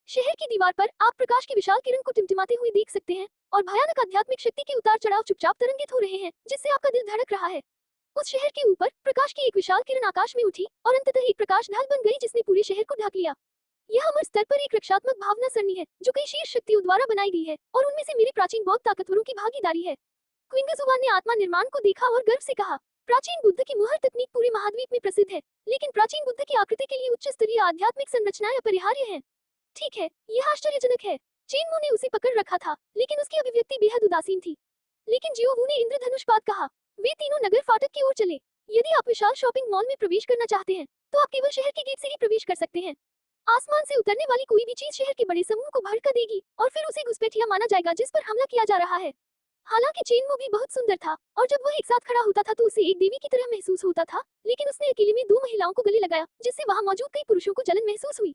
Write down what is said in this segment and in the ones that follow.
शहर की दीवार पर आप प्रकाश की विशाल किरण को टिमटिमाते हुए देख सकते हैं और भयानक आध्यात्मिक शक्ति के उतार चढ़ाव चुपचाप तरंगित हो रहे हैं, जिससे आपका दिल धड़क रहा है। उस शहर के ऊपर प्रकाश की एक विशाल किरण आकाश में उठी और अंततः एक प्रकाश ढाल बन गई जिसने पूरे शहर को ढक लिया। यह अमर स्तर पर एक रक्षात्मक भावना सरणी है जो कई शीर्ष शक्तियों द्वारा बनाई गई है और उनमें से मेरे प्राचीन बौद्ध ताकतवरों की भागीदारी है। क्वीन गजुवान ने आत्मा निर्माण को देखा और गर्व से कहा, प्राचीन बुद्ध की मुहर तकनीक पूरे महाद्वीप में प्रसिद्ध है, लेकिन प्राचीन बुद्ध की आकृति के लिए उच्च स्तरीय आध्यात्मिक संरचनाएं अपरिहार्य हैं। ठीक है, यह आश्चर्यजनक है। चेनमो ने उसे पकड़ रखा था, लेकिन उसकी अभिव्यक्ति बेहद उदासीन थी। लेकिन जियोवू ने इंद्रधनुषपात कहा। वे तीनों नगर फाटक की ओर चले। यदि आप विशाल शॉपिंग मॉल में प्रवेश करना चाहते हैं, तो आप केवल शहर के गेट से ही प्रवेश कर सकते हैं। आसमान से उतरने वाली कोई भी चीज शहर के बड़े समूह को भड़का देगी और फिर उसे घुसपैठिया माना जाएगा जिस पर हमला किया जा रहा है। हालांकि चेनमो भी बहुत सुंदर था और जब वह एक साथ खड़ा होता था तो उसे एक देवी की तरह महसूस होता था, लेकिन उसने अकेले में दो महिलाओं को गले लगाया जिससे वहां मौजूद कई पुरुषों को जलन महसूस हुई।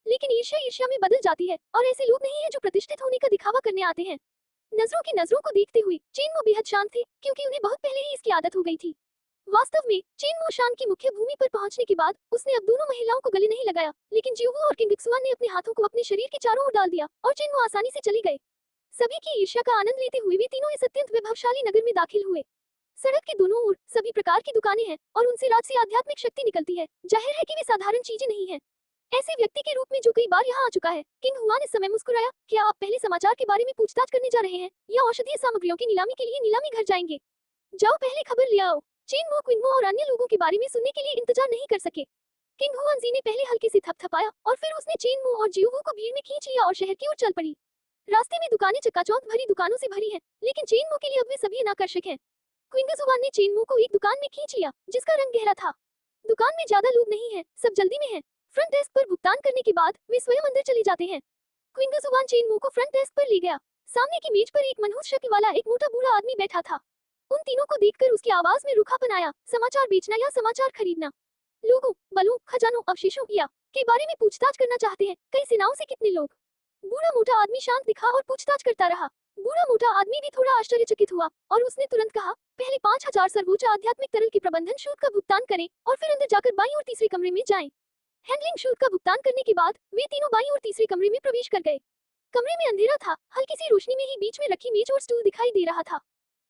लेकिन ईर्ष्या ईर्ष्या में बदल जाती है और ऐसे लोग नहीं है जो प्रतिष्ठित होने का दिखावा करने आते हैं। नजरों की नजरों को देखते हुए चेनमो बेहद शांत थे क्योंकि उन्हें बहुत पहले ही इसकी आदत हो गई थी। वास्तव में चेनमो शान की मुख्य भूमि पर पहुंचने के बाद उसने अब दोनों महिलाओं को गले नहीं लगाया, लेकिन जियोवू और किंगक्सुआन ने अपने हाथों को अपने शरीर के चारों ओर डाल दिया और चेनमो आसानी से चले गए। सभी की ईर्ष्या का आनंद लेते हुए वे तीनों इस अत्यंत वैभवशाली नगर में दाखिल हुए। सड़क के दोनों ओर सभी प्रकार की दुकानें हैं और उनसे राजसी आध्यात्मिक शक्ति निकलती है। जाहिर है कि वे साधारण चीजें नहीं है। ऐसे व्यक्ति के रूप में जो कई बार यहाँ आ चुका है, किंग हुआन इस समय मुस्कुराया। क्या आप पहले समाचार के बारे में पूछताछ करने जा रहे हैं या औषधीय सामग्रियों की नीलामी के लिए नीलामी घर जाएंगे? जाओ पहले खबर ले आओ। चेनमो क्विंगमो और अन्य लोगों के बारे में सुनने के लिए इंतजार नहीं कर सके। किंग हुआन जी ने पहले हल्के से थपथपाया और फिर उसने चेनमो और जियोवू को भीड़ में खींच लिया और शहर की ओर चल पड़ी। रास्ते में दुकानें चकाचौंध भरी दुकानों से भरी हैं, लेकिन चेनमो के लिए अब वे सभी अनाकर्षक हैं। क्विंगजुआन ने चेनमो को एक दुकान में खींच लिया जिसका रंग गहरा था। दुकान में ज्यादा लोग नहीं हैं, सब जल्दी में हैं। फ्रंट डेस्क पर भुगतान करने के बाद वे स्वयं अंदर चले जाते हैं। क्विंगजुआन चेनमो को फ्रंट डेस्क पर ले गया। सामने की मेज पर एक मनहूस शक्ल वाला एक मोटा बूढ़ा आदमी बैठा था। उन तीनों को देखकर उसकी आवाज में रूखापन आया। समाचार बेचना या समाचार खरीदना? लोगों, बलों, खजानों, अवशेषों या के बारे में पूछताछ करना चाहते हैं? कई सेनाओं से कितने लोग? बूढ़ा मोटा आदमी शांत दिखा और पूछताछ करता रहा। बूढ़ा मोटा आदमी भी थोड़ा आश्चर्यचकित हुआ और उसने तुरंत कहा, पहले 5000 सर्वोच्च आध्यात्मिक तरल के प्रबंधन शुल्क का भुगतान करें और फिर अंदर जाकर बाईं और तीसरे कमरे में जाएं। हैंडलिंग शुल्क का भुगतान करने के बाद वे तीनों बाईं और तीसरे कमरे में प्रवेश कर गए। कमरे में अंधेरा था, हल्की सी रोशनी में ही बीच में रखी मेज और स्टूल दिखाई दे रहा था।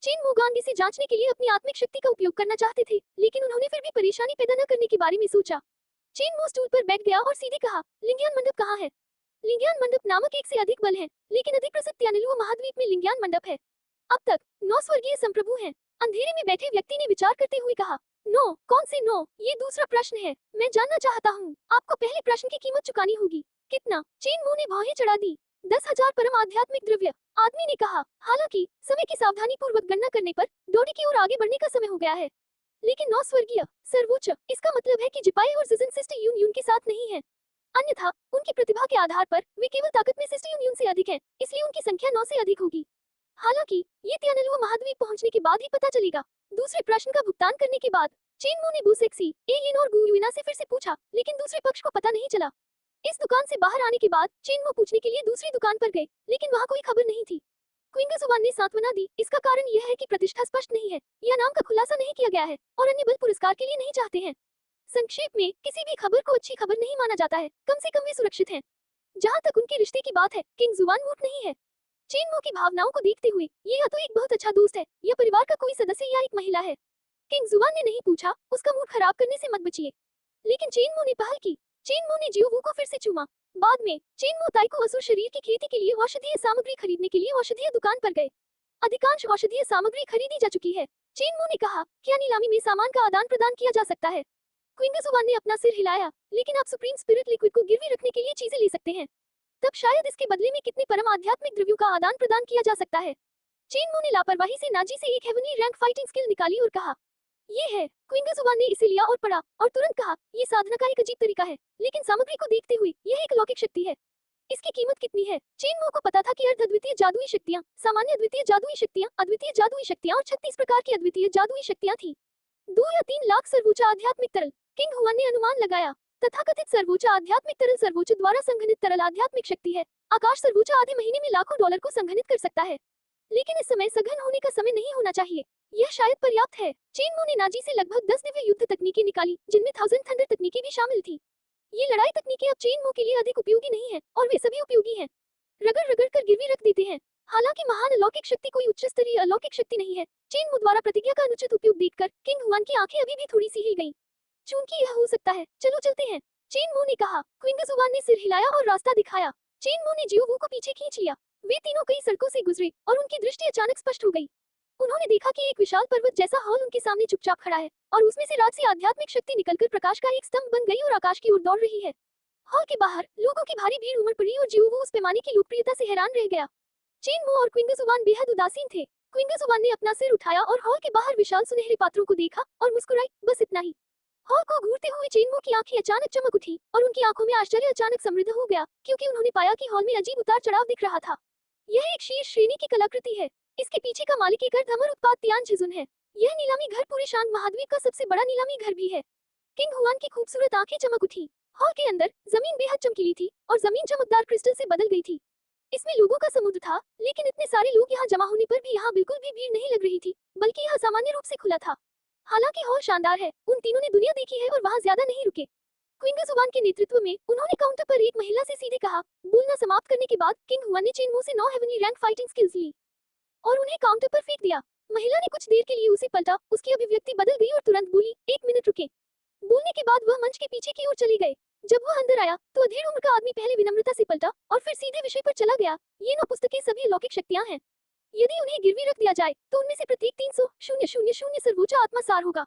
चेन मोगान इसे जांचने के लिए अपनी आत्मिक शक्ति का उपयोग करना चाहते थे, लेकिन उन्होंने फिर भी परेशानी पैदा न करने के बारे में सोचा। चेन मो स्टूल पर बैठ गया और सीधे कहा, लिंगियान मंडप कहाँ है? लिंगियान मंडप नामक एक से अधिक बल है, लेकिन अधिक प्रसिद्ध त्यानिलुओ महाद्वीप में लिंगियान मंडप है। अब तक 9 स्वर्गीय संप्रभु हैं। अंधेरे में बैठे व्यक्ति ने विचार करते हुए कहा, 9? कौन से 9? ये दूसरा प्रश्न है। मैं जानना चाहता हूँ। आपको पहले प्रश्न की कीमत चुकानी होगी। कितना? चेन मो ने भौहें चढ़ा दी। 10,000 परम आध्यात्मिक द्रव्य, आदमी ने कहा। हालांकि समय की सावधानी पूर्वक गणना करने पर डोडी की ओर आगे बढ़ने का समय हो गया है। लेकिन 9 स्वर्गीय सर्वोच्च, इसका मतलब है कि जिपाई और जिजन सिस्ट यून के साथ नहीं है। अन्यथा उनकी प्रतिभा के आधार पर वे केवल ताकत में सिस्ट यून से अधिक हैं, इसलिए उनकी संख्या 9 से अधिक होगी। हालांकि ये त्यानलुओ महाद्वीप पहुंचने के बाद ही पता चलेगा। दूसरे प्रश्न का भुगतान करने के बाद चेनमो ने बुसेक्सी, एलियन और गुयुइना से फिर से पूछा, लेकिन दूसरे पक्ष को पता नहीं चला। इस दुकान से बाहर आने के बाद चेनमो पूछने के लिए दूसरी दुकान पर गए, लेकिन वहाँ कोई खबर नहीं थी। क्विंगजुआन ने सांत्वना दी, इसका कारण यह है कि प्रतिष्ठा स्पष्ट नहीं है, यह नाम का खुलासा नहीं किया गया है और अन्य बल पुरस्कार के लिए नहीं चाहते हैं। संक्षेप में, किसी भी खबर को अच्छी खबर नहीं माना जाता है, कम से कम वे सुरक्षित हैं। जहाँ तक उनके रिश्ते की बात है, किंगजुआन मूर्ख नहीं है। चेनमो की भावनाओं को देखते हुए, ये या तो एक बहुत अच्छा दोस्त है या परिवार का कोई सदस्य या एक महिला है। किंगजुआन ने नहीं पूछा, उसका मूड खराब करने से मत बचिए। लेकिन चेनमो ने पहल की। चेनमो ने जियोवू को फिर से चूमा। बाद में चेनमो ताई को असुर शरीर की खेती के लिए औषधीय सामग्री खरीदने के लिए औषधीय दुकान पर गए। अधिकांश औषधीय सामग्री खरीदी जा चुकी है। चेनमो ने कहा, क्या नीलामी में सामान का आदान प्रदान किया जा सकता है? क्विंगजुआन ने अपना सिर हिलाया, लेकिन आप सुप्रीम स्पिरिट लिक्विड को गिरवी रखने के लिए चीजें ले सकते हैं। तब शायद इसके बदले में कितने परम आध्यात्मिक द्रव्यों का आदान प्रदान किया जा सकता है। चेनमो ने लापरवाही से नाजी से एक हेवनली रैंक फाइटिंग स्किल निकाली और कहा, ये है। क्विंगजुआन ने इसे लिया और पढ़ा और तुरंत कहा, ये साधना का एक अजीब तरीका है, लेकिन सामग्री को देखते हुए यह एक अलौकिक शक्ति है। इसकी कीमत कितनी है? चेनमो को पता था कि अर्ध अद्वितीय जादुई शक्तियां, सामान्य अद्वितीय जादुई शक्तियां, अद्वितीय जादुई शक्तियां और 36 प्रकार की अद्वितीय जादुई शक्तियां थी। 2 या 3 लाख सर्वोच्च आध्यात्मिक तरल, किंग हुआन ने अनुमान लगाया। तथाकथित सर्वोच्च आध्यात्मिक तरल सर्वोच्च द्वारा संघनित तरल आध्यात्मिक शक्ति है। आकाश सर्वोच्च आधे महीने में लाखों डॉलर को संघनित कर सकता है, लेकिन इस समय सघन होने का समय नहीं होना चाहिए। यह शायद पर्याप्त है। चेनमो ने नाजी से लगभग 10 दिव्य युद्ध तकनीकें निकाली, जिनमें 1000 थंडर तकनीकें भी शामिल थी। ये लड़ाई तकनीकें अब चेन मो के लिए अधिक उपयोगी नहीं है और वे सभी उपयोगी हैं। रगड़ रगड़ कर गिरवी रख देते हैं। हालांकि महान अलौकिक शक्ति कोई उच्च स्तरीय अलौकिक शक्ति नहीं है। चेन मो द्वारा प्रतिज्ञा का अनुचित उपयोग देखकर किंग हुआन की आंखें अभी भी थोड़ी सी हिल गईं। चूंकि यह हो सकता है, चलो चलते हैं, चेन मो ने कहा। क्विंगजुआन ने सिर हिलाया और रास्ता दिखाया। चेन मो ने जियोवू को पीछे खींच लिया। वे तीनों कई सड़कों से गुजरे और उनकी दृष्टि अचानक स्पष्ट हो गई। उन्होंने देखा कि एक विशाल पर्वत जैसा हॉल उनके सामने चुपचाप खड़ा है और उसमें से रात से आध्यात्मिक शक्ति निकलकर प्रकाश का एक स्तंभ बन गई और आकाश की ओर दौड़ रही है। हॉल के बाहर लोगों की भारी भीड़ उमड़ पड़ी और जियोवू उस पैमाने की लोकप्रियता से हैरान रह गया। चेन मो और क्विंगजुआन बेहद उदासीन थे। क्विंगजुआन ने अपना सिर उठाया और हॉल के बाहर विशाल सुनहरे पात्रों को देखा और मुस्कुराई, बस इतना ही। हॉल को घूरते हुए चेन मो की आंखें अचानक चमक उठी और उनकी आंखों में आश्चर्य अचानक समृद्ध हो गया, क्योंकि उन्होंने पाया कि हॉल में अजीब उतार चढ़ाव दिख रहा था। यह एक शीर्ष श्रेणी की कलाकृति है। इसके पीछे का मालिक एक अर्धअमर उत्पाद तियान झिजुन है। यह नीलामी घर पूरे शांत महाद्वीप का सबसे बड़ा नीलामी घर भी है। किंग हुआन की खूबसूरत आंखें चमक उठी। हॉल के अंदर जमीन बेहद चमकीली थी और जमीन चमकदार क्रिस्टल से बदल गई थी। इसमें लोगों का समुद्र था, लेकिन इतने सारे लोग यहाँ जमा होने पर भी यहाँ बिल्कुल भी भीड़ नहीं लग रही थी, बल्कि यह सामान्य रूप से खुला था। हालांकि हॉल शानदार है, उन तीनों ने दुनिया देखी है और वहाँ ज्यादा नहीं रुके। क्विंगजुआन के नेतृत्व में उन्होंने काउंटर पर एक महिला से सीधे कहा। बोलना समाप्त करने के बाद किंग हुआन ने चेन मो से 9 हेवनली रैंक फाइटिंग स्किल्स ली और उन्हें काउंटर पर फेंक दिया। महिला ने कुछ देर के लिए उसे पलटा, उसकी अभिव्यक्ति बदल गई और तुरंत बोली, 1 मिनट रुके। बोलने के बाद वह मंच के पीछे की ओर चले गए। जब वह अंदर आया तो अधेड़ उम्र का आदमी पहले विनम्रता से पलटा और फिर सीधे विषय पर चला गया। ये 9 पुस्तकें सभी अलौकिक शक्तियां हैं। यदि उन्हें गिरवी रख दिया जाए तो उनमें से प्रत्येक 300,000 सर्वोच्च आत्मा सार होगा।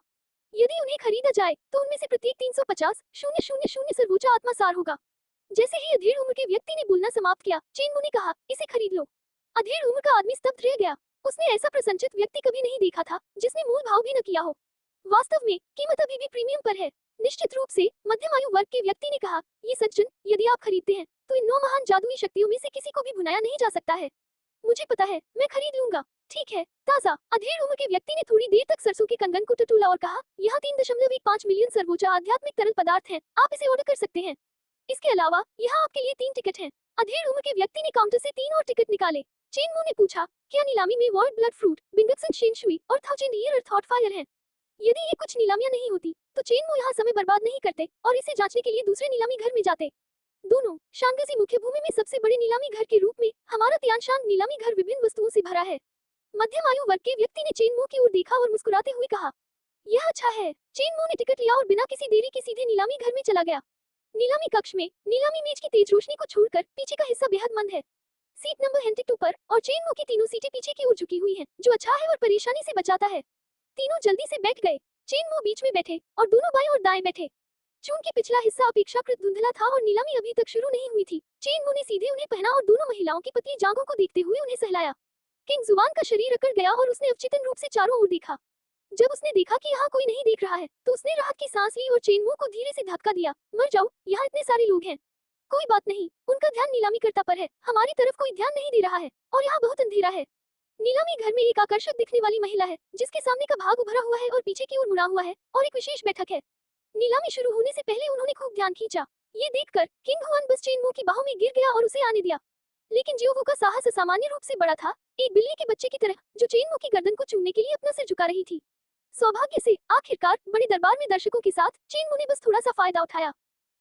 यदि उन्हें खरीदा जाए तो उनमें से प्रत्येक 350,000 सर्वोच्च आत्मा सार होगा। जैसे ही अधेड़ उम्र के व्यक्ति ने बोलना समाप्त किया, चेन मो ने कहा, इसे खरीद लो। अधेड़ उम्र का आदमी स्तब्ध रह गया। उसने ऐसा प्रसन्नचित्त व्यक्ति कभी नहीं देखा था जिसने मूल भाव भी न किया हो। वास्तव में कीमत अभी भी प्रीमियम पर है। निश्चित रूप से, मध्यम आयु वर्ग के व्यक्ति ने कहा, ये सज्जन, यदि आप खरीदते हैं तो इन 9 महान जादुई शक्तियों में से किसी को भी भुनाया नहीं जा सकता है। मुझे पता है, मैं खरीद लूंगा। ठीक है, ताजा। अधेड़ उम्र के व्यक्ति ने थोड़ी देर तक सरसों के कंगन को टटोला और कहा, यहाँ 3.15 मिलियन सर्वोच्च आध्यात्मिक तरल पदार्थ हैं, आप इसे ऑर्डर कर सकते हैं। इसके अलावा यहाँ आपके लिए 3 टिकट हैं। अधेड़ उम्र के व्यक्ति ने काउंटर से 3 और टिकट निकाले। चेन मो ने पूछा, क्या नीलामी में वर्ल्ड ब्लड फ्रूट, बिंगक्सन शेंशुई और 1000 ईयर अर्थ हॉट फायर हैं? यदि ये कुछ नीलामियां नहीं होती तो चेन मो यहाँ समय बर्बाद नहीं करते और इसे जांचने के लिए दूसरे नीलामी घर में जाते। दोनों शांगजी मुख्य भूमि में सबसे बड़े नीलामी घर के रूप में हमारा तियानशान नीलामी घर विभिन्न वस्तुओं से भरा है। मध्यम आयु वर्ग के व्यक्ति ने चेन मो की ओर देखा और मुस्कुराते हुए कहा, यह अच्छा है। चेन मो ने टिकट लिया और बिना किसी देरी के सीधे नीलामी घर में चला गया। नीलामी कक्ष में नीलामी मेज की तेज रोशनी को छोड़कर पीछे का हिस्सा बेहद मंद है। सीट नंबर हैंटिक 2 पर और चेन मो की तीनों सीटें पीछे की ओर झुकी हुई हैं, जो अच्छा है और परेशानी से बचाता है। तीनों जल्दी से बैठ गए। चेन मो बीच में बैठे और दोनों बाएं और दाएं बैठे। चूंकि पिछला हिस्सा अपेक्षाकृत धुंधला था और नीलामी अभी तक शुरू नहीं हुई थी, चेन मो ने सीधे उन्हें पहना और दोनों महिलाओं की पतली जांघों को देखते हुए उन्हें सहलाया। किंग जुआन का शरीर अकड़ गया और उसने अवचेतन रूप से चारों ओर देखा। जब उसने देखा कि यहाँ कोई नहीं देख रहा है तो उसने राहत की सांस ली और चेन मो को धीरे से धक्का दिया। मर जाओ, यहाँ इतने सारे लोग हैं। कोई बात नहीं, उनका ध्यान नीलामीकर्ता पर है, हमारी तरफ कोई ध्यान नहीं दे रहा है और यहाँ बहुत अंधेरा है। नीलामी घर में एक आकर्षक दिखने वाली महिला है जिसके सामने का भाग उभरा हुआ है और पीछे की ओर मुड़ा हुआ है और एक विशेष बैठक है। नीलामी शुरू होने से पहले उन्होंने खूब ध्यान खींचा। ये देखकर किंग हुआन बस चेन मो की बाहों में गिर गया और उसे आने दिया। लेकिन जियोवू का साहस असामान्य रूप से बड़ा था, एक बिल्ली के बच्चे की तरह जो चेन मो की गर्दन को चूमने के लिए अपना सिर झुका रही थी। सौभाग्य से आखिरकार बड़े दरबार में दर्शकों के साथ चेन मो ने बस थोड़ा सा फायदा उठाया,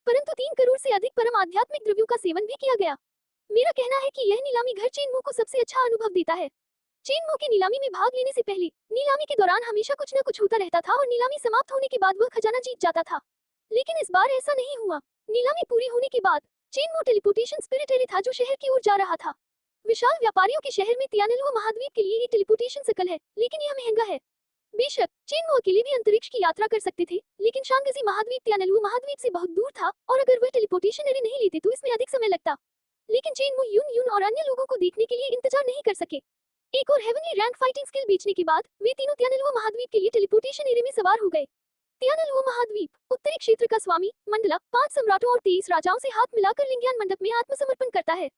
परंतु 3 करोड़ से अधिक परम आध्यात्मिक द्रव्यों का सेवन भी किया गया। मेरा कहना है कि यह नीलामी घर चेन मो को सबसे अच्छा अनुभव देता है। चेन मो के नीलामी में भाग लेने से पहले नीलामी के दौरान हमेशा कुछ न कुछ होता रहता था और नीलामी समाप्त होने के बाद वह खजाना जीत जाता था। लेकिन इस बार ऐसा नहीं हुआ। नीलामी पूरी होने के बाद चेन मो टेलीपोर्टेशन स्पिरिट था जो शहर की ओर जा रहा था। विशाल व्यापारियों के शहर में तियानलुओ महाद्वीप के लिए एक टेलीपोर्टेशन सकल है, लेकिन यह महंगा है। बेशक चेन मो अकेले भी अंतरिक्ष की यात्रा कर सकते थे, लेकिन शांगजी महाद्वीप तियानलुओ महाद्वीप से बहुत दूर था और अगर वह टेलीपोर्टेशन नहीं लेते तो इसमें अधिक समय लगता। लेकिन चेन मो यून यून और अन्य लोगों को देखने के लिए इंतजार नहीं कर सके। एक और हेवनली रैंक फाइटिंग स्किल बेचने के बाद वे तीनों तियानलुओ महाद्वीप के लिए टेलीपोर्टेशन एरिया में सवार हो गए। तियानलुओ महाद्वीप उत्तरी क्षेत्र का स्वामी मंडला 5 सम्राटों और 23 राजाओं से हाथ मिलाकर लिंगियान मंडप में आत्मसमर्पण करता है।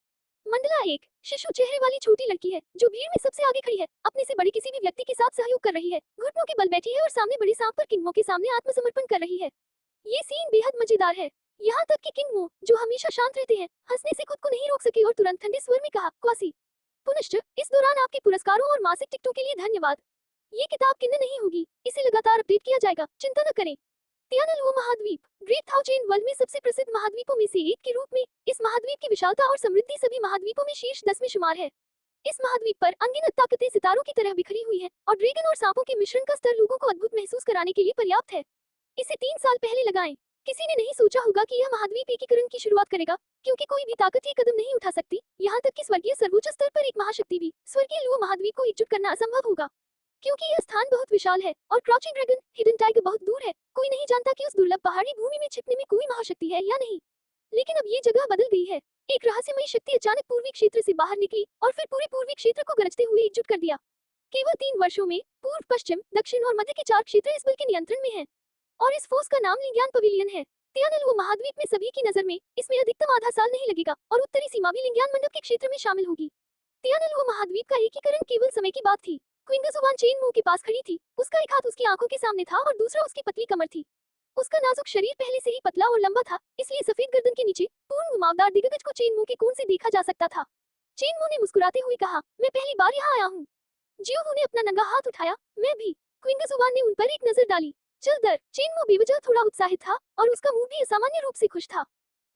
मंडला एक शिशु चेहरे वाली छोटी लड़की है जो भीड़ में सबसे आगे खड़ी है, अपने से बड़े किसी भी व्यक्ति के साथ सहयोग कर रही है, घुटनों के बल बैठी है और सामने बड़ी सांप पर किंग मो के सामने आत्मसमर्पण कर रही है। ये सीन बेहद मजेदार है। यहाँ तक कि किंग मो, जो हमेशा शांत रहते हैं, हंसने से खुद को नहीं रोक सके और तुरंत ठंडे स्वर में कहा, क्वासी। पुनश्च इस दौरान आपके पुरस्कारों और मासिक टिकटों के लिए धन्यवाद। ये किताब किन्न नहीं होगी, इसे लगातार अपडेट किया जाएगा, चिंता न करें। तियानलुओ महाद्वीप ग्रेट थाओचेन वर्ल्ड में सबसे प्रसिद्ध महाद्वीपों में से एक के रूप में इस महाद्वीप की विशालता और समृद्धि सभी महाद्वीपों में शीर्ष 10 में शुमार है। इस महाद्वीप पर अनगिनत ताकतें सितारों की तरह बिखरी हुई हैं और ड्रैगन और सांपों के मिश्रण का स्तर लोगों को अद्भुत महसूस कराने के लिए पर्याप्त है। इसे 3 साल पहले लगाएं। किसी ने नहीं सोचा होगा कि यह महाद्वीप एकीकरण की शुरुआत करेगा, क्योंकि कोई भी ताकत ये कदम नहीं उठा सकती, यहाँ तक कि स्वर्गीय सर्वोच्च स्तर पर एक महाशक्ति भी स्वर्गीय लुओ महाद्वीप को एकजुट करना असंभव होगा, क्योंकि यह स्थान बहुत विशाल है और क्राउचिंग ड्रैगन हिडन टाइगर बहुत दूर है। कोई नहीं जानता कि उस दुर्लभ पहाड़ी भूमि में छिपने में कोई महाशक्ति है या नहीं। लेकिन अब ये जगह बदल गई है। एक रहस्यमयी शक्ति अचानक पूर्वी क्षेत्र से बाहर निकली और फिर पूरे पूर्वी क्षेत्र को गरजते हुए एकजुट कर दिया। केवल 3 वर्षों में पूर्व, पश्चिम, दक्षिण और मध्य के 4 क्षेत्र इस बल के नियंत्रण में हैं और इस फोर्स का नाम लिंग्यान पवेलियन है। तियानलुओ महाद्वीप में सभी की नजर में इसमें अधिकतम आधा साल नहीं लगेगा और उत्तरी सीमा भी लिंग्यान मंडप के क्षेत्र में शामिल होगी। तियानलुओ महाद्वीप का एकीकरण केवल समय की बात थी। क्विंगसुवान चेन मुंह के पास खड़ी थी। उसका एक हाथ उसकी आंखों के सामने था और दूसरा उसकी पतली कमर थी। उसका नाजुक शरीर पहले से ही पतला और लंबा था, इसलिए सफेद गर्दन के नीचे पूर्ण घुमावदार दिग्गज को चेन मुंह के कोण से देखा जा सकता था। चेन मुंह ने मुस्कुराते हुए कहा, मैं पहली बार यहाँ आया हूँ। जियोवू ने अपना नंगा हाथ उठाया, मैं भी। क्विंगसुवान ने उन पर एक नजर डाली। चल दर। चेन मुंह बेवजह थोड़ा उत्साहित था और उसका मुंह भी असामान्य रूप से खुश था।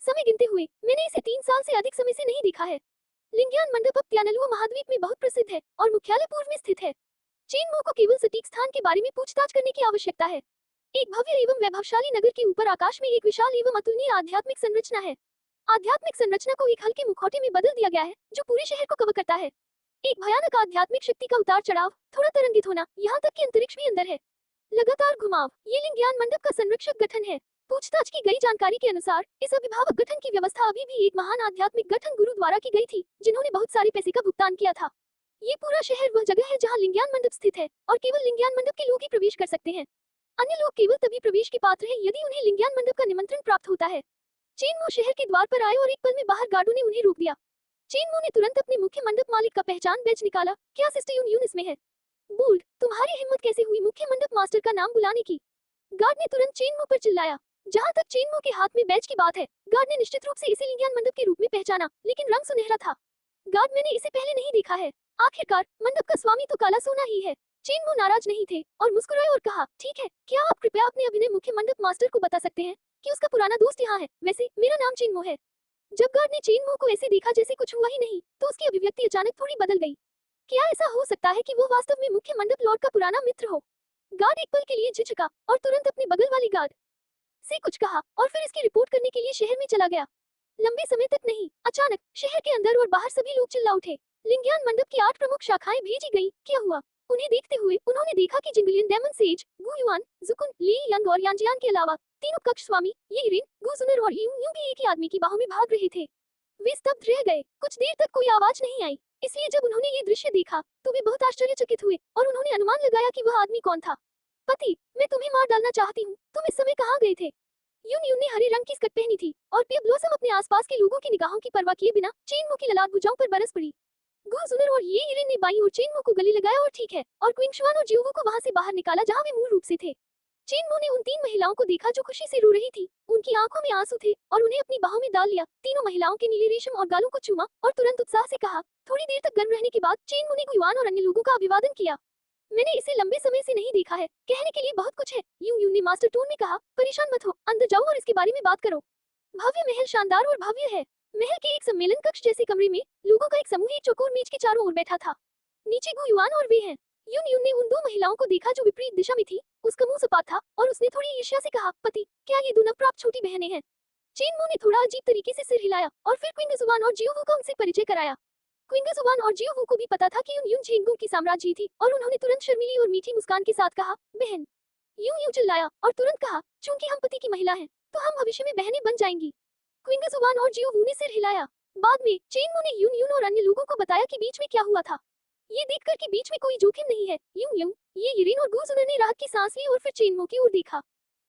समय गिनते हुए, मैंने इसे 3 साल से अधिक समय से नहीं देखा है। लिंग्यान मंडप अब तियानलुओ महाद्वीप में बहुत प्रसिद्ध है और मुख्यालय पूर्व में स्थित है। चेन मुंह को केवल सटीक स्थान के बारे में पूछताछ करने की आवश्यकता है। एक भव्य एवं वैभवशाली नगर के ऊपर आकाश में एक विशाल एवं अतुलनीय आध्यात्मिक संरचना है। आध्यात्मिक संरचना को एक हल्के मुखौटे में बदल दिया गया है जो पूरे शहर को कवर करता है। एक भयानक आध्यात्मिक शक्ति का उतार चढ़ाव, थोड़ा तरंगित होना, यहाँ तक कि अंतरिक्ष भी अंदर है। लगातार घुमाव, ये लिंग्यान मंडप का संरक्षक गठन है। पूछताछ की गई जानकारी के अनुसार इस अभिभावक गठन की व्यवस्था अभी भी एक महान आध्यात्मिक गठन गुरु द्वारा की गई थी, जिन्होंने बहुत सारे पैसे का भुगतान किया था। ये पूरा शहर वह जगह है जहाँ लिंग्यान मंडप स्थित है और केवल लिंग्यान मंडप के लोग ही प्रवेश कर सकते हैं। अन्य लोग केवल तभी प्रवेश के पात्र हैं यदि उन्हें लिंग्यान मंडप का निमंत्रण प्राप्त होता है। चेनमो शहर के द्वार पर आए और एक पल में बाहर गार्डों ने उन्हें रोक दिया। चेनमो ने तुरंत अपने मुख्य मंडप मालिक का पहचान बैज निकाला। क्या सिस्टर यून इसमें है? बोल्ड, तुम्हारी हिम्मत कैसे हुई मुख्य मंडप मास्टर का नाम बुलाने की? गार्ड ने तुरंत चेनमो पर चिल्लाया। जहाँ तक चेनमो के हाथ में बैज की बात है, गार्ड ने निश्चित रूप से इसे लिंग्यान मंडप के रूप में पहचाना, लेकिन रंग सुनहरा था। गार्ड, मैंने इसे पहले नहीं देखा है। आखिरकार मंडप का स्वामी तो काला सोना ही है। चेनमो नाराज नहीं थे और मुस्कुराए और कहा, ठीक है, क्या आप कृपया अपने अभिनय मुख्य मंडप मास्टर को बता सकते हैं कि उसका पुराना दोस्त यहाँ है? वैसे मेरा नाम चेनमो है। जब गार्ड ने चेनमो को ऐसे देखा जैसे कुछ हुआ ही नहीं, तो उसकी अभिव्यक्ति अचानक थोड़ी बदल गई। क्या ऐसा हो सकता है कि वो वास्तव में मुख्य मंडप लॉर्ड का पुराना मित्र हो? गार्ड एक पल के लिए झिझका और तुरंत अपने बगल वाली गार्ड से कुछ कहा और फिर इसकी रिपोर्ट करने के लिए शहर में चला गया। लंबे समय तक नहीं, अचानक शहर के अंदर और बाहर सभी लोग चिल्ला उठे। लिंग्यान मंडप की 8 प्रमुख शाखाएं भेजी गई। क्या हुआ? उन्हें देखते हुए उन्होंने देखा कि जिंगलियन डेमन सेज, गु युआन, जुकुन, ली यंग और यांजियान के अलावा तीनों कक्ष स्वामी, ये इरिन, गु जुनर और यू भी एक ही आदमी की बाहों में भाग रहे थे। वे स्तब्ध रह गए। कुछ देर तक कोई आवाज नहीं आई, इसलिए जब उन्होंने ये दृश्य देखा तो वे बहुत आश्चर्यचकित हुए और उन्होंने अनुमान लगाया कि वह आदमी कौन था। पति, मैं तुम्हें मार डालना चाहती हूँ, तुम इस समय कहाँ गए थे? यून ने हरे रंग की स्कर्ट पहनी थी और पिया ब्लॉसम अपने आसपास के लोगों की निगाहों की परवाह किए बिना चेनमो की ललाट भुजाओं पर बरस पड़ी। गु जुनर और ये इरिन ने बाईं ओर चेनमो को गले लगाया और ठीक है, और क्विंगशुआन और जियोवू को वहां से बाहर निकाला जहां वे मूल रूप से थे। चेनमो ने उन 3 महिलाओं को देखा जो खुशी से रो रही थी। उनकी आंखों में आंसू थे और उन्हें अपनी बाहों में डाल लिया। तीनों महिलाओं के नीले रेशम और गालों को चूमा और तुरंत उत्साह से कहा। थोड़ी देर तक गर्म रहने के बाद चेनमो ने गुयुआन और अन्य लोगों का अभिवादन किया। मैंने इसे लंबे समय से नहीं देखा है, कहने के लिए बहुत कुछ है, यून ने मास्टर टोन में कहा। परेशान मत हो, अंदर जाओ और इसके बारे में बात करो। भव्य महल शानदार और भव्य है। महल के एक सम्मेलन कक्ष जैसे कमरे में लोगों का एक समूह एक चौकोर मेज के चारों ओर बैठा था। नीचे गुयुआन और वे हैं। यून ने उन 2 महिलाओं को देखा जो विपरीत दिशा में थी। उसका मुंह सपाट था और उसने थोड़ी ईर्ष्या से कहा, पति, क्या ये 2 नवप्राप्त छोटी बहनें हैं? चेनमो ने थोड़ा अजीब तरीके से सिर हिलाया और फिर क्विंगजुआन और जियोवू का उनसे परिचय कराया। क्विंगजुआन और जियोवू को भी पता था कि यून झेंगू की साम्राज्य थी और उन्होंने तुरंत शर्मीली और मीठी मुस्कान के साथ कहा, बहन। यून चिल्लाया और तुरंत कहा, चूंकि हम पति की महिला हैं, तो हम भविष्य में बहनें बन जाएंगी। क्विंगजुआन और जियोवू ने सिर हिलाया। बाद में चेनमो ने यून और अन्य लोगों को बताया कि बीच में क्या हुआ था। ये देखकर कि बीच में कोई जोखिम नहीं है, यून, ये इरिन और गु जुनर ने राहत की सांस ली और फिर चेनमो की ओर देखा।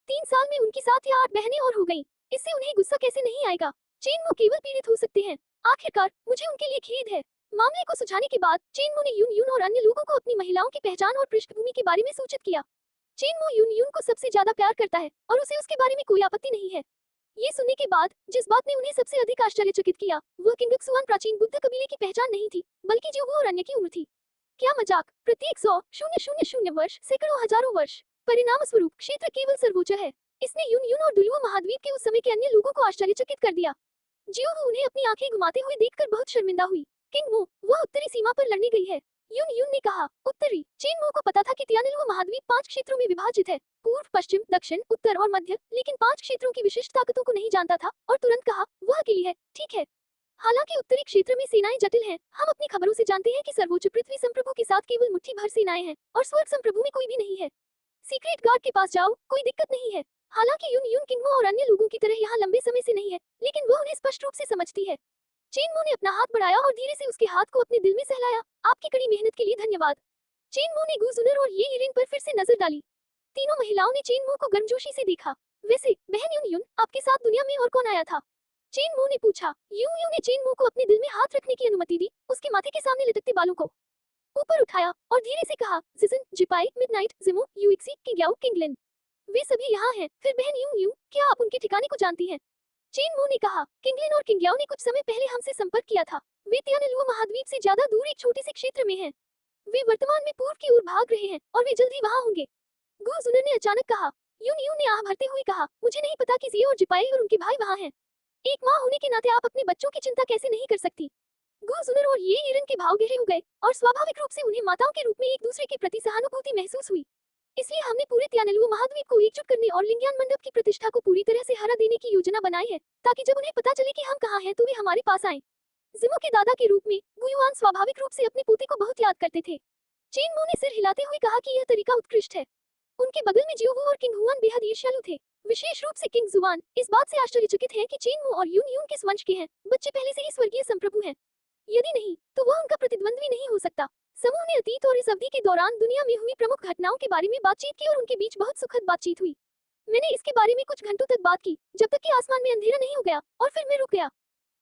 3 साल में उनकी 7 या 8 बहनें और हो गईं। इससे उन्हें गुस्सा कैसे नहीं आएगा? चेनमो केवल पीड़ित हो सकते हैं। आखिरकार मुझे उनके लिए खेद है। मामले को सुझाने के बाद चेनमो ने यून और अन्य लोगों को अपनी महिलाओं की पहचान और पृष्ठभूमि के बारे में सूचित किया। चेनमो यून को सबसे ज्यादा प्यार करता है और उसे उसके बारे में कोई आपत्ति नहीं है। ये सुनने के बाद जिस बात ने उन्हें सबसे अधिक आश्चर्यचकित किया, वह किंगक्सुआन प्राचीन बुद्ध कबीले की पहचान नहीं थी, बल्कि जियोवू और अन्य की उम्र थी। क्या मजाक! प्रत्येक 100,000 वर्ष, सैकड़ों हजारों वर्ष, परिणाम स्वरूप क्षेत्र केवल सर्वोच्च है। इसने यून यून और दुलुओ महाद्वीप के उस समय के अन्य लोगों को आश्चर्यचकित कर दिया। जियो उन्हें अपनी आंखें घुमाते हुए देखकर बहुत शर्मिंदा हुई। किंग मो, वह उत्तरी सीमा पर लड़ने गई है। यून यून ने कहा। उत्तरी। चेन मो को पता था कि तियानलुओ महाद्वीप 5 क्षेत्रों में विभाजित है, पूर्व, पश्चिम, दक्षिण, उत्तर और मध्य, लेकिन 5 क्षेत्रों की विशिष्ट ताकतों को नहीं जानता था और तुरंत कहा, वह अकेली है। ठीक है। हालांकि उत्तरी क्षेत्र में सेनाएं जटिल हैं, हम अपनी खबरों से जानते हैं कि सर्वोच्च पृथ्वी संप्रभु के साथ केवल मुट्ठी भर सेनाएं हैं और स्वर्ग संप्रभु में कोई भी नहीं है। सीक्रेट गार्ड के पास जाओ, कोई दिक्कत नहीं है। हालांकि यून यून किंगमो और अन्य लोगों की तरह यहाँ लंबे समय से नहीं है, लेकिन वह उन्हें स्पष्ट रूप से समझती है। चेनमो ने अपना हाथ बढ़ाया और धीरे से उसके हाथ को अपने दिल में सहलाया। आपकी कड़ी मेहनत के लिए धन्यवाद। चेनमो ने गुजुनर और ये इरेन पर फिर से नजर डाली। तीनों महिलाओं ने चेनमो को गर्मजोशी से देखा। वैसे बहन यून यून, आपके साथ दुनिया में और कौन आया था? चेनमो ने पूछा। यून यून ने चेनमो को अपने दिल में हाथ रखने की अनुमति दी, उसके माथे के सामने लटकते बालों को ऊपर उठाया और धीरे से कहा, जिजन, जिपाई, मिडनाइट, जिमो, यूइक्सी, किंग्याओ, किंगलिन, वे सभी यहाँ हैं। फिर बहन यून यून, क्या आप उनके ठिकाने को जानती हैं? चेनमो ने कहा। किंगलिन और किंग्याओ ने कुछ समय पहले हमसे संपर्क किया था। वे तियानलुओ महाद्वीप से ज्यादा दूर एक छोटे से क्षेत्र में हैं। वे वर्तमान में पूर्व की ओर भाग रहे हैं और वे जल्द ही वहाँ होंगे। गुजुनर ने अचानक कहा। यून यून ने आह भरते हुए कहा, मुझे नहीं पता कि जियो और जिपाई और उनके भाई वहाँ हैं। एक माँ होने के नाते आप अपने बच्चों की चिंता कैसे नहीं कर सकती? गुजुनर और ये इरन के भाव गहरे हो गए और स्वाभाविक रूप से उन्हें माताओं के रूप में एक दूसरे के प्रति सहानुभूति महसूस हुई। इसलिए हमने पूरे तियानलुओ महाद्वीप को एकजुट करने और लिंगियान मंडप की प्रतिष्ठा को पूरी तरह से हरा देने की योजना बनाई है, ताकि जब उन्हें पता चले कि हम कहाँ हैं तो वे हमारे पास आएं। जिमो के दादा के रूप में गुयुआन स्वाभाविक रूप से अपने पोते को बहुत याद करते थे। चेनमो ने सिर हिलाते हुए कहा कि यह तरीका उत्कृष्ट है। उनके बगल में जियोवू और किंग हुआन बेहद ईर्ष्यालु थे, विशेष रूप से किंग जुआन इस बात से आश्चर्यचकित हैं कि चेनमो और यून यून किस वंश के हैं। बच्चे पहले से ही स्वर्गीय संप्रभु हैं। यदि नहीं, तो वह उनका प्रतिद्वंद्वी नहीं हो सकता। समूह ने अतीत और इस अवधि के दौरान दुनिया में हुई प्रमुख घटनाओं के बारे में बातचीत की और उनके बीच बहुत सुखद बातचीत हुई। मैंने इसके बारे में कुछ घंटों तक बात की, जब तक कि आसमान में अंधेरा नहीं हो गया और फिर मैं रुक गया।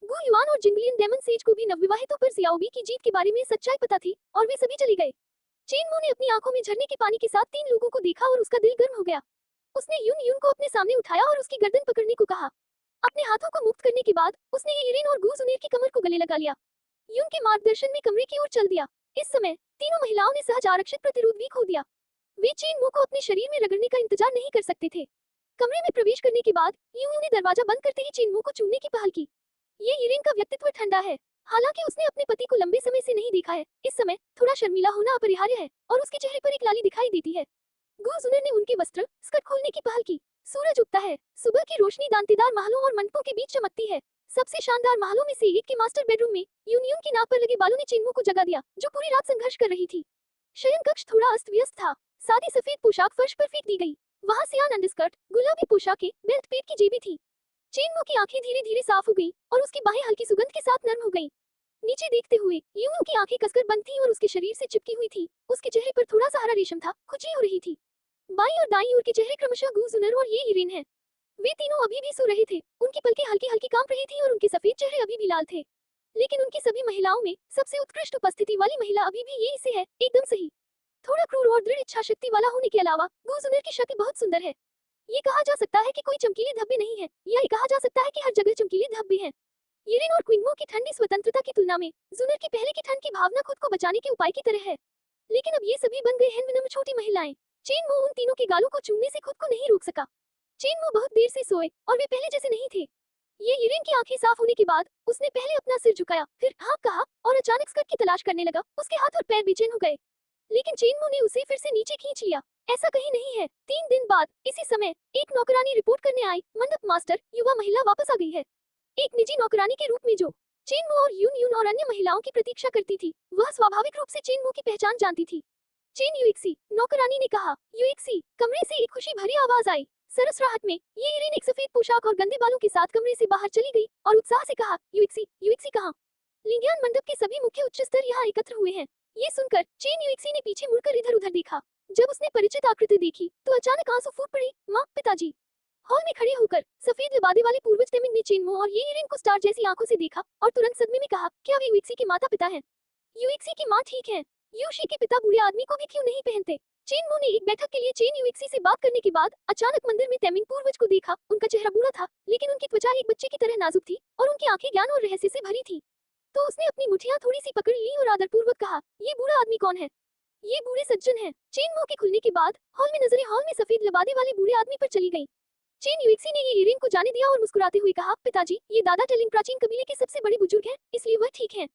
गु युआन और जिंगलियन डेमन सेज को भी नवविवाहितों पर जियाओबी की जीत के बारे में सच्चाई पता थी और वे सभी चले गए। चेनमो ने अपनी आंखों में झरने के पानी के साथ 3 लोगों को देखा और उसका दिल गर्म हो गया। उसने यून यून को अपने सामने उठाया और उसकी गर्दन पकड़ने को कहा। अपने हाथों को मुक्त करने के बाद उसने इरेन और गुजुनेर की कमर को गले लगा लिया। यून के मार्गदर्शन में कमरे की ओर चल दिया। इस समय तीनों महिलाओं ने सहज आरक्षित प्रतिरोध भी खो दिया। वे चेनमो को अपने शरीर में रगड़ने का इंतजार नहीं कर सकते थे। कमरे में प्रवेश करने के बाद यून ने दरवाजा बंद करते ही चेनमो को चूमने की पहल की। ये इरेन का व्यक्तित्व ठंडा है। हालांकि उसने अपने पति को लंबे समय से नहीं देखा है, इस समय थोड़ा शर्मीला होना अपरिहार्य है और उसके चेहरे पर एक लाली दिखाई देती है। गुजुनर ने उनके वस्त्र स्कर्ट खोलने की पहल की। सूरज उगता है, सुबह की रोशनी दांतेदार महलों और मंडपों के बीच चमकती है। सबसे शानदार महलों में से एक के मास्टर बेडरूम में यून की नाक पर लगे बालों ने चेनमो को जगा दिया, जो पूरी रात संघर्ष कर रही थी। शयन कक्ष थोड़ा अस्त व्यस्त था। सादी सफेद पोशाक फर्श पर फेंक दी गई। वहाँ सियान अंडरस्कर्ट, गुलाबी पोशाकें, बेल्ट पेट की जेबी थी। चेनमो की आंखें धीरे धीरे साफ हो गई और उसकी बाहें हल्की सुगंध के साथ नर्म हो गईं। नीचे देखते हुए यून की आंखें कसकर बंद थीं और उसके शरीर से चिपकी हुई थी। उसके चेहरे पर थोड़ा सा हरा रेशम था, खुजली हो रही थी। बाईं और दाईं ओर के चेहरे क्रमशः गुजुनर और ये इरेन हैं। वे तीनों अभी भी सो रहे थे। उनकी पलकें हल्की हल्की कांप रही थी और उनके सफेद चेहरे अभी भी लाल थे। लेकिन उनकी सभी महिलाओं में सबसे उत्कृष्ट उपस्थिति वाली महिला अभी भी ये इसे है, एकदम सही। थोड़ा क्रूर और दृढ़ इच्छा शक्ति वाला होने के अलावा गुजुनर की शक्ल बहुत सुंदर है। ये कहा जा सकता है कि कोई चमकीले धब्बे नहीं है, या ये कहा जा सकता है कि हर जगह चमकीले धब्बे हैं। इरेन और क्विंगमो की ठंडी स्वतंत्रता की तुलना में जुनर की पहले की ठंड की भावना खुद को बचाने के उपाय की तरह है। लेकिन अब ये सभी बन गए हैं विनम्र छोटी महिलाएं। चेनमो उन तीनों के गालों को चूमने से खुद को नहीं रोक सका। चेनमो बहुत देर से सोए और वे पहले जैसे नहीं थे। ये इरेन की आंखें साफ होने के बाद उसने पहले अपना सिर झुकाया, फिर हाँ कहा और अचानक स्कर्ट की तलाश करने लगा। उसके हाथ और पैर बेचैन हो गए, लेकिन चेनमो ने उसे फिर से नीचे खींच लिया। ऐसा कहीं नहीं है। 3 दिन बाद इसी समय एक नौकरानी रिपोर्ट करने आई। मंडप मास्टर युवा महिला वापस आ गई है, एक निजी नौकरानी के रूप में जो चेनमो और यून और अन्य महिलाओं की प्रतीक्षा करती थी। वह स्वाभाविक रूप से चेनमो की पहचान जानती थी। चेन यूएक्सी, नौकरानी ने कहा। यूएक्सी, कमरे से एक खुशी भरी आवाज आई। सरस राहत में ये इरेन एक सफेद पोशाक और गंदे बालों के साथ कमरे से बाहर चली गई और उत्साह से कहा, यूएक्सी, यूएक्सी कहाँ? लिंगियान मंडप के सभी मुख्य उच्च स्तर यहाँ एकत्र हुए हैं। ये सुनकर चेन यूएक्सी ने पीछे मुड़कर इधर-उधर देखा। जब उसने परिचित आकृति देखी तो अचानक आंसू फूट पड़े। माँ, पिताजी। हॉल में खड़े होकर सफेद लिबादे वाले पूर्वज तेमिंग ने चेनमो और ये इरेन को स्टार जैसी आंखों से देखा और तुरंत सदमे में कहा, क्या वे यूएक्सी के माता पिता हैं? यूएक्सी की माँ ठीक है। यूशी के पिता बूढ़े आदमी को भी क्यों नहीं पहनते? चेनमो ने एक बैठक के लिए चेन यूएक्सी से बात करने के बाद अचानक मंदिर में तेमिंग पूर्वज को देखा। उनका चेहरा बूढ़ा था, लेकिन उनकी त्वचा एक बच्चे की तरह नाजुक थी और उनकी आंखें ज्ञान और रहस्य से भरी थी। तो उसने अपनी मुठियां थोड़ी सी पकड़ ली और आदरपूर्वक कहा, ये बूढ़ा आदमी कौन है? ये बूढ़े सज्जन हैं। चेनमो के खुलने के बाद हॉल में नजरें हॉल में सफेद लिबादे वाले बूढ़े आदमी पर चली गईं। चेन युएक्सी ने ये इयररिंग को जाने दिया और मुस्कुराते हुए कहा, पिताजी, ये दादा टेलिंग प्राचीन कबीले के सबसे बड़े बुजुर्ग हैं, इसलिए वह ठीक हैं।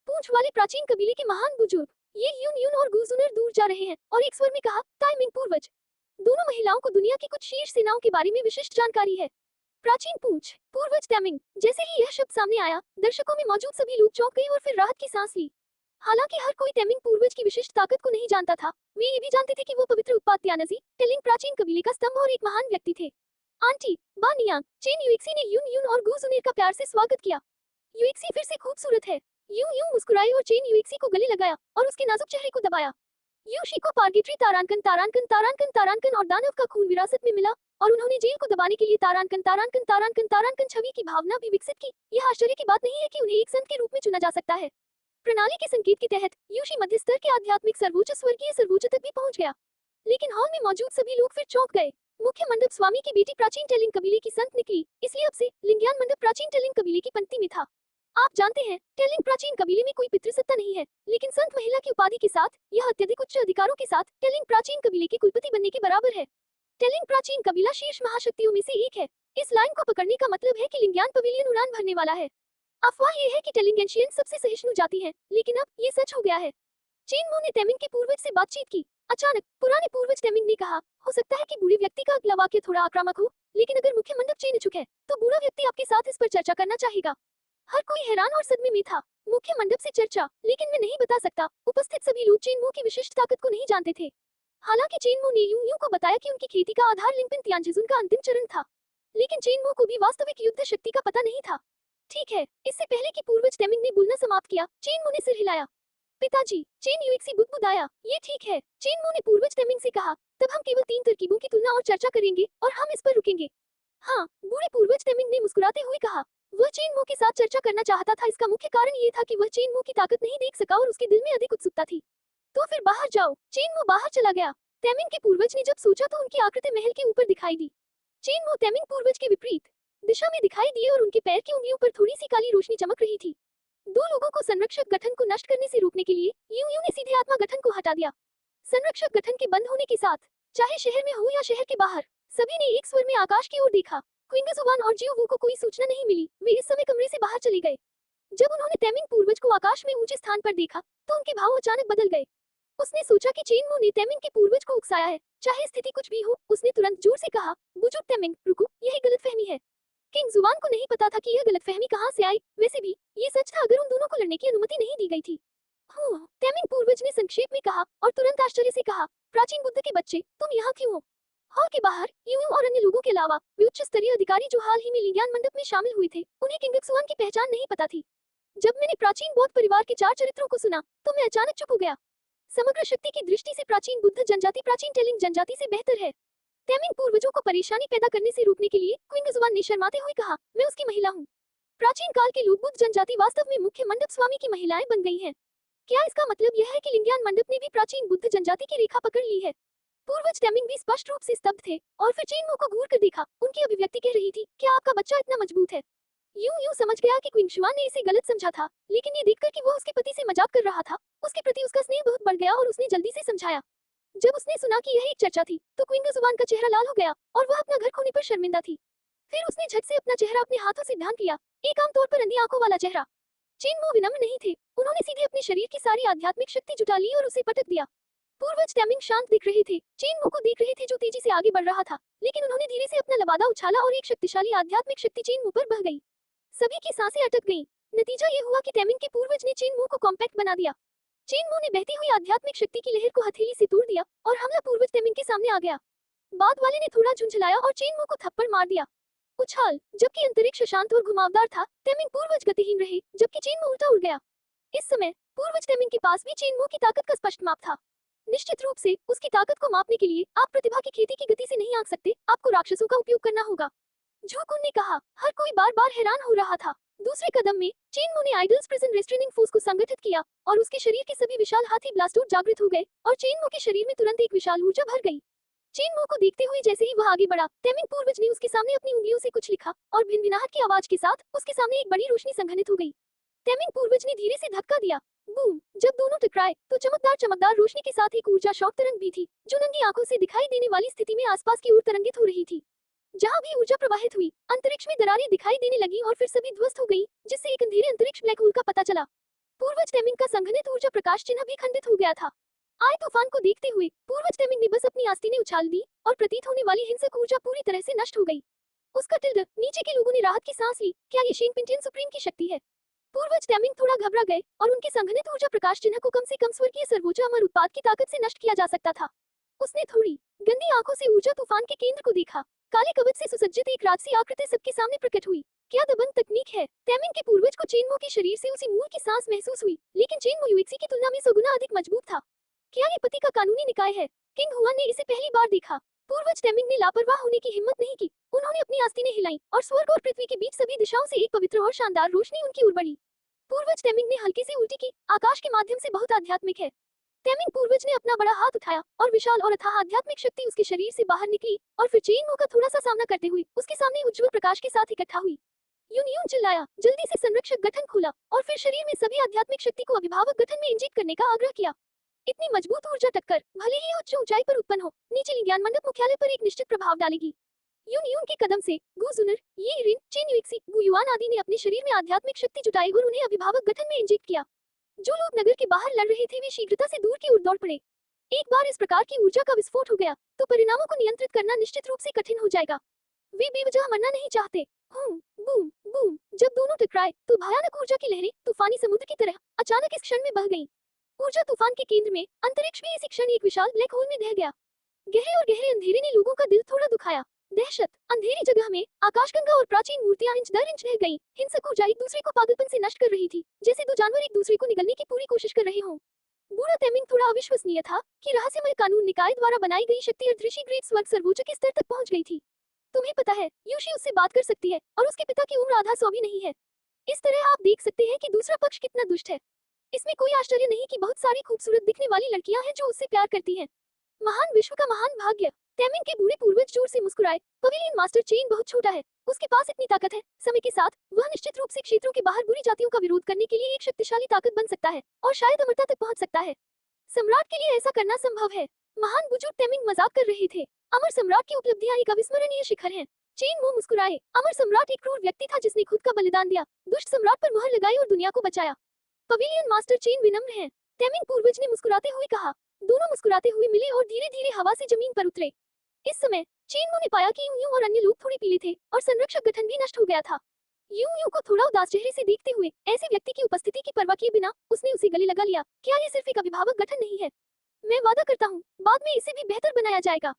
पूंछ वाले प्राचीन कबीले के महान बुजुर्ग। ये यून यून और गुजुनर दूर जा रहे हैं और एक स्वर में कहा, टाइमिंग पूर्वज। दोनों महिलाओं को दुनिया की कुछ शीर्ष सेनाओं के बारे में विशिष्ट जानकारी है। प्राचीन पूंछ, पूर्वज टाइमिंग। जैसे ही यह शब्द सामने आया, दर्शकों में मौजूद सभी लोग चौंक गए और फिर राहत की सांस ली। हालांकि हर कोई टेमिंग पूर्वज की विशिष्ट ताकत को नहीं जानता था, वे ये भी जानते थे कि वो पवित्र उत्पाद त्यानजी, टेलिंग प्राचीन कबीले का स्तंभ और एक महान व्यक्ति थे। आंटी, बानियांग, चेन युएक्सी ने यून यून और गुजुनेर का प्यार से स्वागत किया। युएक्सी फिर से खूबसूरत है। यूं यूं मुस्कुराए और चेन युएक्सी को गले लगाया और उसके नाजुक चेहरे को दबाया। यूशी को पार्गेट्री तारांकन तारांकन तारांकन तारांकन और दानव का खून विरासत में मिला और उन्होंने जेल को दबाने के लिए तारांकन तारांकन तारांकन तारांकन छवि की भावना भी विकसित की। यह आश्चर्य की बात नहीं है कि उन्हें एक संत के रूप में चुना जा सकता है। प्रणाली के संकेत के तहत यूशी मध्य स्तर के आध्यात्मिक सर्वोच्च स्वर्गीय सर्वोच्च तक भी पहुंच गया। लेकिन हॉल में मौजूद सभी लोग फिर चौंक गए। मुख्य मंडप स्वामी की बेटी प्राचीन टेलिंग कबीले की संत निकली, इसलिए अब से लिंग्यान मंडप प्राचीन टेलिंग कबीले की पंक्ति में था। आप जानते हैं, टेलिंग प्राचीन कबीले में कोई पितृसत्ता नहीं है, लेकिन संत महिला की उपाधि के साथ, यह अत्यधिक उच्च अधिकारों के साथ टेलिंग प्राचीन कबीले के कुलपति बनने के बराबर है। टेलिंग प्राचीन कबीला शीर्ष महाशक्तियों में से एक है। इस लाइन को पकड़ने का मतलब है कि लिंग्यान पवेलियन उड़ान भरने वाला है। अफवाह यह है कि टेलिंगेंशियन सबसे सहिष्णु जाति है, लेकिन अब ये सच हो गया है। चेनमो ने तेमिंग के पूर्वज से बातचीत की। अचानक पुराने पूर्वज तेमिंग ने कहा, हो सकता है कि बूढ़े व्यक्ति का अगला वाक्य थोड़ा आक्रामक हो, लेकिन अगर मुख्य मंडप चेन इच्छुक है, तो बूढ़ा व्यक्ति आपके साथ इस पर चर्चा करना चाहेगा। हर कोई हैरान और सदमे में था। मुख्य मंडप से चर्चा, लेकिन मैं नहीं बता सकता। उपस्थित सभी लोग चेनमो की विशिष्ट ताकत को नहीं जानते थे। हालांकि चेनमो ने यूं यूं को बताया कि उनकी खेती का आधार लिंपिन तियांझुन का अंतिम चरण था, लेकिन चेनमो को भी वास्तविक युद्ध शक्ति का पता नहीं था। ठीक है, इससे पहले कि पूर्वज तेमिंग ने बोलना समाप्त किया, चेनमो ने सिर हिलाया। पिताजी, चेन युएक्सी बुदबुदाया, ये ठीक है। चेनमो ने पूर्वज तेमिंग से कहा, तब हम केवल 3 तरकीबों की तुलना और चर्चा करेंगे और हम इस पर रुकेंगे। हाँ, बूढ़े पूर्वज तेमिंग ने मुस्कुराते हुए कहा। वह चेनमो के साथ चर्चा करना चाहता था। इसका मुख्य कारण ये था कि वह चेनमो की ताकत नहीं देख सका और उसके दिल में अधिक उत्सुकता थी। तो फिर बाहर जाओ। चेनमो बाहर चला गया। तेमिंग के पूर्वज ने जब सोचा तो उनकी आकृति महल के ऊपर दिखाई दी। चेनमो तेमिंग पूर्वज के विपरीत दिशा में दिखाई दिए और उनके पैर की उंगलियों पर थोड़ी सी काली रोशनी चमक रही थी। दो लोगों को संरक्षक गठन को नष्ट करने से रोकने के लिए यूयू ने सीधे आत्मा गठन को हटा दिया। संरक्षक गठन के बंद होने के साथ, चाहे शहर में हो या शहर के बाहर, सभी ने एक स्वर में आकाश की ओर देखा। क्विंगजुवान और जियोवू को कोई सूचना नहीं मिली। वे इस समय कमरे से बाहर चले गए। जब उन्होंने तेमिंग पूर्वज को आकाश में ऊंचे स्थान पर देखा, तो उनके भाव अचानक बदल गए। उसने सोचा कि चेनमो ने तेमिंग के पूर्वज को उकसाया है, चाहे स्थिति कुछ भी हो। उसने तुरंत जोर से कहा, बुजुर्ग तेमिंग, रुको, यह गलतफहमी है। किंग जुआन को नहीं पता था कि यह गलतफहमी कहां से आई। वैसे भी ये सच था अगर उन दोनों को लड़ने की अनुमति नहीं दी गई थी। तेमिंग पूर्वज ने संक्षेप में कहा और तुरंत आश्चर्य से कहा, प्राचीन बुद्ध के बच्चे, तुम यहाँ क्यों हो? हॉल के बाहर यूयू और अन्य लोगों के अलावा वे उच्च स्तरीय अधिकारी जो हाल ही में लिंग्यान मंडप में शामिल हुए थे, उन्हें किंगजुआन की पहचान नहीं पता थी। जब मैंने प्राचीन बौद्ध परिवार के 4 चरित्रों को सुना, तो मैं अचानक चुप हो गया। समग्र शक्ति की दृष्टि से प्राचीन बुद्ध जनजाति प्राचीन टेलिंग जनजाति से बेहतर है। तेमिंग पूर्वजों को परेशानी पैदा करने से रोकने के लिए क्विंगजुआन ने शर्माते हुए कहा, मैं उसकी महिला हूँ। प्राचीन काल के लोग बुद्ध जनजाति वास्तव में मुख्य मंडप स्वामी की महिलाएं बन गई हैं। क्या इसका मतलब यह है कि लिंग्यान मंडप ने भी प्राचीन बुद्ध जनजाति की रेखा पकड़ ली है? पूर्वज तेमिंग भी स्पष्ट रूप से स्तब्ध थे और फिर चेनमो को घूर कर देखा। उनकी अभिव्यक्ति कह रही थी, क्या आपका बच्चा इतना मजबूत है? यूं समझ गया कि क्विंगजुआन ने इसे गलत समझा था, लेकिन ये देखकर कि वो उसके पति से मजाक कर रहा था, उसके प्रति उसका स्नेह बहुत बढ़ गया और उसने जल्दी से समझाया। जब उसने सुना कि यह एक चर्चा थी, तो क्विंगजुआन का चेहरा लाल हो गया और वह अपना घर खोने पर शर्मिंदा थी। फिर उसने झट से अपना चेहरा अपने हाथों से ध्यान किया, एक आमतौर पर अंधी आंखों वाला चेहरा। चेनमो विनम्र नहीं थे। उन्होंने सीधे अपने शरीर की सारी आध्यात्मिक शक्ति जुटा ली और उसे पटक दिया। पूर्वज तेमिंग शांत दिख रहे थे, चेनमो को देख रहे थे जो तेजी से आगे बढ़ रहा था, लेकिन उन्होंने धीरे से अपना लबादा उछाला और एक शक्तिशाली आध्यात्मिक शक्ति चेनमो पर बह गई। सभी की सांसें अटक गईं। नतीजा ये हुआ कि तेमिंग के पूर्वज ने चेनमो को कॉम्पैक्ट बना दिया। चेनमो ने बहती हुई आध्यात्मिक शक्ति की लहर को हथेली से तोड़ दिया और हमला पूर्वज तेमिंग के सामने आ गया। बाद वाले ने थोड़ा झुंझलाया और चेनमो को थप्पड़ मार दिया। उछाल, जबकि अंतरिक्ष शांत और घुमावदार था, तेमिंग पूर्वज गतिहीन रहे, जबकि चेनमो उल्टा उड़ गया। इस समय पूर्वज तेमिंग के पास भी चेनमो की ताकत का स्पष्ट माप था। निश्चित रूप से उसकी ताकत को मापने के लिए आप प्रतिभा की खेती की गति से नहीं आंक सकते, आपको राक्षसों का उपयोग करना होगा। झोकुन ने कहा। हर कोई बार-बार हैरान हो रहा था। दूसरे कदम में चेनमो ने आइडल्स प्रिजन रेस्ट्रेनिंग फोर्स को संगठित किया और उसके शरीर के सभी विशाल हाथी ब्लास्टोड जागृत हो गए और चेनमो के शरीर में तुरंत एक विशाल ऊर्जा भर गई। चेनमो को देखते हुए जैसे ही वह आगे बढ़ा, तेमिंग पूर्वज ने उसके सामने अपनी उंगलियों से कुछ लिखा और भिनभिनाहट की आवाज के साथ उसके सामने एक बड़ी रोशनी संघनित हो गई। तेमिंग पूर्वज ने धीरे से धक्का दिया। बूम! जब दोनों टकराए, तो चमकदार रोशनी के साथ एक ऊर्जा शॉक तरंग भी थी, जो नंगी आंखों से दिखाई देने वाली स्थिति में आसपास की ओर तरंगित हो रही थी। जहाँ भी ऊर्जा प्रवाहित हुई, अंतरिक्ष में दरारें दिखाई देने लगी और फिर सभी ध्वस्त हो गई, जिससे एक अंधेरे अंतरिक्ष ब्लैक होल का पता चला। पूर्वज टेमिंग का संघनित ऊर्जा प्रकाश चिन्ह भी खंडित हो गया था। आए तूफान को देखते हुए पूर्वज टेमिंग ने बस अपनी आस्तीनें उछाल दी और प्रतीत होने वाली हिंसक ऊर्जा पूरी तरह से नष्ट हो गई। उसका टिल्ड नीचे के लोगों ने राहत की सांस ली। क्या ये शेन पिंटियन सुप्रीम की शक्ति है? पूर्वज टेमिंग थोड़ा घबरा गए और उनके संघनित ऊर्जा प्रकाश चिन्ह को कम से कम स्वर्गीय सर्वोच्च अमर उत्पाद की ताकत से नष्ट किया जा सकता था। उसने थोड़ी गंदी आंखों से ऊर्जा तूफान के केंद्र को देखा। काले कवच से सुसज्जित एक राजसी आकृति सबके सामने प्रकट हुई। क्या दबंग तकनीक है! टेमिंग के पूर्वज को चेनमो के शरीर से उसी मूल की सांस महसूस हुई, लेकिन चेनमो यूएक्सी की तुलना में सौ अधिक मजबूत था। क्या ये पति का कानूनी निकाय है? किंग हुआ ने इसे पहली बार देखा। पूर्वज टेमिंग ने लापरवाह होने की हिम्मत नहीं की। उन्होंने अपनी आस्तीनें हिलाई और स्वर्ग और पृथ्वी के बीच सभी दिशाओं से एक पवित्र और शानदार रोशनी उनकी ओर बढ़ी। पूर्वज टेमिंग ने हल्की सी उल्टी की। आकाश के माध्यम से बहुत आध्यात्मिक है। टेमिंग पूर्वज ने अपना बड़ा हाथ उठाया और विशाल और अथाह आध्यात्मिक शक्ति उसके शरीर से बाहर निकली और फिर चेनमो का थोड़ा सा सामना करते हुए उसके सामने उज्जवल प्रकाश के साथ इकट्ठा हुई। यून यून चिल्लाया, जल्दी से संरक्षक गठन खोला और फिर शरीर में सभी आध्यात्मिक शक्ति को अभिभावक गठन में इंजेक्ट करने का आग्रह किया। इतनी मजबूत ऊर्जा टक्कर भले ही उच्च ऊंचाई पर उत्पन्न हो, नीचे ज्ञान मंडप मुख्यालय पर एक निश्चित प्रभाव डालेगी। यून यून के कदम से गु जुनर, ये रिन, चेन यूएक्सी, गु युआन आदि ने अपने शरीर में आध्यात्मिक शक्ति जुटाई और उन्हें अभिभावक गठन में इंजेक्ट किया। जो लोग नगर के बाहर लड़ रहे थे वे शीघ्रता से दूर की ओर दौड़ पड़े। एक बार इस प्रकार की ऊर्जा का विस्फोट हो गया तो परिणामों को नियंत्रित करना निश्चित रूप से कठिन हो जाएगा। वे बेवजह मरना नहीं चाहते। बूम बूम बूम, जब दोनों टकराए तो भयानक ऊर्जा की लहरें तूफानी समुद्र की तरह अचानक इस क्षण में बह गईं। ऊर्जा तूफान के केंद्र में अंतरिक्ष भी इसी क्षण एक विशाल ब्लैक होल में ढह गया। गहरे और गहरे अंधेरे ने लोगों का दिल थोड़ा दुखाया। दहशत, अंधेरी जगह में आकाशगंगा और प्राचीन मूर्तियां इंच दर इंच ढह गईं। हिंसक ऊर्जा एक दूसरे को पागलपन से नष्ट कर रही थी, जैसे दो जानवर एक दूसरे को निगलने की पूरी कोशिश कर रहे हों। बूढ़ा टेमिंग थोड़ा अविश्वसनीय था कि रहस्यमय कानून निकाय द्वारा बनाई गई शक्ति अदृश्य ग्रेट स्वर्ग सर्वोच्च के स्तर तक पहुंच गई थी। तुम्हें पता है, यूशी उससे बात कर सकती है और उसके पिता की उम्र आधा 100 भी नहीं है। इस तरह आप देख सकते हैं कि दूसरा पक्ष कितना दुष्ट है। इसमें कोई आश्चर्य नहीं कि बहुत सारी खूबसूरत दिखने वाली लड़कियां हैं जो उससे प्यार करती हैं। महान विश्व का महान भाग्य। टेमिंग के बूढ़े पूर्वज जोर से मुस्कुराए। पवेलियन मास्टर चेन बहुत छोटा है, उसके पास इतनी ताकत है। समय के साथ वह निश्चित रूप से क्षेत्रों के बाहर बुरी जातियों का विरोध करने के लिए एक शक्तिशाली ताकत बन सकता है और शायद अमरता तक पहुंच सकता है। सम्राट के लिए ऐसा करना संभव है। महान बुजुर्ग टेमिंग मजाक कर रहे थे। अमर सम्राट की उपलब्धियां एक अविस्मरणीय शिखर हैं। चेन मुंह मुस्कुराए। अमर सम्राट एक क्रूर व्यक्ति था जिसने खुद का बलिदान दिया, दुष्ट सम्राट पर मुहर लगाई और दुनिया को बचाया। पवेलियन मास्टर चेन विनम्र हैं। टेमिंग पूर्वज ने मुस्कुराते हुए कहा। दोनों मुस्कुराते हुए मिले और धीरे धीरे हवा से जमीन पर उतरे। इस समय चेनमो ने पाया कि यूं और अन्य लोग थोड़े पीले थे और संरक्षक गठन भी नष्ट हो गया था। यूं को थोड़ा उदास चेहरे से देखते हुए ऐसे व्यक्ति की उपस्थिति की परवाह किए बिना उसने उसे गले लगा लिया। क्या ये सिर्फ एक अभिभावक गठन नहीं है? मैं वादा करता हूँ बाद में इसे भी बेहतर बनाया जाएगा।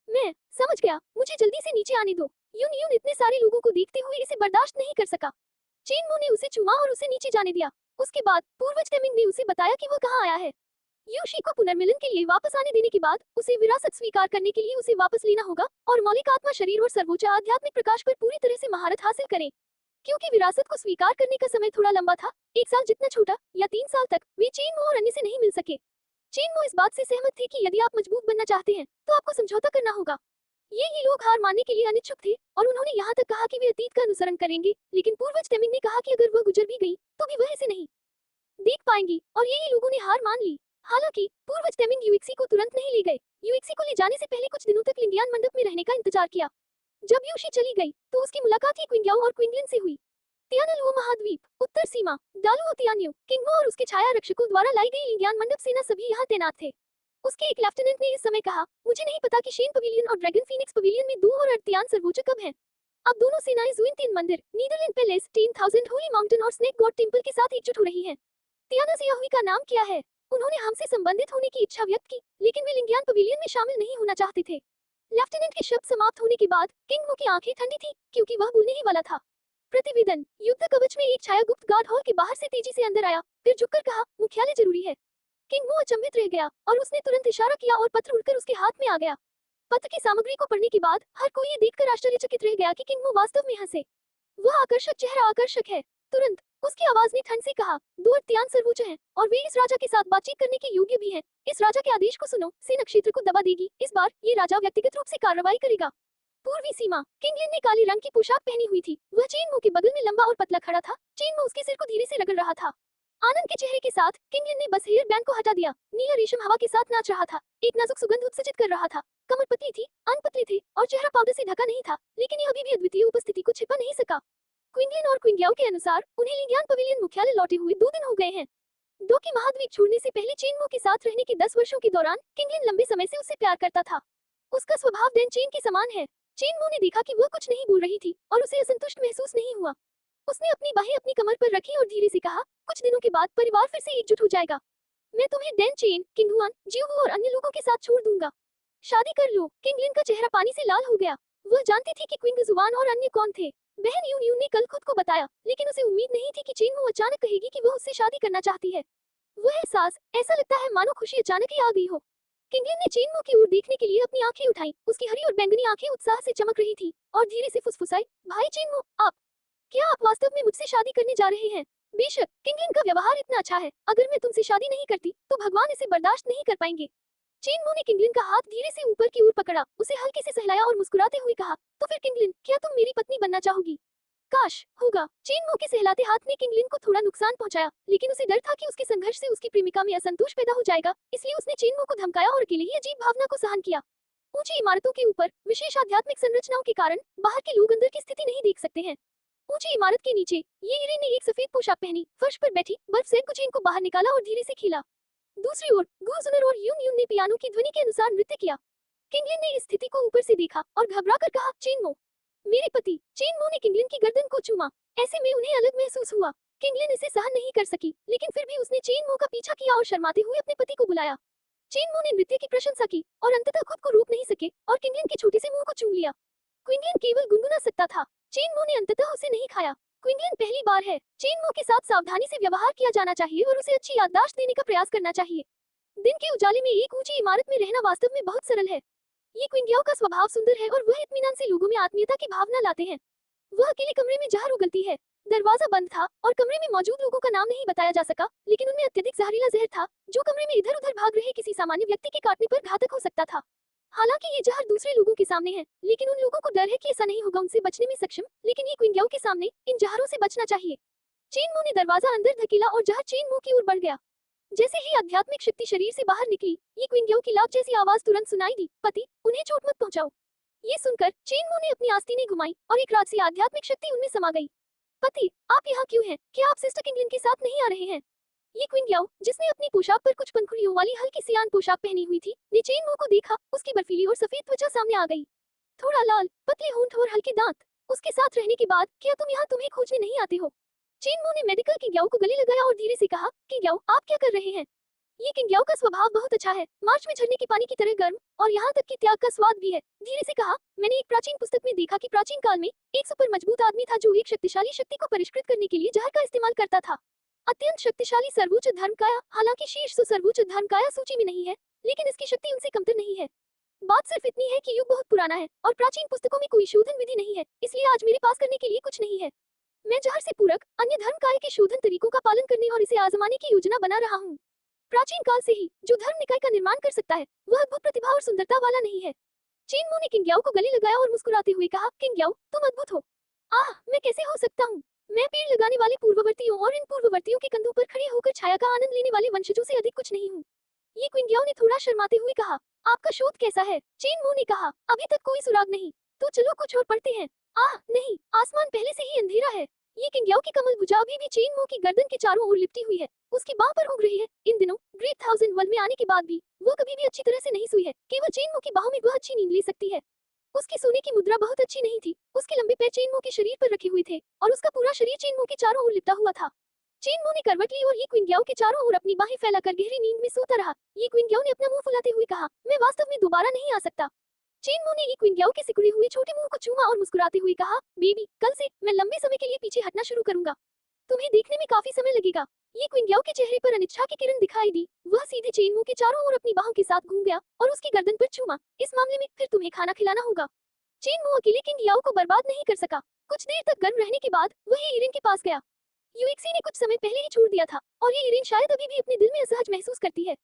मैं समझ गया, मुझे जल्दी से नीचे आने दो। यून इतने सारे लोगों को देखते हुए इसे बर्दाश्त नहीं कर सका। चेनमो ने उसे चूमा और उसे नीचे जाने दिया। उसके बाद पूर्वज टेमिंग ने उसे बताया कि वह कहाँ आया है। यूशी को पुनर्मिलन के लिए वापस आने देने के बाद उसे विरासत स्वीकार करने के लिए उसे वापस लेना होगा और मौलिक आत्मा शरीर और सर्वोच्च आध्यात्मिक प्रकाश पर पूरी तरह से महारत हासिल करें। क्योंकि विरासत को स्वीकार करने का समय थोड़ा लंबा था, 1 साल जितना छोटा या 3 साल तक, वे चेनमो और अन्य से नहीं मिल सके। चेनमो इस बात से सहमत थे कि यदि आप मजबूत बनना चाहते हैं तो आपको समझौता करना होगा। ये लोग हार मानने के लिए अनिच्छुक थे और उन्होंने यहाँ तक कहा कि वे अतीत का अनुसरण करेंगे, लेकिन पूर्वज टेमिंग ने कहा कि अगर वह गुजर भी गई तो भी वह इसे नहीं देख पाएंगी और ये लोगों ने हार मान ली। हालांकि पूर्वज टेमिंग यूएक्सी को तुरंत नहीं ले गए। यूएक्सी को ले जाने से पहले कुछ दिनों तक लिंगियान मंडप में रहने का इंतजार किया। जब यूशी चली गई तो उसकी मुलाकात ही क्विंग्याओ और क्विंगलिन से हुई। तियानलुओ महाद्वीप, उत्तर सीमा, डालुओ तियान्यो, किंगमो और उसके छाया रक्षकों द्वारा लाई गई लिंगियान मंडप सेना सभी यहाँ तैनात थे। उसके एक लेफ्टिनेंट ने इस समय कहा, मुझे नहीं पता कि शेन पवेलियन और ड्रैगन फीनिक्स पवेलियन में 2 और अर्तियान सर्वोच्च कब हैं। अब दोनों सेनाएं जुइनतिन मंदिर, नीदरलैंड पैलेस, 10,000 होली माउंटेन और स्नेक गॉड टेंपल के साथ एकजुट हो रही हैं। तियाना से याहुई का नाम क्या है? उन्होंने हमसे संबंधित होने की इच्छा व्यक्त की, लेकिन वे लिंगियान पवेलियन में शामिल नहीं होना चाहते थे। लेफ्टिनेंट के शब्द समाप्त होने के बाद किंगमो की आंखें ठंडी थी क्योंकि वह बोलने ही वाला था। प्रतिवेदन, युद्ध कवच में एक छाया गुप्त गार्ड हॉल के बाहर से तेजी से अंदर आया, फिर झुककर कहा, मुख्यालय जरूरी है। किंगमो अचंभित रह गया और उसने तुरंत इशारा किया और पत्र उड़कर उसके हाथ में आ गया। पत्र की सामग्री को पढ़ने के बाद हर कोई ये देखकर आश्चर्यचकित रह गया कि किंगमो वास्तव में हंसे। वह आकर्षक चेहरा आकर्षक है। तुरंत उसकी आवाज ने ठंड से कहा, 2 अर्तियान सर्वोच्च हैं और वे इस राजा के साथ बातचीत करने के योग्य भी हैं। इस राजा के आदेश को सुनो, सेना क्षेत्र को दबा देगी। इस बार ये राजा व्यक्तिगत रूप से कार्रवाई करेगा। पूर्वी सीमा, किंगलिन ने काले रंग की पोशाक पहनी हुई थी। वह चेनमो के बगल में लंबा और पतला खड़ा था। चेनमो उसके सिर को धीरे से रगड़ रहा था। आनंद के चेहरे के साथ किंगलिन ने बस हेयर बैंड को हटा दिया। नीला रेशम हवा के साथ नाच रहा था, एक नाजुक सुगंध उत्सर्जित कर रहा था। कमर पतली थी, अंग पतले थे और चेहरा पाउडर से ढका नहीं था, लेकिन यह अभी भी अद्वितीय उपस्थिति को छिपा नहीं सका। क्विंगलिन और क्विंग्याओ के अनुसार उन्हें लिंगियान पवेलियन मुख्यालय लौटे हुए 2 दिन हो गए हैं। डो की महाद्वीप छोड़ने से पहले चेनमो के साथ रहने के 10 वर्षों के दौरान किंगलिन लंबे समय से उससे प्यार करता था। उसका स्वभाव डैन चेन के समान है। चेनमो ने देखा कि वह कुछ नहीं बोल रही थी और उसे असंतुष्ट महसूस नहीं हुआ। उसने अपनी बाहें अपनी कमर पर रखी और धीरे से कहा, कुछ दिनों के बाद परिवार फिर से एकजुट हो जाएगा। मैं तुम्हें डैन चेन, किंगहुआन, जियोवू और अन्य लोगों के साथ छोड़ दूंगा। शादी कर लो। किंगलिन का चेहरा पानी से लाल हो गया। वह जानती थी कि क्विंगजुआन और अन्य कौन थे। बहन यून यून ने कल खुद को बताया, लेकिन उसे उम्मीद नहीं थी कि चेनमो अचानक कहेगी कि वह उससे शादी करना चाहती है। वह एहसास, ऐसा लगता है मानो खुशी अचानक ही आ गई हो। किंगलिन ने चेनमो की ओर देखने के लिए अपनी आंखें उठाईं। उसकी हरी और बैंगनी आंखें उत्साह से चमक रही थी और धीरे से फुसफुसाई, भाई चेनमो, क्या आप वास्तव में मुझसे शादी करने जा रहे हैं? बेशक, किंगलिन का व्यवहार इतना अच्छा है, अगर मैं तुमसे शादी नहीं करती, तो भगवान इसे बर्दाश्त नहीं कर पाएंगे। चेनमो ने किंगलिन का हाथ धीरे से ऊपर की ओर पकड़ा, उसे हल्के से सहलाया और मुस्कुराते हुए कहा, तो फिर किंगलिन, क्या तुम मेरी पत्नी बनना चाहोगी? काश होगा। चेनमो के सहलाते हाथ ने किंगलिन को थोड़ा नुकसान पहुंचाया, लेकिन उसे डर था कि उसके संघर्ष से उसकी प्रेमिका में असंतोष पैदा हो जाएगा, इसलिए उसने चेनमो को धमकाया और अकेले ही अजीब भावना को सहन किया। ऊंची इमारतों के ऊपर विशेष आध्यात्मिक संरचनाओं के कारण बाहर के लोग अंदर की स्थिति नहीं देख सकते हैं। ऊंची इमारत के नीचे ये इरेन ने एक सफेद पोशाक पहनी, फर्श पर बैठी, बर्फ से कुछ को बाहर निकाला और धीरे से खीला। दूसरी ओर गुजुनर और यून यून ने पियानो की ध्वनि के अनुसार नृत्य किया। किंगलिन ने इस स्थिति को ऊपर से देखा और घबराकर कहा, चेनमो, मेरे पति। चेनमो ने किंगलिन की गर्दन को चूमा। ऐसे में उन्हें अलग महसूस हुआ। किंगलिन इसे सहन नहीं कर सकी, लेकिन फिर भी उसने चेनमो का पीछा किया और शर्माते हुए अपने पति को बुलाया। चेनमो ने नृत्य की प्रशंसा की और अंततः खुद को रोक नहीं सके और किंगलिन के छोटे से मुंह को चूम लिया। क्विंगलिन केवल गुनगुना सकता था। चेनमो ने अंततः उसे नहीं खाया। क्विंगलिन पहली बार है। चेनमो के साथ सावधानी से व्यवहार किया जाना चाहिए और उसे अच्छी याददाश्त देने का प्रयास करना चाहिए। दिन के उजाले में एक ऊंची इमारत में रहना वास्तव में बहुत सरल है। ये क्विंग्याओ का स्वभाव सुंदर है और वह इत्मीनान से लोगों में आत्मीयता की भावना लाते हैं। वह अकेले कमरे में जहर उगलती है। दरवाजा बंद था और कमरे में मौजूद लोगों का नाम नहीं बताया जा सका, लेकिन उनमें अत्यधिक जहरीला जहर था, जो कमरे में इधर उधर भाग रहे किसी सामान्य व्यक्ति के काटने पर घातक हो सकता था। हालांकि ये जहर दूसरे लोगों के सामने है, लेकिन उन लोगों को डर है कि ऐसा नहीं होगा उनसे बचने में सक्षम, लेकिन ये क्विंग्याओ के सामने इन जहरों से बचना चाहिए। चेनमो ने दरवाजा अंदर धकेला और जहर चेनमो की ओर बढ़ गया। जैसे ही आध्यात्मिक शक्ति शरीर से बाहर निकली, ये क्विंग्याओ की लाख जैसी आवाज तुरंत सुनाई दी, पति, उन्हें चोट मत पहुंचाओ। ये सुनकर चेनमो ने अपनी आस्तीनें घुमाई और एक रात से आध्यात्मिक शक्ति उनमें समा गई। पति, आप यहाँ क्यों हैं? क्या आप सिस्टर किंगलिन के साथ नहीं आ रहे हैं? ये क्विंग्याओ, जिसने अपनी पोशाक पर कुछ पंखुड़ियों वाली हल्की सियान पोशाक पहनी हुई थी, ने चेनमो को देखा। उसकी बर्फीली और सफेद त्वचा सामने आ गई, थोड़ा लाल, पतले होंठ और हल्के दांत। उसके साथ रहने के बाद क्या तुम यहाँ तुम्हें खोजने नहीं आते हो? चेनमो ने मेडिकल किंग्याओ को गले लगाया और धीरे से कहा, किंग्याओ, आप क्या कर रहे हैं? ये किंग्याओ का स्वभाव बहुत अच्छा है, मार्च में झरने के पानी की तरह गर्म, और यहाँ तक कि त्याग का स्वाद भी है। धीरे से कहा, मैंने एक प्राचीन पुस्तक में देखा कि प्राचीन काल में एक सुपर मजबूत आदमी था जो एक शक्तिशाली शक्ति को परिष्कृत करने के लिए जहर का इस्तेमाल करता था। अत्यंत शक्तिशाली सर्वोच्च धर्मकाया, हालांकि शीर्ष सर्वोच्च धर्मकाया सूची में नहीं है, लेकिन इसकी शक्ति उनसे कमतर नहीं है। बात सिर्फ इतनी है कि युग बहुत पुराना है और प्राचीन पुस्तकों में कोई शोधन विधि नहीं है, इसलिए आज मेरे पास करने के लिए कुछ नहीं है। मैं जहर से पूरक अन्य धर्मकाय के शोधन तरीकों का पालन करने और इसे आजमाने की योजना बना रहा हूँ। प्राचीन काल से ही जो धर्म निकाय का निर्माण कर सकता है, वह अद्भुत प्रतिभा और सुंदरता वाला नहीं है। चेनमो ने किंग्याओ को गले लगाया और मुस्कुराते हुए कहा, किंग्याओ, तुम अद्भुत हो। आह, मैं कैसे हो सकता हूँ? मैं पेड़ लगाने वाले पूर्ववर्तियों और इन पूर्ववर्तियों के कंधों पर खड़े होकर छाया का आनंद लेने वाले वंशजों से अधिक कुछ नहीं हूँ। ये क्विंग्याओ ने थोड़ा शर्माते हुए कहा, आपका शोध कैसा है? चेनमो ने कहा, अभी तक कोई सुराग नहीं। तो चलो कुछ और पढ़ते हैं। आह नहीं, आसमान पहले से ही अंधेरा है। ये किंग्याओ की कमल भुजा अभी भी चेनमो की गर्दन के चारों ओर लिपटी हुई है, उसकी बाह पर उग रही है। इन दिनों ग्रेट थाउजेंड वर्ल्ड में आने के बाद भी वो कभी भी अच्छी तरह से नहीं सोई है, केवल चेनमो की बाहों में वह अच्छी नींद ले सकती है। उसकी सोने की मुद्रा बहुत अच्छी नहीं थी। उसके लंबे पैर चेनमो के शरीर पर रखे हुए थे और उसका पूरा शरीर चेनमो के चारों ओर लिपटा हुआ था। चेनमो ने करवट ली और ये क्विंग्याओ के चारों ओर अपनी बाहें फैलाकर गहरी नींद में सोता रहा। ये क्विंग्याओ ने अपना मुंह फुलाते हुए कहा, मैं वास्तव में दोबारा नहीं आ सकता। चेनमो ने ये क्विंग्याओ के सिकुड़े हुए छोटे मुंह को चूमा और मुस्कुराते हुए कहा, बेबी, कल से मैं लंबे समय के लिए पीछे हटना शुरू करूंगा। तुम्हें देखने में काफी समय लगेगा। ये क्विंग्याओ के चेहरे पर अनिच्छा की किरण दिखाई दी। वह सीधे चेनमो के चारों ओर अपनी बाहों के साथ घूम गया और उसकी गर्दन पर चूमा। इस मामले में फिर तुम्हें खाना खिलाना होगा। चेनमो अकेले किंग्याओ को बर्बाद नहीं कर सका। कुछ देर तक गर्म रहने के बाद वह इरेन के पास गया। यूएक्सी ने कुछ समय पहले ही छोड़ दिया था और ये इरेन शायद अभी भी अपने दिल में असहज महसूस करती है।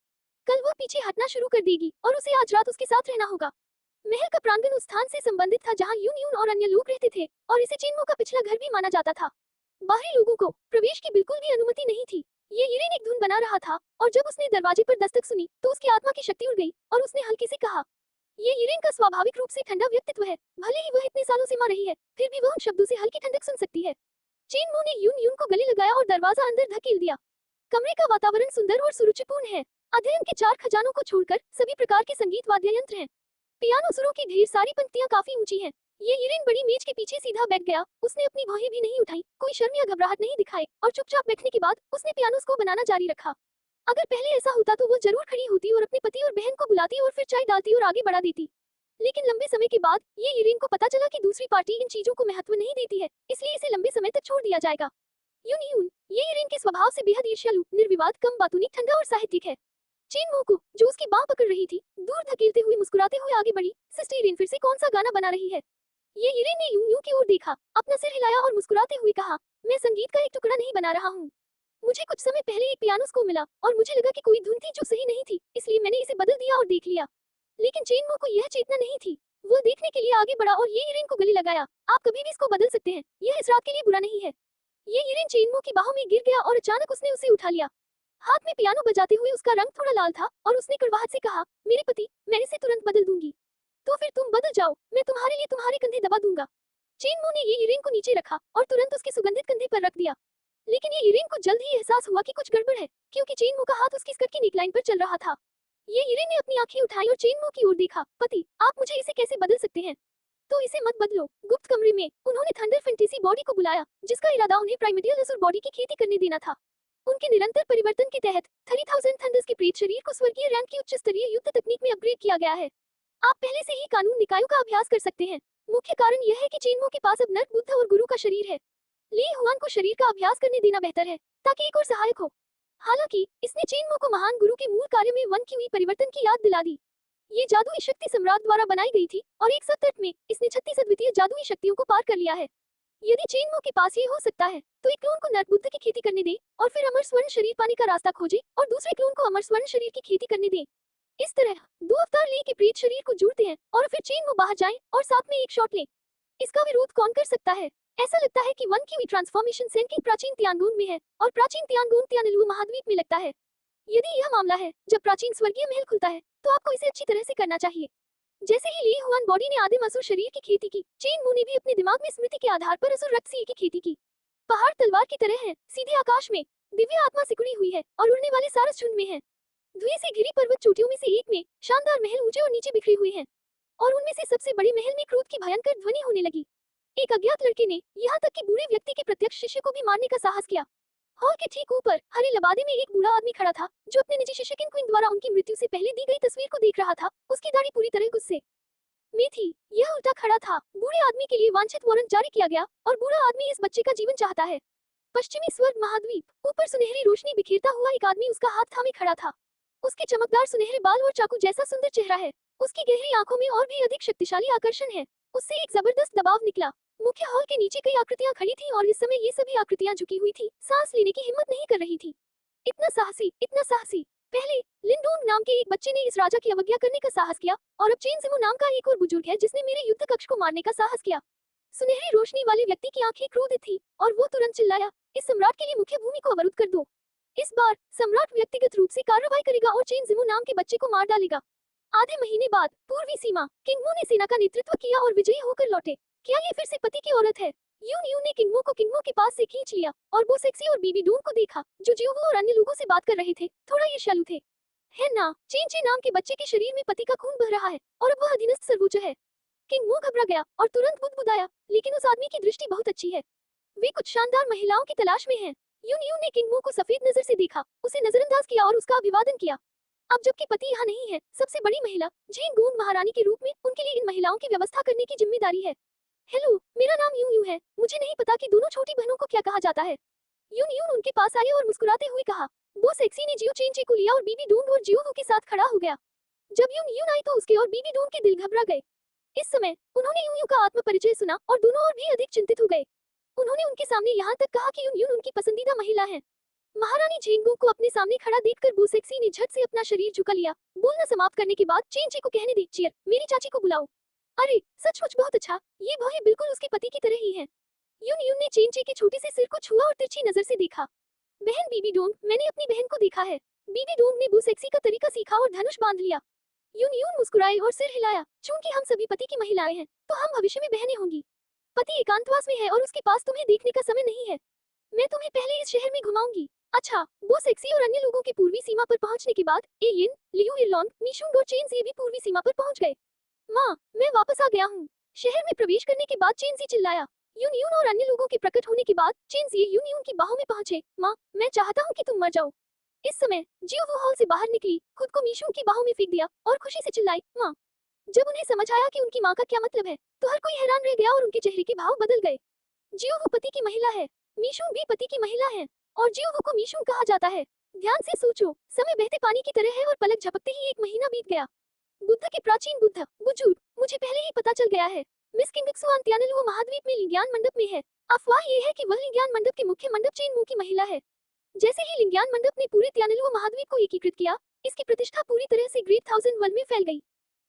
कल वह पीछे हटना शुरू कर देगी और उसे आज रात उसके साथ रहना होगा। महल का प्रांगण उस स्थान से संबंधित था जहां यून यून और अन्य लोग रहते थे और इसे चेनमो का पिछला घर भी माना जाता था। बाहरी लोगों को प्रवेश की बिल्कुल भी अनुमति नहीं थी। ये यूरेन एक धुन बना रहा था और जब उसने दरवाजे पर दस्तक सुनी तो उसकी आत्मा की शक्ति उड़ गई और उसने हल्के से कहा, ये यूरेन का स्वाभाविक रूप से ठंडा व्यक्तित्व है। भले ही वह इतने सालों से मर रही है, फिर भी वह उन शब्दों से हल्की ठंडक सुन सकती है। चेन मू ने यून यून को गले लगाया और दरवाजा अंदर धकेल दिया। कमरे का वातावरण सुंदर और सुरुचिपूर्ण है। अध्ययन के 4 खजानों को छोड़कर सभी प्रकार के संगीत वाद्य यंत्र हैं। पियानो सुरों की ढेर सारी पंक्तियां काफी ऊंची हैं। ये यूरेन बड़ी मेज के पीछे सीधा बैठ गया। उसने अपनी भौहें भी नहीं उठाई, कोई शर्म या घबराहट नहीं दिखाई और चुपचाप बैठने के बाद उसने पियानो को बनाना जारी रखा। अगर पहले ऐसा होता तो वो जरूर खड़ी होती और अपने पति और बहन को बुलाती और फिर चाय डालती और आगे बढ़ा देती। लेकिन लंबे समय के बाद ये यूरेन को पता चला कि दूसरी पार्टी इन चीजों को महत्व नहीं देती है, इसलिए इसे लंबे समय तक छोड़ दिया जाएगा। यून यून, ये यूरेन के स्वभाव से बेहद ईर्ष्यालु, निर्विवाद, कम बातूनी, ठंडा और साहित्यिक है। चेन मू को, जो उसकी बांह पकड़ रही थी, दूर धकेलते हुए मुस्कुराते हुए आगे बढ़ी। सिस्टर यूरेन फिर से कौन सा गाना बना रही है? ये यूरेन ने यूं यूं की ओर देखा, अपना सिर हिलाया और मुस्कुराते हुए कहा, मैं संगीत का एक टुकड़ा नहीं बना रहा हूँ। मुझे कुछ समय पहले एक पियानो को मिला और मुझे लगा कि कोई धुन थी जो सही नहीं थी, इसलिए मैंने इसे बदल दिया और देख लिया। लेकिन चेन मू को यह चेतना नहीं थी। वो देखने के लिए आगे बढ़ा और ये यूरेन को गले लगाया। आप कभी भी इसको बदल सकते हैं, यह इस रात के लिए बुरा नहीं है। ये यूरेन चेन मू की बाहों में गिर गया और अचानक उसने उसे उठा लिया। हाथ में पियानो बजाते हुए उसका रंग थोड़ा लाल था और उसने कड़वाहट से कहा, मेरे पति, मैं इसे तुरंत बदल दूंगी। तो फिर तुम बदल जाओ, मैं तुम्हारे लिए तुम्हारे कंधे दबा दूंगा। चेन मू ने ये यूरेन को नीचे रखा और तुरंत उसके सुगंधित कंधे पर रख दिया। लेकिन ये यूरेन को जल्द ही एहसास हुआ कि कुछ गड़बड़ है, क्योंकि चेन मू का हाथ उसकी स्कर्ट की नेकलाइन पर चल रहा था। ये यूरेन ने अपनी आंखें उठाई और चेन मू की ओर देखा। पति, आप मुझे इसे कैसे बदल सकते हैं? तो इसे मत बदलो। गुप्त कमरे में उन्होंने थंडर फैंटेसी बॉडी को बुलाया, जिसका इरादा उन्हें प्राइमेडियल असुर बॉडी की खेती करने देना था। उनके निरंतर परिवर्तन के तहत 30,000 थंडर्स के प्रेत शरीर को स्वर्गीय रैंक की उच्च स्तरीय युद्ध तकनीक में अपग्रेड किया गया है। आप पहले से ही कानून निकायों का अभ्यास कर सकते हैं। मुख्य कारण यह है कि चेनमो के पास अब नर, बुद्ध और गुरु का शरीर है। ली हुआन को शरीर का अभ्यास करने देना बेहतर है, ताकि एक और सहायक हो। हालांकि इसने चेनमो को महान गुरु के मूल कार्य में वन की हुई परिवर्तन की याद दिला दी। ये जादुई शक्ति सम्राट द्वारा बनाई गई थी और एक सतत में इसने 36 अद्वितीय जादुई शक्तियों को पार कर लिया है। यदि चेनमो के पास ये हो सकता है, तो एक क्लोन को नर बुद्ध की खेती करने दे और फिर अमर स्वर्ण शरीर पाने का रास्ता खोजे और दूसरे क्लोन को अमर स्वर्ण शरीर की खेती करने दे। इस तरह 2 अवतार ली के प्रेत शरीर को जोड़ते हैं और फिर चेनमो बाहर जाएं और साथ में एक शॉट लें। इसका विरोध कौन कर सकता है? ऐसा लगता है कि वन की हुई ट्रांसफॉर्मेशन सेन की प्राचीन तियानगोन में है और प्राचीन तियानगोन तियानलू महाद्वीप में लगता है। यदि यह मामला है, जब प्राचीन स्वर्गीय महल खुलता है, तो आपको इसे अच्छी तरह से करना चाहिए। जैसे ही ली हुआन बॉडी ने आदिम असुर शरीर की खेती की, चेन मू ने भी अपने दिमाग में स्मृति के आधार पर असुर रक्त की खेती की। पहाड़ तलवार की तरह हैं, सीधे आकाश में दिव्य आत्मा सिकुड़ी हुई है और उड़ने वाले सारस झुंड में हैं। धुएं से घिरी पर्वत चोटियों में से एक में शानदार महल ऊंचे और नीचे बिखरे हुए हैं और उनमें से सबसे बड़े महल में क्रोध की भयंकर ध्वनि होने लगी। एक अज्ञात लड़के ने यहाँ तक कि बूढ़े व्यक्ति के प्रत्यक्ष शिष्य को भी मारने का साहस किया। हॉल के ठीक ऊपर हरे लबादे में एक बूढ़ा आदमी खड़ा था, जो अपने निजी शिष्य किन क्विन द्वारा उनकी मृत्यु से पहले दी गई तस्वीर को देख रहा था। उसकी दाढ़ी पूरी तरह गुस्से में थी। यह उल्टा खड़ा था। बूढ़े आदमी के लिए वांछित वारंट जारी किया गया और बूढ़ा आदमी इस बच्चे का जीवन चाहता है। पश्चिमी स्वर्ग महाद्वीप, ऊपर सुनहरी रोशनी बिखेरता हुआ एक आदमी उसका हाथ थामे खड़ा था। उसके चमकदार सुनहरे बाल और चाकू जैसा सुंदर चेहरा है। उसकी गहरी आंखों में और भी अधिक शक्तिशाली आकर्षण है। उससे एक जबरदस्त दबाव निकला। मुख्य हॉल के नीचे कई आकृतियां खड़ी थीं और इस समय ये सभी आकृतियां झुकी हुई थी, सांस लेने की हिम्मत नहीं कर रही थी। इतना साहसी, इतना साहसी। पहले लिंडोंग नाम के एक बच्चे ने इस राजा की अवज्ञा करने का साहस किया और अब चेन जिमू नाम का एक और बुजुर्ग है जिसने मेरे युद्ध कक्ष को मारने का साहस किया। सुनहरी रोशनी वाले व्यक्ति की आंखें क्रोधित थी और वो तुरंत चिल्लाया, इस सम्राट के लिए मुख्य भूमि को अवरुद्ध कर दो। इस बार सम्राट व्यक्तिगत रूप से कार्रवाई करेगा और चेन जिमू नाम के बच्चे को मार डालेगा। आधे महीने बाद पूर्वी सीमा किंगमो ने सेना का नेतृत्व किया और विजयी होकर लौटे। क्या ये फिर से पति की औरत है? यून यून ने किंगमो को किंगमो के पास से खींच लिया और वो सेक्सी और बीबी डून को देखा, जो जियोवो और अन्य लोगों से बात कर रहे थे, थोड़ा ईर्ष्यालु थे। है ना, चेन नाम के बच्चे के शरीर में पति का खून बह रहा है और अब वह अधीनस्थ सर्वोच्च है। किंगमो घबरा गया और तुरंत बुदबुदाया, लेकिन उस आदमी की दृष्टि बहुत अच्छी है। वे कुछ शानदार महिलाओं की तलाश में हैं। यून यून ने किंगमो को सफेद नजर से देखा, उसे नजरअंदाज किया और उसका अभिवादन किया। अब जबकि पति यहाँ नहीं है, सबसे बड़ी महिला झेंगून महारानी के रूप में उनके लिए इन महिलाओं की व्यवस्था करने की जिम्मेदारी है। हेलो, मेरा नाम यूं यूं है। मुझे नहीं पता कि दोनों छोटी बहनों को क्या कहा जाता है। यून यून उनके पास आई और मुस्कुराते हुए कहा। वो सेक्सी ने जियो चेंचे को लिया और बीबी डून और जियोवो के साथ खड़ा हो गया। जब यून यून आई तो उसके और बीबी डून के दिल घबरा गए। इस समय उन्होंने यूं यूं का आत्म परिचय सुना और दोनों और भी अधिक चिंतित हो गए। उन्होंने उनके सामने यहाँ तक कहा कि यून यून उनकी पसंदीदा महिला है। महारानी झेंगू को अपने सामने खड़ा देखकर बू सेक्सी ने झट से अपना शरीर झुका लिया। बोलना समाप्त करने के बाद चेंचे को कहने दे, चियर, मेरी चाची को बुलाओ। अरे सचमुच बहुत अच्छा, ये भौहें बिल्कुल उसके पति की तरह ही हैं। यून यून ने चेंचे के छोटे से सिर को छुआ और तिरछी नजर से देखा। बहन बीबी डोंग, मैंने अपनी बहन को देखा है। बीबी डोंग ने बुसेक्सी का तरीका सीखा और धनुष बांध लिया। यून यून मुस्कुराए और सिर हिलाया। चूंकि हम सभी पति की महिलाएं हैं, तो हम भविष्य में बहनें होंगी। पति एकांतवास में है और उसके पास तुम्हें देखने का समय नहीं है। मैं तुम्हें पहले इस शहर में घुमाऊंगी। अच्छा, बुसेक्सी और अन्य लोगों के पूर्वी सीमा पर पहुंचने के बाद एयिन, लियू इरलॉन्ग, मिशुंग और चेनजी भी पूर्वी सीमा पर पहुंच गए। माँ, मैं वापस आ गया हूँ। शहर में प्रवेश करने के बाद चेनजी चिल्लाया। यून यून और अन्य लोगों के प्रकट होने के बाद चेनजी यून यून की बाहों में पहुंचे। माँ, मैं चाहता हूँ कि तुम मर जाओ। इस समय जियो हॉल से बाहर निकली, खुद को मिशुंग की बाहों में फेंक दिया और खुशी से चिल्लाई, माँ। जब उन्हें समझ आया कि उनकी माँ का क्या मतलब है, तो हर कोई हैरान रह गया और उनके चेहरे के भाव बदल गए। जियो पति की महिला है, मिशुंग भी पति की महिला है, और जियो को मिशुंग कहा जाता है। ध्यान से सोचो, समय बहते पानी की तरह है और पलक झपकते ही 1 महीना बीत गया। बुद्ध के प्राचीन बुद्ध, बुजुर्ग, मुझे पहले ही पता चल गया है। मिस किंगक्सुआन अंत्यानलुओ महाद्वीप में लिंग्यान मंडप में है। अफवाह ये है कि वह लिंग्यान मंडप के मुख्य मंडप चेनमू की महिला है। जैसे ही लिंग्यान मंडप ने पूरे त्यानलुओ महाद्वीप को एकीकृत किया, इसकी प्रतिष्ठा पूरी तरह से ग्रेट थाउजेंड वर्ल्ड में फैल गई।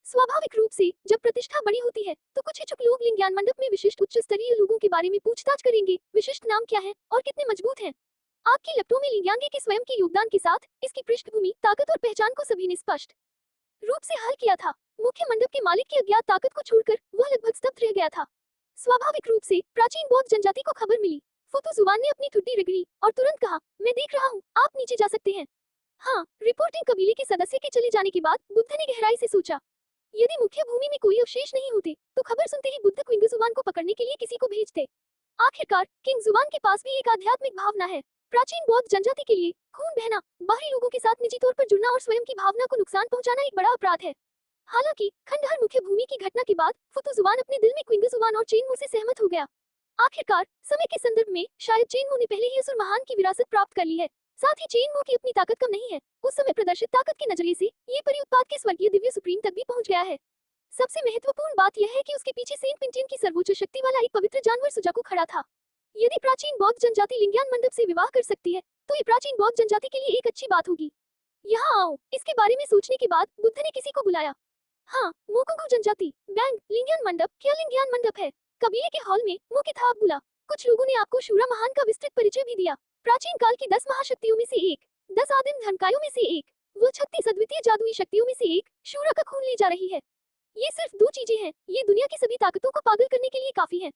स्वाभाविक रूप से जब प्रतिष्ठा बड़ी होती है, तो कुछ इच्छुक लोग लिंग्यान मंडप में विशिष्ट उच्च स्तरीय लोगों के बारे में पूछताछ करेंगे। विशिष्ट नाम क्या है और कितने मजबूत हैं? आपकी लपटों में लिंग्यांगे के स्वयं के योगदान के साथ इसकी पृष्ठभूमि, ताकत और पहचान को सभी ने स्पष्ट रूप से हल किया था। मुख्य मंडप के मालिक की अज्ञात ताकत को छोड़कर वह लगभग स्तब्ध रह गया था। स्वाभाविक रूप से प्राचीन बौद्ध जनजाति को खबर मिली। फुतु जुबान ने अपनी ठुड्डी रगड़ी और तुरंत कहा, मैं देख रहा हूँ, आप नीचे जा सकते हैं। हाँ, रिपोर्टिंग कबीले के सदस्य के चले जाने के बाद बुद्ध ने गहराई से सोचा, यदि मुख्य भूमि में कोई अवशेष नहीं होते, तो खबर सुनते ही बुद्ध क्विंग जुबान को पकड़ने के लिए किसी को भेजते। आखिरकार किंग जुबान के पास भी एक आध्यात्मिक भावना है। प्राचीन बौद्ध जनजाति के लिए खून बहना, बाहरी लोगों के साथ निजी तौर पर जुड़ना और स्वयं की भावना को नुकसान पहुंचाना एक बड़ा अपराध है। हालांकि खंडहर मुख्य भूमि की घटना के बाद फुतु जुबान अपने दिल में क्विंग जुबान और चेनमू से सहमत हो गया। आखिरकार समय के संदर्भ में शायद चेनमू ने पहले ही असुर महान की विरासत प्राप्त कर ली है। साथ ही चेनमू की अपनी ताकत कम नहीं है। उस समय प्रदर्शित ताकत के नजरिए से ये परी उत्पाद के स्वर्गीय दिव्य सुप्रीम तक भी पहुंच गया है। सबसे महत्वपूर्ण बात यह है कि उसके पीछे सेंट पिंटियन की सर्वोच्च शक्ति वाला एक पवित्र जानवर सुजाकू खड़ा था। यदि प्राचीन बौद्ध जनजाति लिंग्यान मंडप से विवाह कर सकती है, तो ये प्राचीन बौद्ध जनजाति के लिए एक अच्छी बात होगी। यहाँ आओ। इसके बारे में सोचने के बाद बुद्ध ने किसी को बुलाया। हाँ, मोकोगु जनजाति, बैंग, लिंग्यान मंडप, क्या लिंग्यान मंडप है? कबीले के हॉल में मुख्य था बुला। कुछ लोगों ने आपको शूरा महान का विस्तृत परिचय भी दिया। प्राचीन काल की 10 महाशक्तियों में से एक, 10 आदिम धर्मकायों में से एक, वो 36 अद्वितीय जादुई शक्तियों में से एक, शूरा का खून ले जा रही है। ये सिर्फ 2 चीजें हैं, ये दुनिया की सभी ताकतों को पागल करने के लिए काफी है।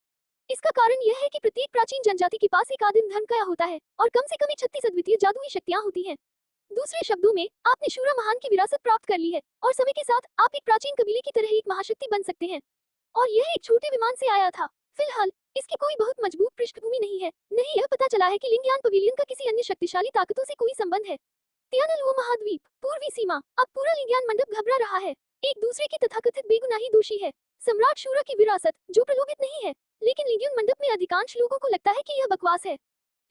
इसका कारण यह है कि प्रत्येक प्राचीन जनजाति के पास एक आदिम धर्मकाया होता है और कम से कम 36 अद्वितीय जादुई शक्तियां होती हैं। दूसरे शब्दों में, आपने शूरा महान की विरासत प्राप्त कर ली है और समय के साथ आप एक प्राचीन कबीले की तरह एक महाशक्ति बन सकते हैं। और यह एक छोटे विमान से आया था। फिलहाल इसकी कोई बहुत मजबूत पृष्ठभूमि नहीं है। नहीं, यह पता चला है कि लिंग्यान पवेलियन का किसी अन्य शक्तिशाली ताकतों से कोई संबंध है। त्यानलुओ महाद्वीप, पूर्वी सीमा, अब पूरा लिंग्यान मंडप घबरा रहा है। एक दूसरे की तथाकथित बेगुनाही दोषी है। सम्राट शूरा की विरासत, जो प्रलोभित नहीं है, लेकिन लिंग्यान मंडप में अधिकांश लोगों को लगता है कि यह बकवास है।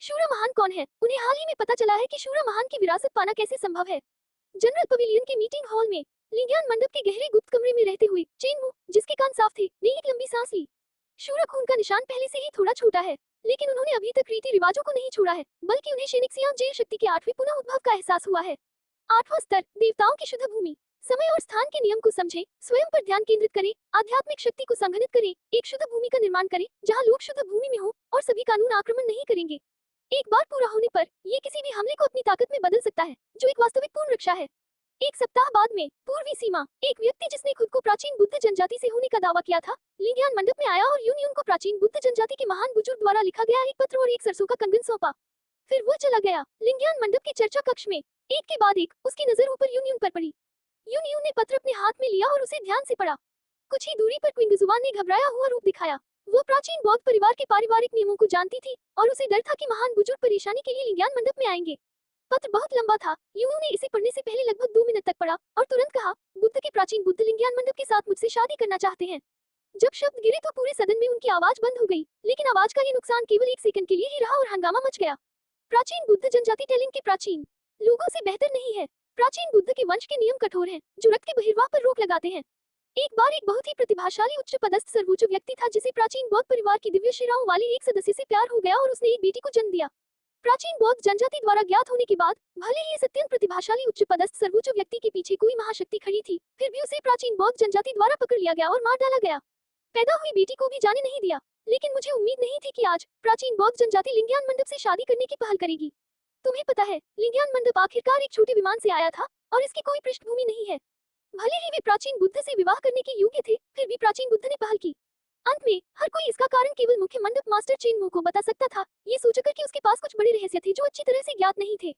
शूरा महान कौन है? उन्हें हाल ही में पता चला है कि शूरा महान की विरासत पाना कैसे संभव है। जनरल पवेलियन के मीटिंग हॉल में लिंग्यान मंडप के गहरे गुप्त कमरे में रहते हुए चेनमू, जिसके कान साफ थे, ने एक लंबी सांस ली। शूरा खून का निशान पहले से ही थोड़ा छोटा है, लेकिन उन्होंने अभी तक रीति रिवाजों को नहीं छोड़ा है, बल्कि उन्हें शेनिक्सियांग जेल शक्ति के 8वें पुनः उद्भव का एहसास हुआ है। 8वां स्तर, देवताओं की शुद्ध भूमि। समय और स्थान के नियम को समझें, स्वयं पर ध्यान केंद्रित करें, आध्यात्मिक शक्ति को संघनित करें, एक शुद्ध भूमि का निर्माण करें जहां लोग शुद्ध भूमि में हो और सभी कानून आक्रमण नहीं करेंगे। एक बार पूरा होने पर ये किसी भी हमले को अपनी ताकत में बदल सकता है, जो एक वास्तविक पूर्ण रक्षा है। एक सप्ताह बाद में पूर्वी सीमा, एक व्यक्ति जिसने खुद को प्राचीन बुद्ध जनजाति से होने का दावा किया था, लिंग्यान मंडप में आया और यून को प्राचीन बुद्ध जनजाति के महान बुजुर्ग द्वारा लिखा गया एक पत्र और एक सरसों का कंगन सौंपा। फिर वो चला गया। लिंग्यान मंडप के चर्चा कक्ष में एक के बाद एक उसकी नजर ऊपर यून पर पड़ी। यून ने पत्र अपने हाथ में लिया और उसे ध्यान से पढ़ा। कुछ ही दूरी पर क्विंग जुबान ने घबराया हुआ रूप दिखाया। वो प्राचीन बौद्ध परिवार के पारिवारिक नियमों को जानती थी और उसे डर था कि महान बुजुर्ग परेशानी के लिए लिंग्यान मंडप में आएंगे। पत्र बहुत लंबा था। यूनू ने इसे पढ़ने से पहले लगभग 2 मिनट तक पढ़ा और तुरंत कहा, बुद्ध के प्राचीन बुद्ध लिंग्यान मंडप के साथ मुझसे शादी करना चाहते हैं। जब शब्द गिरे तो पूरे सदन में उनकी आवाज बंद हो गई, लेकिन आवाज का ये नुकसान केवल 1 सेकंड के लिए ही रहा और हंगामा मच गया। प्राचीन बुद्ध जनजाति टेलिंग के प्राचीन लोगों से बेहतर नहीं है। प्राचीन बुद्ध के वंश के नियम कठोर हैं, जो रक्त के बहिर्वाह पर रोक लगाते हैं। एक बार एक बहुत ही प्रतिभाशाली उच्च पदस्थ सर्वोच्च व्यक्ति था जिसे प्राचीन बौद्ध परिवार की दिव्य शिराओं वाले एक सदस्य से प्यार हो गया और उसने एक बेटी को जन्म दिया। प्राचीन बौद्ध जनजाति द्वारा ज्ञात होने के बाद भले ही इस अत्यंत प्रतिभाशाली उच्च पदस्थ सर्वोच्च व्यक्ति के पीछे कोई महाशक्ति खड़ी थी, फिर भी उसे प्राचीन बौद्ध जनजाति द्वारा पकड़ लिया गया और मार डाला गया। पैदा हुई बेटी को भी जाने नहीं दिया। लेकिन मुझे उम्मीद नहीं थी कि आज प्राचीन बौद्ध जनजाति लिंग्यान मंडप से शादी करने की पहल करेगी। तुम्हें पता है, लिंग्यान मंडप आखिरकार एक छोटे विमान से आया था और इसकी कोई पृष्ठभूमि नहीं है। भले ही वे प्राचीन बुद्ध से विवाह करने के योग्य थे, फिर भी प्राचीन बुद्ध ने पहल की। अंत में हर कोई इसका कारण केवल मुख्य मंडप मास्टर चेन मू को बता सकता था, ये सोचकर कि उसके पास कुछ बड़े रहस्य थे जो अच्छी तरह से ज्ञात नहीं थे।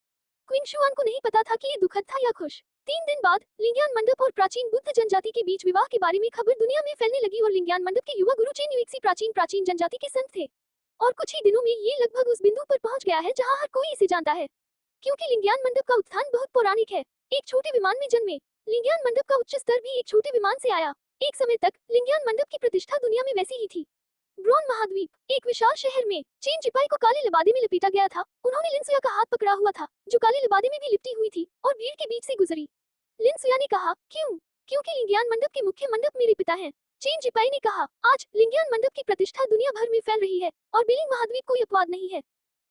क्वीन शुआन को नहीं पता था कि ये दुखद था या खुश। 3 दिन बाद लिंग्यान मंडप और प्राचीन बुद्ध जनजाति के बीच विवाह के बारे में खबर दुनिया में फैलने लगी और लिंग्यान मंडप के युवा गुरु चेन युइक्सी प्राचीन प्राचीन जनजाति के संत थे। और कुछ ही दिनों में ये लगभग उस बिंदु पर पहुंच गया है जहां हर कोई इसे जानता है। क्योंकि लिंग्यान मंडप का उत्थान बहुत पौराणिक है। एक छोटे विमान में जन्मे लिंग्यान मंडप का उच्च स्तर भी एक छोटे विमान से आया। एक समय तक लिंग्यान मंडप की प्रतिष्ठा दुनिया में वैसी ही थी। ब्रोन महाद्वीप, एक विशाल शहर में चेन चिपाई को काले लिबादे में लपेटा गया था। उन्होंने लिनसुया का हाथ पकड़ा हुआ था, जो काले लिबादे में भी लिपटी हुई थी, और भीड़ के बीच से गुजरी। लिनसुया ने कहा, क्यों? क्योंकि लिंग्यान मंडप के मुख्य मंडप मेरे पिता हैं। चेन चिपाई ने कहा, आज लिंग्यान मंडप की प्रतिष्ठा दुनिया भर में फैल रही है और बिलिंग महाद्वीप कोई अपवाद नहीं है।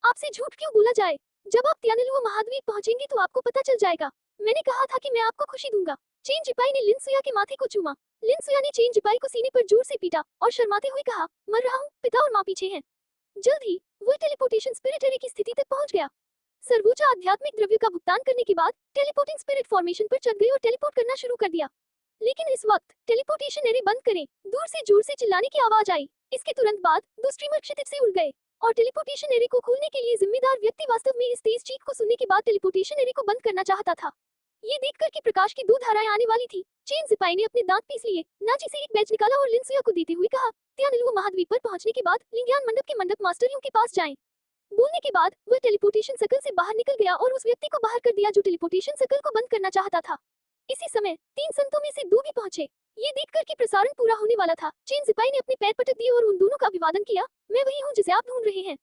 आपसे झूठ क्यों बोला जाए? जब आप त्यानलुओ महाद्वीप पहुंचेंगे तो आपको पता चल जाएगा। मैंने कहा था कि मैं आपको खुशी दूंगा। चेन चिपाई ने लिनसुया के माथे को चूमा। लिनसुया ने चेन चिपाई को सीने पर जोर से पीटा और शर्माते हुए कहा, मर रहा हूँ, पिता और माँ पीछे हैं। जल्द ही वो टेलीपोर्टेशन स्पिरिट की स्थिति तक पहुंच गया। सर्वोच्च आध्यात्मिक द्रव्य का भुगतान करने के बाद टेलीपोर्टिंग स्पिरिट फॉर्मेशन पर चढ़ गई और टेलीपोर्ट करना शुरू कर दिया। लेकिन इस वक्त टेलीपोर्टेशन एरे बंद करें, दूर से जोर से चिल्लाने की आवाज आई। इसके तुरंत बाद दो स्ट्रीमर क्षितिज से उड़ गए और टेलीपोर्टेशन एरे को खोलने के लिए जिम्मेदार व्यक्ति वास्तव में इस तेज चीख को सुनने के बाद टेलीपोर्टेशन एरे को बंद करना चाहता था। ये देखकर कि प्रकाश की 2 धाराएं आने वाली थी, चेन सिपाही ने अपने दांत पीस लिए, नाची से एक बैज निकाला और लिनसुया को देते हुए कहा, त्यानलुओ महाद्वीप पर पहुंचने के बाद लिंग्यान मंडप के मंडप मास्टरियों के पास जाएं। बोलने के बाद वह टेलीपोर्टेशन सर्कल से बाहर निकल गया और उस व्यक्ति को बाहर कर दिया जो टेलीपोर्टेशन सर्कल को बंद करना चाहता था। इसी समय 3 संतों में से 2 भी पहुंचे। ये देखकर कि प्रसारण पूरा होने वाला था, चेन सिपाही ने अपने पैर पटक दिए और उन दोनों का अभिवादन किया। मैं वही हूँ जिसे आप ढूंढ रहे हैं।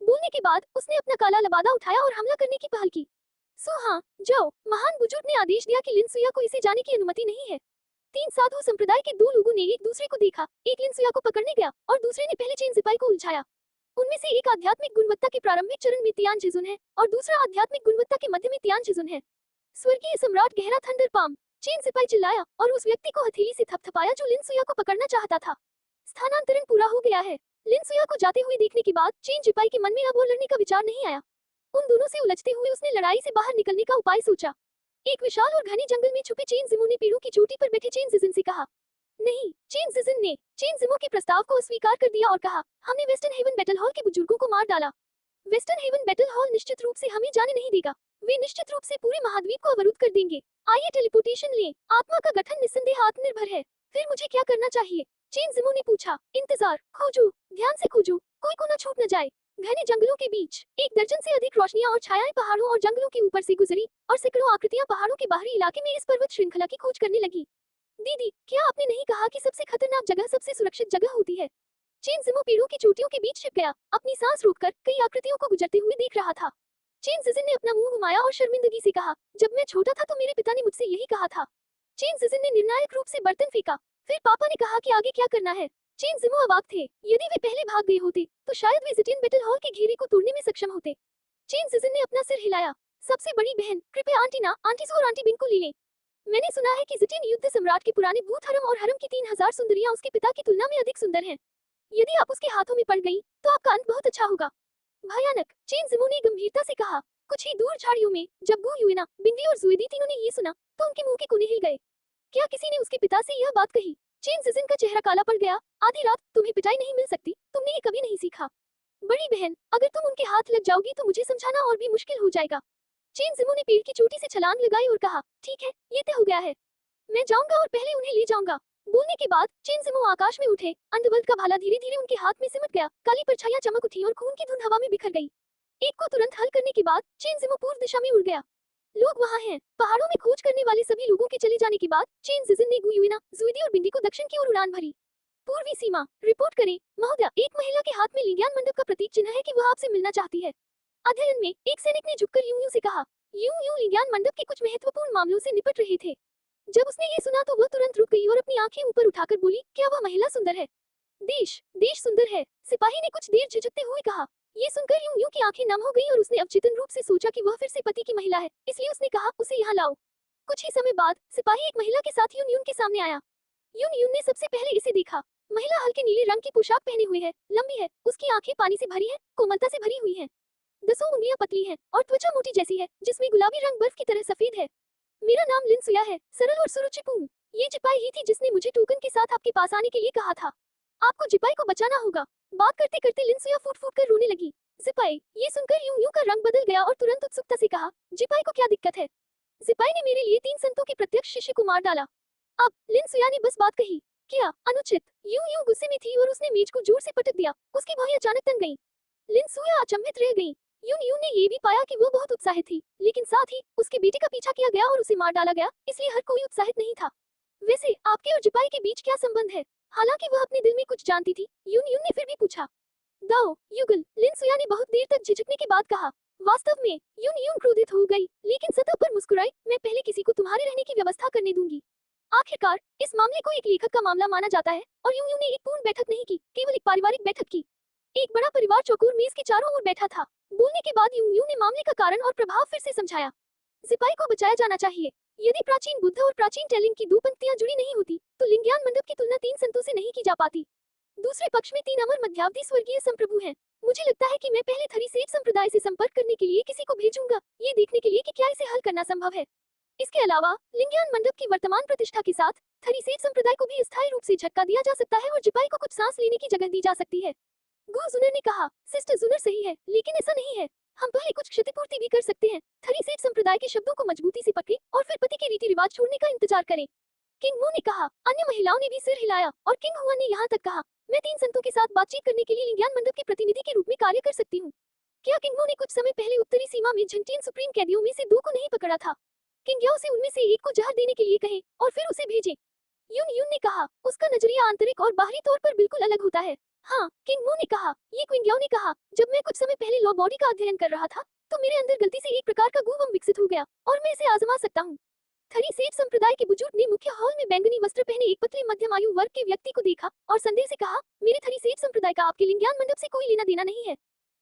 बोलने के बाद उसने अपना काला लबादा उठाया और हमला करने की पहल की। सो हाँ, जाओ। महान बुजुर्ग ने आदेश दिया कि लिनसुया को इसे जाने की अनुमति नहीं है। 3 साधु संप्रदाय के 2 लोगों ने एक दूसरे को देखा। एक लिनसुया को पकड़ने गया और दूसरे ने पहले चेन सिपाही को उलझाया। उनमें से एक आध्यात्मिक गुणवत्ता के प्रारंभिक चरण में तियान जिजुन है और दूसरा आध्यात्मिक गुणवत्ता के मध्य में तियान जिजुन है। स्वर्गीय सम्राट गहरा थंडर पाम, चेन सिपाही चिल्लाया और उस व्यक्ति को हथेली से थपथपाया जो लिनसुया को पकड़ना चाहता था। स्थानांतरण पूरा हो गया है। लिनसुया को जाते हुए देखने के बाद चेन सिपाही के मन में अब वो लड़ने का विचार नहीं आया। उन दोनों से उलझते हुए उसने लड़ाई से बाहर निकलने का उपाय सोचा। एक विशाल और घने जंगल में छुपे चेन जिमो ने पेड़ों की चोटी पर बैठे चेन जिजन से कहा, नहीं। चेन जिजन ने चेन जिमो के प्रस्ताव को अस्वीकार कर दिया और कहा, हमने वेस्टर्न हेवन बैटल हॉल के बुजुर्गों को मार डाला। वेस्टर्न हेवन बैटल हॉल निश्चित रूप से हमें जाने नहीं देगा। वे निश्चित रूप से पूरे महाद्वीप को अवरुद्ध कर देंगे। आइए टेलीपोर्टेशन लें। आत्मा का गठन निस्संदेह आत्मनिर्भर है। फिर मुझे क्या करना चाहिए? चेन जिमो ने पूछा। इंतजार, खोजो, ध्यान से खोजो, कोई को न छूट न जाए। घने जंगलों के बीच 1 दर्जन से अधिक रोशनियां और छायाएं पहाड़ों और जंगलों के ऊपर से गुजरी और सैकड़ों आकृतियां पहाड़ों के बाहरी इलाके में इस पर्वत श्रृंखला की खोज करने लगी। दीदी, क्या आपने नहीं कहा कि सबसे खतरनाक जगह सबसे सुरक्षित जगह होती है? चेन जिमो पेड़ों की चोटियों के बीच छिप गया, अपनी सांस रोककर कई आकृतियों को गुजरते हुए देख रहा था। चेन जिजिन ने अपना मुंह घुमाया और शर्मिंदगी से कहा, जब मैं छोटा था तो मेरे पिता ने मुझसे यही कहा था। चेन जिजिन ने निर्णायक रूप से बर्तन फेंका। फिर पापा ने कहा कि आगे क्या करना है। चेन जिमो अवाक थे। यदि वे पहले भाग गए होते तो शायद वे जिटिन बैटल हॉल के घेरे को तोड़ने में सक्षम होते। चेन जिजिन ने अपना सिर हिलाया। सबसे बड़ी बहन, कृपया आंटी सू और आंटी बिन को ले लें। मैंने सुना है कि जिटिन युद्ध सम्राट के पुराने भूत हरम और हरम की 3000 सुंदरियां उसके पिता की तुलना में अधिक सुंदर हैं। यदि आप उसके हाथों में पड़ गई तो आपका अंत बहुत अच्छा होगा। भयानक, चेन जिमो ने गंभीरता से कहा। कुछ ही दूर झाड़ियों में जब गू युएना, बिंदी और जुएदी तीनों ने ये सुना तो उनके मुंह के कोने हिल गए। क्या किसी ने उसके पिता से यह बात कही? चेन जिजिन का चेहरा काला पड़ गया। आधी रात तुम्हें पिटाई नहीं मिल सकती, तुमने ये कभी नहीं सीखा। बड़ी बहन, अगर तुम उनके हाथ लग जाओगी तो मुझे समझाना और भी मुश्किल हो जाएगा। चेन जिमो ने पेड़ की चोटी से छलांग लगाई और कहा, ठीक है, ये तय हो गया है। मैं जाऊंगा और पहले उन्हें ले जाऊंगा। बोलने के बाद चेन जिमो आकाश में उठे। अंधबल्ट का भाला धीरे धीरे उनके हाथ में सिमट गया। काली परछाइयां चमक उठी और खून की धुंध हवा में बिखर गई। एक को तुरंत हल करने के बाद चेन जिमो पूर्व दिशा में उड़ गया। लोग वहाँ हैं। पहाड़ों में खोज करने वाले सभी लोगों के चले जाने के बाद चेन जिजिन ने गुयुइना, जुइदी और बिंदी को दक्षिण की ओर उड़ान भरी। पूर्वी सीमा, रिपोर्ट करें महोदय। एक महिला के हाथ में लिंग्यान मंडप का प्रतीक चिन्ह है कि वह आपसे मिलना चाहती है। अध्ययन में एक सैनिक ने झुककर यूं से कहा। यूं लिंग्यान मंडप के कुछ महत्वपूर्ण मामलों से निपट रहे थे। जब उसने ये सुना तो वह तुरंत रुक गई और अपनी आंखें ऊपर उठाकर बोली, क्या वह महिला सुंदर है? देश सुंदर है, सिपाही ने कुछ देर झिझकते हुए कहा। ये सुनकर यूं की आंखें नम हो गई और उसने अवचेतन रूप से सोचा कि वह फिर से पति की महिला है, इसलिए उसने कहा, उसे यहाँ लाओ। कुछ ही समय बाद सिपाही एक महिला के साथ यून के सामने आया। यून ने सबसे पहले इसे देखा। महिला हल्के नीले रंग की पोशाक पहने हुए है, लंबी है, उसकी आंखें पानी से भरी है, कोमलता से भरी हुई है। 10 उंगलियां पतली हैं और त्वचा मोटी जैसी है जिसमें गुलाबी रंग बर्फ की तरह सफेद है। मेरा नाम लिन सुया है, सरल और सुरुचिपूर्ण। ये जिपाई ही थी जिसने मुझे टोकन के साथ आपके पास आने के लिए कहा था। आपको जिपाई को बचाना होगा। बात करते करते लिन सुया फूट फूट कर रोने लगी। जिपाई ये सुनकर यूं यूं का रंग बदल गया और तुरंत उत्सुकता से कहा, जिपाई को क्या दिक्कत है? जिपाई ने मेरे लिए 3 संतों के प्रत्यक्ष शिष्य को मार डाला। अब लिन सुया ने बस बात कही, क्या अनुचित? यूं यूं गुस्से में थी और उसने मेज को जोर से पटक दिया। उसकी भौहें अचानक तन गईं। लिन सुया अचंभित रह गई। यून यून ने ये भी पाया कि वो बहुत उत्साहित थी, लेकिन साथ ही उसके बेटे का पीछा किया गया और उसे मार डाला गया, इसलिए हर कोई उत्साहित नहीं था। वैसे आपके और जिपाई के बीच क्या संबंध है? हालांकि वह अपने दिल में कुछ जानती थी, यून यून ने फिर भी पूछा। दाओ युगल, लिन सुया ने बहुत देर तक झिझकने के बाद कहा। वास्तव में यून यून क्रोधित हो गई, लेकिन सतह पर मुस्कुराई। मैं पहले किसी को तुम्हारे रहने की व्यवस्था करने दूंगी। आखिरकार इस मामले को एक लेखक का मामला माना जाता है और यूं यूं ने एक पूर्ण बैठक नहीं की, केवल एक पारिवारिक बैठक की। एक बड़ा परिवार चौकोर मेज के चारों ओर बैठा था। बोलने के बाद यूं यूं ने मामले का कारण और प्रभाव फिर से समझाया। जिपाई को बचाया जाना चाहिए। यदि प्राचीन बुद्ध और प्राचीन टेलिंग की 2 पंक्तियां जुड़ी नहीं होती, तो लिंगयान मंडप की तुलना 3 संतों से नहीं की जा पाती। दूसरे पक्ष में 3 अमर मध्यावधि स्वर्गीय संप्रभु हैं। मुझे लगता है कि मैं पहले थरी सेठ संप्रदाय से संपर्क करने के लिए किसी को भेजूंगा, ये देखने के लिए कि क्या इसे हल करना संभव है। इसके अलावा लिंगयान मंडप की वर्तमान प्रतिष्ठा के साथ थरी सेठ संप्रदाय को भी अस्थायी रूप से झटका दिया जा सकता है और जिपाई को कुछ सांस लेने की जगह दी जा सकती है। गो जुनर ने कहा, सिस्टर जुनर सही है, लेकिन ऐसा नहीं है। हम पहले कुछ क्षतिपूर्ति भी कर सकते हैं। थरी सेठ संप्रदाय के शब्दों को मजबूती से पकड़े और फिर पति के रीति रिवाज छोड़ने का इंतजार करें। किंग मो ने कहा। अन्य महिलाओं ने भी सिर हिलाया और किंग हुआ ने यहाँ तक कहा, मैं 3 संतों के साथ बातचीत करने के लिए लिंगयान मंडप के प्रतिनिधि के रूप में कार्य कर सकती हूँ। क्या किंग मो ने कुछ समय पहले उत्तरी सीमा में झंटियन सुप्रीम कैदियों में से 2 को नहीं पकड़ा था? किंग याओ से उनमें से एक को जहर देने के लिए कहें और फिर उसे भेजें। यून यून ने कहा, उसका नजरिया आंतरिक और बाहरी तौर पर बिल्कुल अलग होता है। हाँ, किंग मो ने कहा। ये क्विंग याओ ने कहा, जब मैं कुछ समय पहले लॉ बॉडी का अध्ययन कर रहा था, तो मेरे अंदर गलती से एक प्रकार का गूवम विकसित हो गया और मैं इसे आजमा सकता हूँ। थरी सेठ संप्रदाय के बुजुर्ग ने मुख्य हॉल में बैंगनी वस्त्र पहने एक पतले मध्यम आयु वर्ग के व्यक्ति को देखा और संदेह से कहा, मेरे थरी सेठ संप्रदाय का आपके लिंगयान मंडप से कोई लेना देना नहीं है।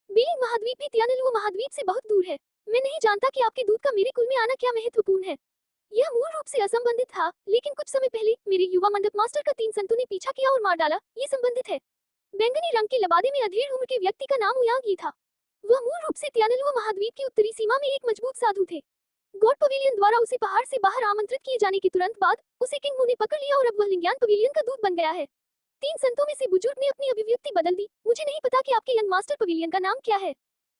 बेलिंग महाद्वीप भी तियानलुओ महाद्वीप से बहुत दूर है। मैं नहीं जानता कि आपके दूध का मेरे कुल में आना क्या महत्वपूर्ण है। यह मूल रूप से असंबंधित था, लेकिन कुछ समय पहले मेरे युवा मंडप मास्टर का 3 संतों ने पीछा किया और मार डाला। ये संबंधित है। बैंगनी रंग के लबादे में अधेड़ उम्र के व्यक्ति का नाम उयांग ही था। वह मूल रूप से तियानलुओ महाद्वीप की उत्तरी सीमा में एक मजबूत साधु थे। गॉड पवेलियन द्वारा उसे पहाड़ से बाहर आमंत्रित किए जाने के तुरंत बाद उसे किंग मू ने पकड़ लिया और अब वह लिंगयान पवेलियन का दूत बन गया है। 3 संतों में से बुजुर्ग ने अपनी अभिव्यक्ति बदल दी। मुझे नहीं पता कि आपके यंग मास्टर पवेलियन का नाम क्या है।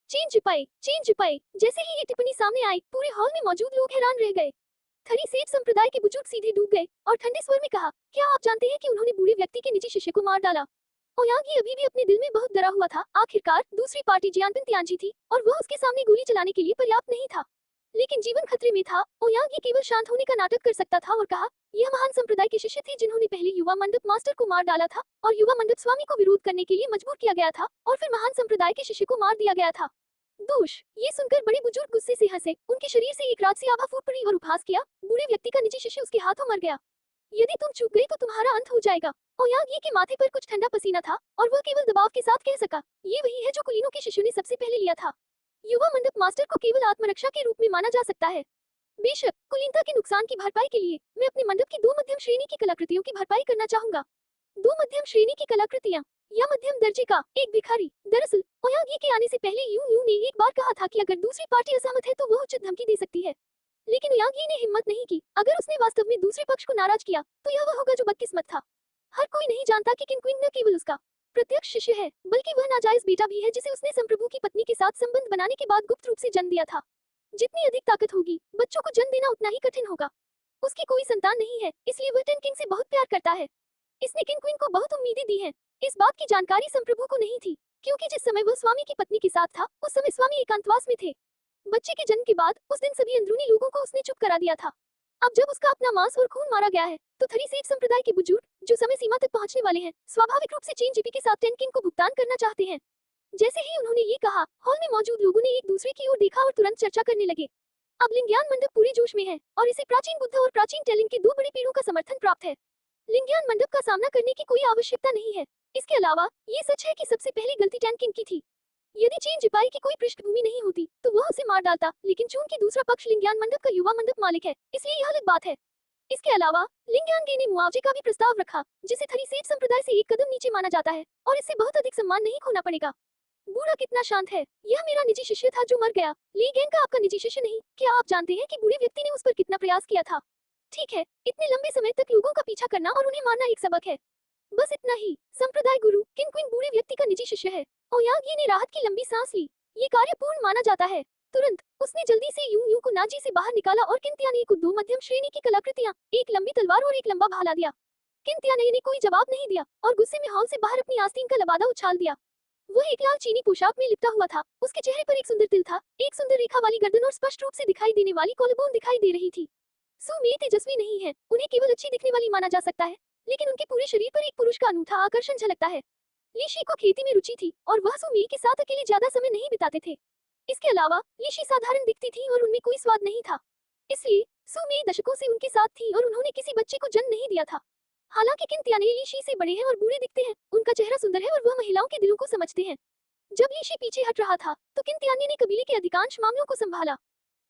चेन जिपाई, चेन जिपाई। जैसे ही ये टिप्पणी सामने आई, पूरे हॉल में मौजूद लोग हैरान रह गए। थरी सेठ संप्रदाय के बुजुर्ग सीधे डूब गए और ठंडे स्वर में कहा, क्या आप जानते हैं कि उन्होंने बूढ़े व्यक्ति के निजी शिष्य को मार डाला? ओयांग ही अभी भी अपने दिल में बहुत डरा हुआ था। आखिरकार दूसरी पार्टी जियानपिन तियांजी थी और वह उसके सामने गोली चलाने के लिए पर्याप्त नहीं था, लेकिन जीवन खतरे में था। ओयांग ही केवल शांत होने का नाटक कर सकता था और कहा, यह महान संप्रदाय के शिष्य थे जिन्होंने पहले युवा मंडप मास्टर को मार डाला था और युवा मंडप स्वामी को विरोध करने के लिए मजबूर किया गया था और फिर महान संप्रदाय के शिष्य को मार दिया गया था। दोष। ये सुनकर बड़े बुजुर्ग गुस्से से हंसे। उनके शरीर से एक रात से आभा फूट पड़ी और उपहास किया, बूढ़े व्यक्ति का निजी शिष्य उसके हाथों मर गया। यदि तुम चूक गई तो तुम्हारा अंत हो जाएगा। ओयांग ये के माथे पर कुछ ठंडा पसीना था और वह केवल दबाव के साथ कह सका, ये वही है जो कुलीनों के शिष्यों ने सबसे पहले लिया था। युवा मंडप मास्टर को केवल आत्मरक्षा के रूप में माना जा सकता है। बेशक कुलीनता के नुकसान की भरपाई के लिए मैं अपने मंडप की 2 मध्यम श्रेणी की कलाकृतियों की भरपाई करना चाहूंगा। 2 मध्यम श्रेणी की कलाकृतियां या मध्यम दर्जे का एक भिखारी। दरअसल ओयांग ये के आने से पहले यूं ने एक बार कहा था कि अगर दूसरी पार्टी असहमत है तो वह उचित धमकी दे सकती है, लेकिन ओयांग ये ने हिम्मत नहीं की। अगर उसने वास्तव में दूसरे पक्ष को नाराज किया तो यह वह होगा जो बदकिस्मत था। हर कोई नहीं जानता कि किंग क्विंग न केवल उसका प्रत्यक्ष शिष्य है, बल्कि वह नाजायज बेटा भी है जिसे उसने संप्रभु की पत्नी के साथ संबंध बनाने के बाद गुप्त रूप से जन्म दिया था। जितनी अधिक ताकत होगी, बच्चों को जन्म देना उतना ही कठिन होगा। उसकी कोई संतान नहीं है, इसलिए वह टेन किंग से बहुत प्यार करता है। इसने किंग क्वीन को बहुत उम्मीदें दी हैं। इस बात की जानकारी संप्रभु को नहीं थी, क्योंकि जिस समय वह स्वामी की पत्नी के साथ था, उस समय स्वामी एकांतवास में थे। बच्चे के जन्म के बाद उस दिन सभी अंदरूनी लोगों को उसने चुप करा दिया था। अब जब उसका अपना मांस और खून मारा गया है, तो थरी सेठ संप्रदाय के बुजुर्ग, जो समय सीमा तक पहुंचने वाले हैं, स्वाभाविक रूप से चेन जीपी के साथ टेन किंग को भुगतान करना चाहते हैं। जैसे ही उन्होंने ये कहा, हॉल में मौजूद लोगों ने एक दूसरे की ओर देखा और तुरंत चर्चा करने लगे। अब लिंगयान मंडप पूरे जोश में है और इसे प्राचीन बुद्ध और प्राचीन टेलिंग के 2 बड़े पीढ़ों का समर्थन प्राप्त है। लिंगयान मंडप का सामना करने की कोई आवश्यकता नहीं है। इसके अलावा ये सच है कि सबसे पहली गलती टेन किंग की थी। यदि चेन जिपाई की कोई पृष्ठभूमि नहीं होती तो वह उसे मार डालता, लेकिन चूंकि दूसरा पक्ष लिंगयान मंडप का युवा मंडप मालिक है, इसलिए यह अलग बात है। इसके अलावा लिंगयान गे ने मुआवजे का भी प्रस्ताव रखा, जिसे थरी सेठ संप्रदाय से एक कदम नीचे माना जाता है और इससे बहुत अधिक सम्मान नहीं खोना पड़ेगा। बूढ़ा कितना शांत है। यह मेरा निजी शिष्य था जो मर गया। ली गैंग का आपका निजी शिष्य नहीं। क्या आप जानते हैं कि बूढ़े व्यक्ति ने उस पर कितना प्रयास किया था? ठीक है, इतने लंबे समय तक लोगों का पीछा करना और उन्हें मारना एक सबक है। बस इतना ही। संप्रदाय गुरु किंग क्वीन बूढ़े व्यक्ति का निजी शिष्य है। ओयांग ने राहत की लंबी सांस ली। ये कार्य पूर्ण माना जाता है। तुरंत उसने जल्दी से यूं यूं को नाजी से बाहर निकाला और किंतियाने को 2 मध्यम श्रेणी की कलाकृतियां, एक लंबी तलवार और एक लंबा भाला दिया। किंतियाने ने कोई जवाब नहीं दिया और गुस्से में हॉल से बाहर अपनी आस्तीन का लबादा उछाल दिया। वह एक लाल चीनी पोशाक में लिपटा हुआ था। उसके चेहरे पर एक सुंदर तिल था, एक सुंदर रेखा वाली गर्दन और स्पष्ट रूप से दिखाई देने वाली कॉलरबोन दिखाई दे रही थी। सुमी तेजस्वी नहीं है, उन्हें केवल अच्छी दिखने वाली माना जा सकता है, लेकिन उनके पूरे शरीर पर एक पुरुष का अनूठा आकर्षण झलकता है। लीशी को खेती में रुचि थी और वह सुमी के साथ अकेले ज्यादा समय नहीं बिताते थे। इसके अलावा लीशी साधारण दिखती थी और उनमें कोई स्वाद नहीं था। इसलिए सुमी दशकों से उनके साथ थी और उन्होंने किसी बच्चे को जन्म नहीं दिया था। हालांकि किंतियाने लीशी से बड़े हैं और बूढ़े दिखते हैं, उनका चेहरा सुंदर है और वह महिलाओं के दिलों को समझते हैं। जब लीशी पीछे हट रहा था, तो किंतियाने ने कबीले के अधिकांश मामलों को संभाला।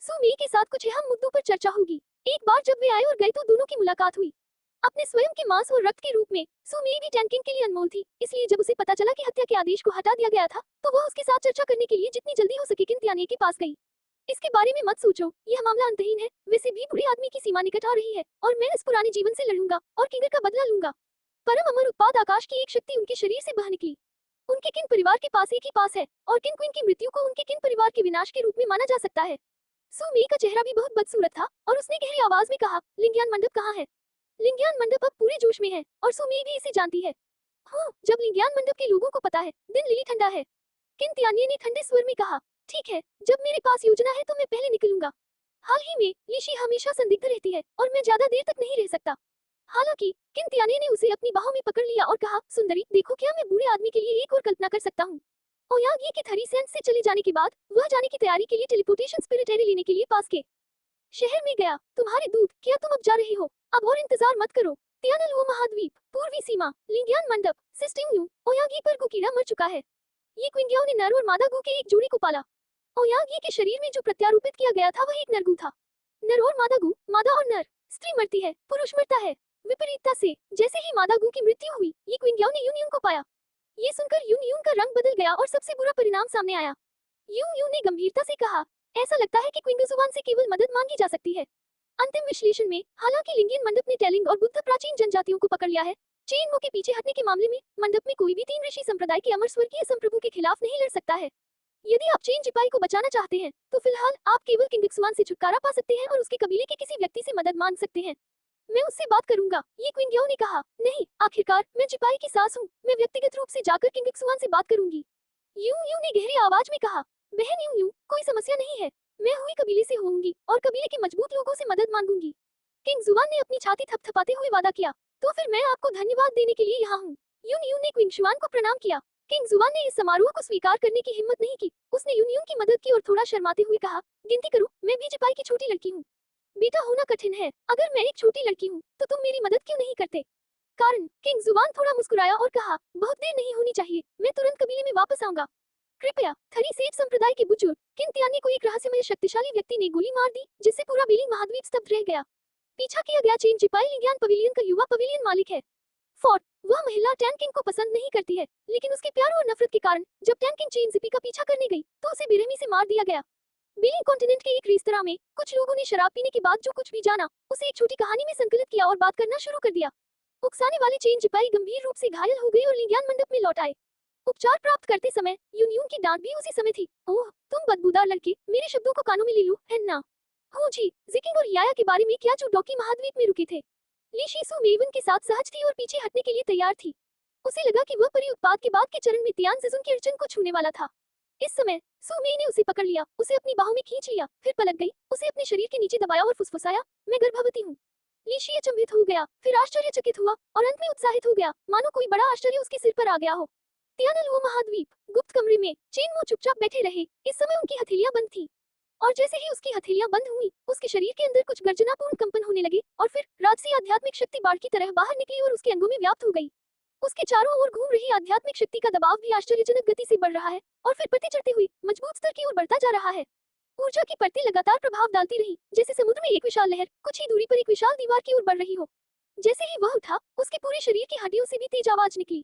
सुमी के साथ कुछ अहम मुद्दों पर चर्चा होगी। एक बार जब वे आए और गए तो दोनों की मुलाकात हुई। अपने स्वयं के मांस और रक्त के रूप में सुमी भी टैंकिंग के लिए अनमोल थी, इसलिए जब उसे पता चला कि हत्या के आदेश को हटा दिया गया था, तो वह उसके साथ चर्चा करने के लिए जितनी जल्दी हो सके किंतियाने के पास गई। इसके बारे में मत सोचो, यह मामला अंतहीन है। वैसे भी बूढ़े आदमी की सीमा निकट आ रही है और मैं इस पुराने जीवन से लड़ूंगा और किंगर का बदला लूंगा। परम अमर उत्पाद आकाश की एक शक्ति उनके शरीर से बह निकली। उनके किन परिवार के पास एक ही पास है और किन क्वीन की मृत्यु को उनके किन परिवार के विनाश के रूप में माना जा सकता है। सुमी का चेहरा भी बहुत बदसूरत था और उसने गहरी आवाज में कहा, लिंग्यान मंडप कहाँ है? लिंग्यान मंडप अब पूरे जोश में है और सुमी भी इसे जानती है। हाँ, जब लिंग्यान मंडप के लोगों को पता है, दिन लिली ठंडा है। किंतियाने ने ठंडे स्वर में कहा, ठीक है, जब मेरे पास योजना है तो मैं पहले निकलूंगा। हाल ही में लीशी हमेशा संदिग्ध रहती है और मैं ज्यादा देर तक नहीं रह सकता। हालांकि किंतियाने ने उसे अपनी बाहों में पकड़ लिया और कहा, सुंदरी देखो, क्या मैं बूढ़े आदमी के लिए एक और कल्पना कर सकता हूँ? ओयांग के थरी सेंस से चले जाने के बाद वह जाने की तैयारी के लिए टेलीपोर्टेशन स्पिरिटेरी लेने के लिए पास के शहर में गया। तुम्हारे दूत, क्या तुम अब जा रहे हो? अब और इंतजार मत करो। तियानलुओ महाद्वीप, पूर्वी सीमा, लिंगियान मंडप, सिस्टिंग यू, ओयांग पर गु कीड़ा मर चुका है। ये क्विंगियाओ ने नर और मादा गु के एक जोड़ी को पाला। ओयांग के शरीर में जो प्रत्यारोपित किया गया था वह एक नरगु था। नर और मादा गु, मादा और नर, स्त्री मरती है, पुरुष मरता है। विपरीतता से, जैसे ही मादा गु की मृत्यु हुई, ये क्विंगियाओ ने यून यून को पाया। ये सुनकर यून यून का रंग बदल गया और सबसे बुरा परिणाम सामने आया। यून यून ने गंभीरता से कहा, ऐसा लगता है कि क्विंगजुवान से केवल मदद मांगी जा सकती है। अंतिम विश्लेषण में, हालांकि लिंगियन मंडप ने टेलिंग और बुद्ध प्राचीन जनजातियों को पकड़ लिया है, चेनमो के पीछे हटने के मामले में मंडप में कोई भी 3 ऋषि संप्रदाय के अमर स्वर्गीय संप्रभु के खिलाफ नहीं लड़ सकता है। यदि आप चेन जिपाई को बचाना चाहते हैं, तो फिलहाल आप केवल किंगक्सवान से छुटकारा पा सकते हैं और उसके कबीले के किसी व्यक्ति से मदद मांग सकते हैं। मैं उससे बात करूंगा, ये क्विंगियाओ ने कहा। नहीं, आखिरकार मैं जिपाई की सास हूँ, मैं व्यक्तिगत रूप से जाकर किंगक्सवान से बात करूंगी। यूं यूं ने गहरी आवाज में कहा, बहन यूं यूं, कोई समस्या नहीं है, मैं हुई कबीले से होऊंगी और कबीले के मजबूत लोगों से मदद मांगूंगी। किंग जुआन ने अपनी छाती थपथपाते हुए वादा किया, तो फिर मैं आपको धन्यवाद देने के लिए यहाँ हूँ। यून यून ने क्विंग शुआन को प्रणाम किया। किंग जुआन ने इस समारोह को स्वीकार करने की हिम्मत नहीं की। उसने यून यून की मदद की और थोड़ा शर्माते हुए कहा, गिनती करो, मैं भी जिपाई की छोटी लड़की हूँ। बेटा होना कठिन है, अगर मैं एक छोटी लड़की हूँ, तो तुम मेरी मदद क्यों नहीं करते? कारण, किंग जुआन थोड़ा मुस्कुराया और कहा, बहुत देर नहीं होनी चाहिए, मैं तुरंत कबीले में वापस आऊंगा। कृपया। थरी सेठ संप्रदाय के बुजुर्ग किंतियाने को एक रहस्यमय शक्तिशाली व्यक्ति ने गोली मार दी, जिससे पूरा बिलिंग महाद्वीप स्तब्ध रह गया। पीछा किया गया चेन जिपाई लिंगियान पवेलियन का युवा पवेलियन मालिक है। फोर्ट, वह महिला टैंकिंग को पसंद नहीं करती है, लेकिन उसके प्यार और नफरत के कारण जब टैंकिंग चेन जिपी का पीछा करने गई, तो उसे बेरहमी से मार दिया गया। बिलिंग कॉन्टिनेंट के एक रेस्तरां में कुछ लोगों ने शराब पीने के बाद जो कुछ भी जाना, उसे एक छोटी कहानी में संकलित किया और बात करना शुरू कर दिया। उकसाने वाले चेन जिपाई गंभीर रूप से घायल हो गई और लिंगियान मंडप में लौट आए। उपचार प्राप्त करते समय यून यून की डांट भी उसी समय थी। ओह, तुम बदबूदार लड़के, मेरे शब्दों को कानों में ले लो, है ना? हो जी, जिकिंग और याया के बारे में क्या जो डॉकी महाद्वीप में रुके थे? लीशी सु मेवन के साथ सहज थी और पीछे हटने के लिए तैयार थी। उसे लगा कि वह परी उत्पाद के बाद के चरण में तियान जिजुन की अड़चन को छूने वाला था। इस समय सुमी ने उसे पकड़ लिया, उसे अपनी बाहों में खींच लिया, फिर पलट गई, उसे अपने शरीर के नीचे दबाया और फुसफुसाया, मैं गर्भवती हूँ। लीशी अचंभित हो गया, फिर आश्चर्यचकित हुआ और अंत में उत्साहित हो गया, मानो कोई बड़ा आश्चर्य उसके सिर पर आ गया हो। तियानलुओ महाद्वीप, गुप्त कमरे में चेनमो चुपचाप बैठे रहे। इस समय उनकी हथेलियां बंद थीं, और जैसे ही उसकी हथेलियां बंद हुई, उसके शरीर के अंदर कुछ गर्जनापूर्ण कंपन होने लगे और फिर राजसी आध्यात्मिक शक्ति बाढ़ की तरह बाहर निकली और उसके अंगों में व्याप्त हो गई। उसके चारों ओर घूम रही आध्यात्मिक शक्ति का दबाव भी आश्चर्यजनक गति से बढ़ रहा है और फिर बढ़ते चढ़ते हुए मजबूत स्तर की ओर बढ़ता जा रहा है। ऊर्जा की परतें लगातार प्रभाव डालती रही, जैसे समुद्र में एक विशाल लहर कुछ ही दूरी पर एक विशाल दीवार की ओर बढ़ रही हो। जैसे ही वह उठा, उसके पूरे शरीर की हड्डियों से भी तेज आवाज निकली।